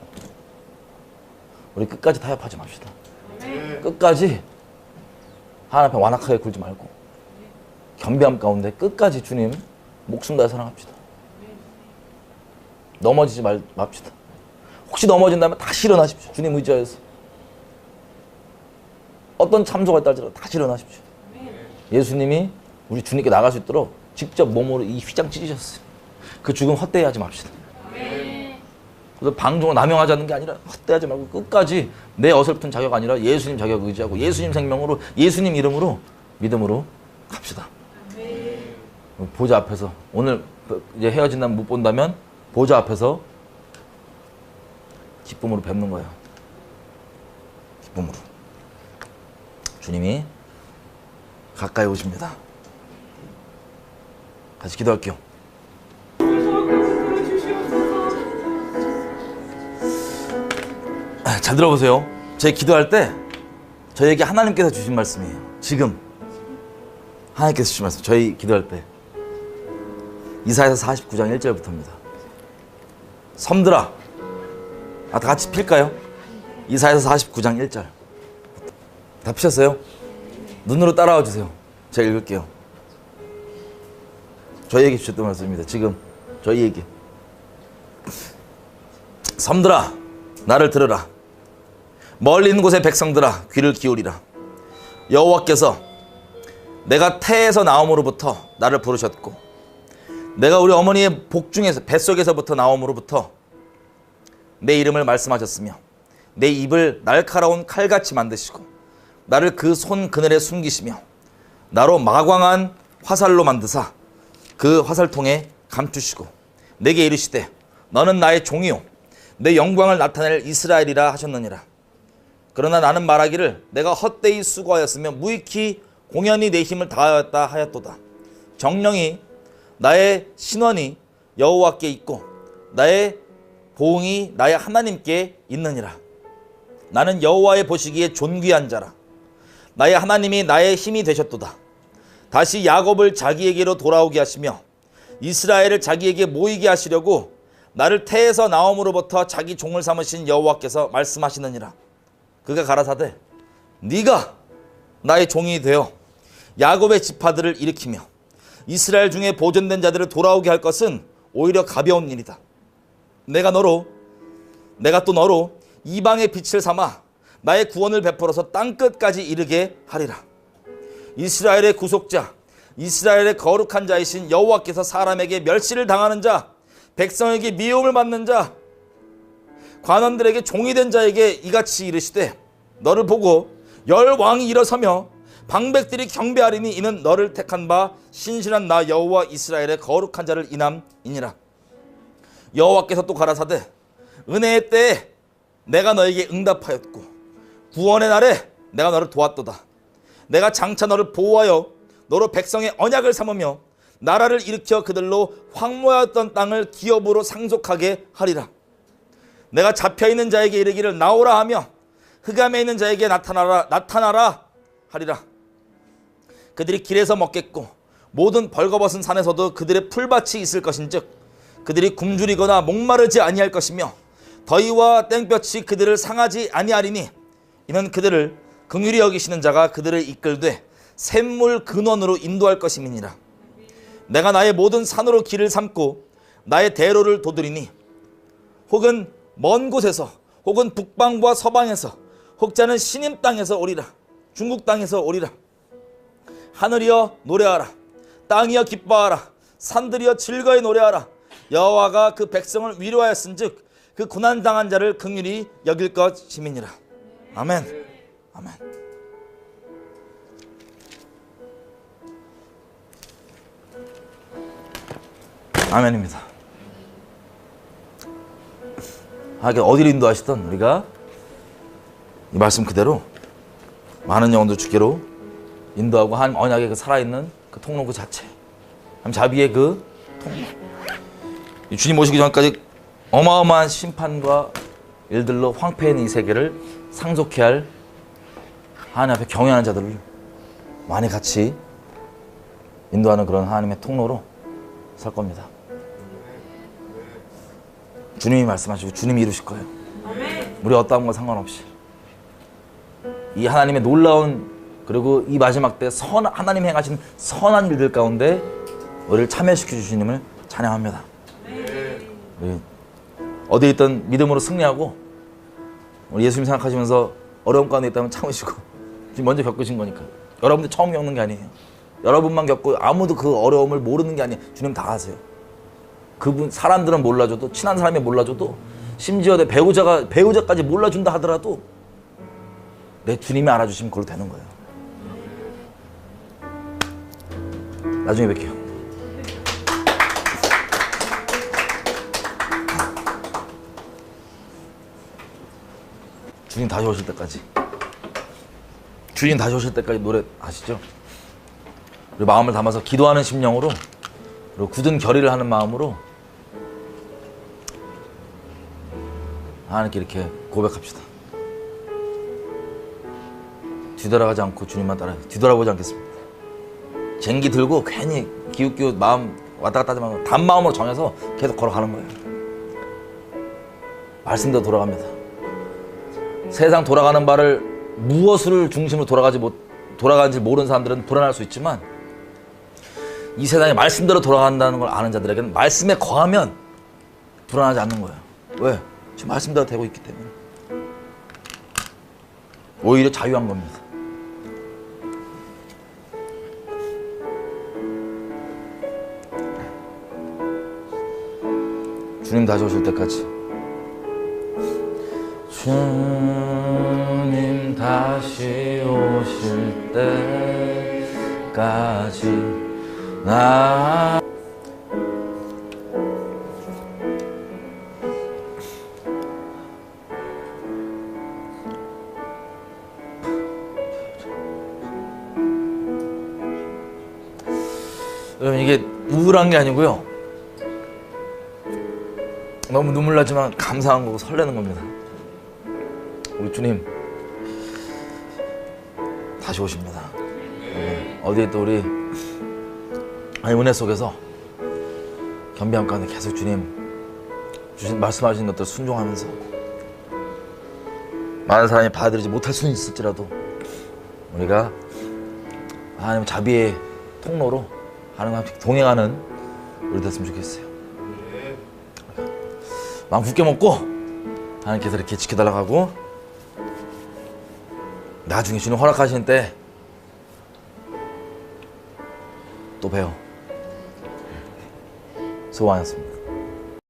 우리 끝까지 타협하지 맙시다. 끝까지 하나님 앞에 완악하게 굴지 말고 겸비함 가운데 끝까지 주님 목숨 다해 사랑합시다. 넘어지지 맙시다. 혹시 넘어진다면 다시 일어나십시오. 주님 의지하여서. 어떤 참소가 있다 할지라도 다시 일어나십시오. 예수님이 우리 주님께 나갈 수 있도록 직접 몸으로 이 휘장 찢으셨어요. 그 죽음 헛되이 하지 맙시다. 그래서 방종을 남용하자는 게 아니라 헛되하지 말고 끝까지 내 어설픈 자격 아니라 예수님 자격 의지하고 예수님 생명으로 예수님 이름으로 믿음으로 갑시다. 보좌 앞에서 오늘 이제 헤어진다면 못 본다면 보좌 앞에서 기쁨으로 뵙는 거예요. 기쁨으로. 주님이 가까이 오십니다. 같이 기도할게요. 잘 들어보세요. 저희 기도할 때 저희에게 하나님께서 주신 말씀이에요. 지금 하나님께서 주신 말씀. 저희 기도할 때 이사야서 49장 1절부터입니다. 섬들아, 다 같이 필까요? 이사야서 49장 1절. 다 피셨어요? 눈으로 따라와 주세요. 제가 읽을게요. 저희에게 주셨던 말씀입니다. 지금 저희에게. 섬들아, 나를 들으라. 멀리 있는 곳의 백성들아, 귀를 기울이라. 여호와께서 내가 태에서 나옴으로부터 나를 부르셨고 내가 우리 어머니의 복중에서 뱃속에서부터 나옴으로부터 내 이름을 말씀하셨으며 내 입을 날카로운 칼같이 만드시고 나를 그 손 그늘에 숨기시며 나로 마광한 화살로 만드사 그 화살통에 감추시고 내게 이르시되 너는 나의 종이요 내 영광을 나타낼 이스라엘이라 하셨느니라. 그러나 나는 말하기를 내가 헛되이 수고하였으며 무익히 공연히 내 힘을 다하였다 하였도다. 정령이 나의 신원이 여호와께 있고 나의 보응이 나의 하나님께 있느니라. 나는 여호와의 보시기에 존귀한 자라. 나의 하나님이 나의 힘이 되셨도다. 다시 야곱을 자기에게로 돌아오게 하시며 이스라엘을 자기에게 모이게 하시려고 나를 태에서 나옴으로부터 자기 종을 삼으신 여호와께서 말씀하시느니라. 그가 가라사대 네가 나의 종이 되어 야곱의 지파들을 일으키며 이스라엘 중에 보존된 자들을 돌아오게 할 것은 오히려 가벼운 일이다. 내가 또 너로 이방의 빛을 삼아 나의 구원을 베풀어서 땅끝까지 이르게 하리라. 이스라엘의 구속자, 이스라엘의 거룩한 자이신 여호와께서 사람에게 멸시를 당하는 자, 백성에게 미움을 받는 자, 관원들에게 종이 된 자에게 이같이 이르시되 너를 보고 열 왕이 일어서며 방백들이 경배하리니 이는 너를 택한 바 신실한 나 여호와 이스라엘의 거룩한 자를 인함이니라. 여호와께서 또 가라사대 은혜의 때에 내가 너에게 응답하였고 구원의 날에 내가 너를 도왔도다. 내가 장차 너를 보호하여 너로 백성의 언약을 삼으며 나라를 일으켜 그들로 황무하였던 땅을 기업으로 상속하게 하리라. 내가 잡혀있는 자에게 이르기를 나오라 하며 흑암에 있는 자에게 나타나라 하리라. 그들이 길에서 먹겠고 모든 벌거벗은 산에서도 그들의 풀밭이 있을 것인즉 그들이 굶주리거나 목마르지 아니할 것이며 더위와 땡볕이 그들을 상하지 아니하리니 이는 그들을 긍휼히 여기시는 자가 그들을 이끌되 샘물 근원으로 인도할 것임이니라. 내가 나의 모든 산으로 길을 삼고 나의 대로를 도드리니 혹은 먼 곳에서 혹은 북방과 서방에서 혹자는 신임 땅에서 오리라. 중국 땅에서 오리라. 하늘이여 노래하라. 땅이여 기뻐하라. 산들이여 즐거이 노래하라. 여호와가 그 백성을 위로하였은즉 그 고난당한 자를 긍휼히 여길 것임이니라. 아멘. 아멘. 아멘입니다. 하게 어디로 인도하시던 우리가 이 말씀 그대로 많은 영혼들 주께로 인도하고 하나님 언약의 그 살아있는 그 통로 그 자체, 하나님 자비의 그 통로, 이 주님 오시기 전까지 어마어마한 심판과 일들로 황폐해 있는 이 세계를 상속케 할 하나님 앞에 경외하는 자들을 많이 같이 인도하는 그런 하나님의 통로로 살 겁니다. 주님이 말씀하시고 주님이 이루실 거예요. 우리 어떠한 건 상관없이 이 하나님의 놀라운, 그리고 이 마지막 때 하나님 행하신 선한 일들 가운데 우리를 참여시켜 주시님을 찬양합니다. 우리 어디에 있던 믿음으로 승리하고, 우리 예수님 생각하시면서 어려움 가운데 있다면 참으시고, 지금 먼저 겪으신 거니까. 여러분들 처음 겪는 게 아니에요. 여러분만 겪고 아무도 그 어려움을 모르는 게 아니에요. 주님 다 아세요. 그분 사람들은 몰라줘도, 친한 사람이 몰라줘도, 심지어 내 배우자까지 몰라준다 하더라도 내 주님이 알아주시면 그걸로 되는 거예요. 나중에 뵐게요. 주님 다시 오실 때까지, 주님 다시 오실 때까지 노래 아시죠? 우리 마음을 담아서 기도하는 심령으로, 그리고 굳은 결의를 하는 마음으로 하나님께 이렇게 고백합시다. 뒤돌아가지 않고 주님만 따라요. 뒤돌아보지 않겠습니다. 쟁기 들고 괜히 기웃기웃 마음 왔다 갔다 하지 말고 단마음으로 정해서 계속 걸어가는 거예요. 말씀대로 돌아갑니다. 세상 돌아가는 바를 무엇을 중심으로 돌아가는지 모르는 사람들은 불안할 수 있지만, 이 세상이 말씀대로 돌아간다는 걸 아는 자들에게는 말씀에 거하면 불안하지 않는 거예요. 왜? 지금 말씀대로 되고 있기 때문에. 오히려 자유한 겁니다. 주님 다시 오실 때까지, 주님 다시 오실 때까지 나 여러분, 이게 우울한 게 아니고요, 너무 눈물 나지만 감사한 거고 설레는 겁니다. 우리 주님 다시 오십니다. 어디에 또 우리 은혜 속에서 겸비함 가운데 계속 주님 말씀하신 것들 순종하면서, 많은 사람이 받아들이지 못할 수는 있을지라도 우리가 하나님 자비의 통로로 하나님과 동행하는 우리 됐으면 좋겠어요. 마음 굳게 먹고 하나님께서 이렇게 지켜달라고 하고, 나중에 주님 허락하시는 때 또 봬요. 수고하셨습니다.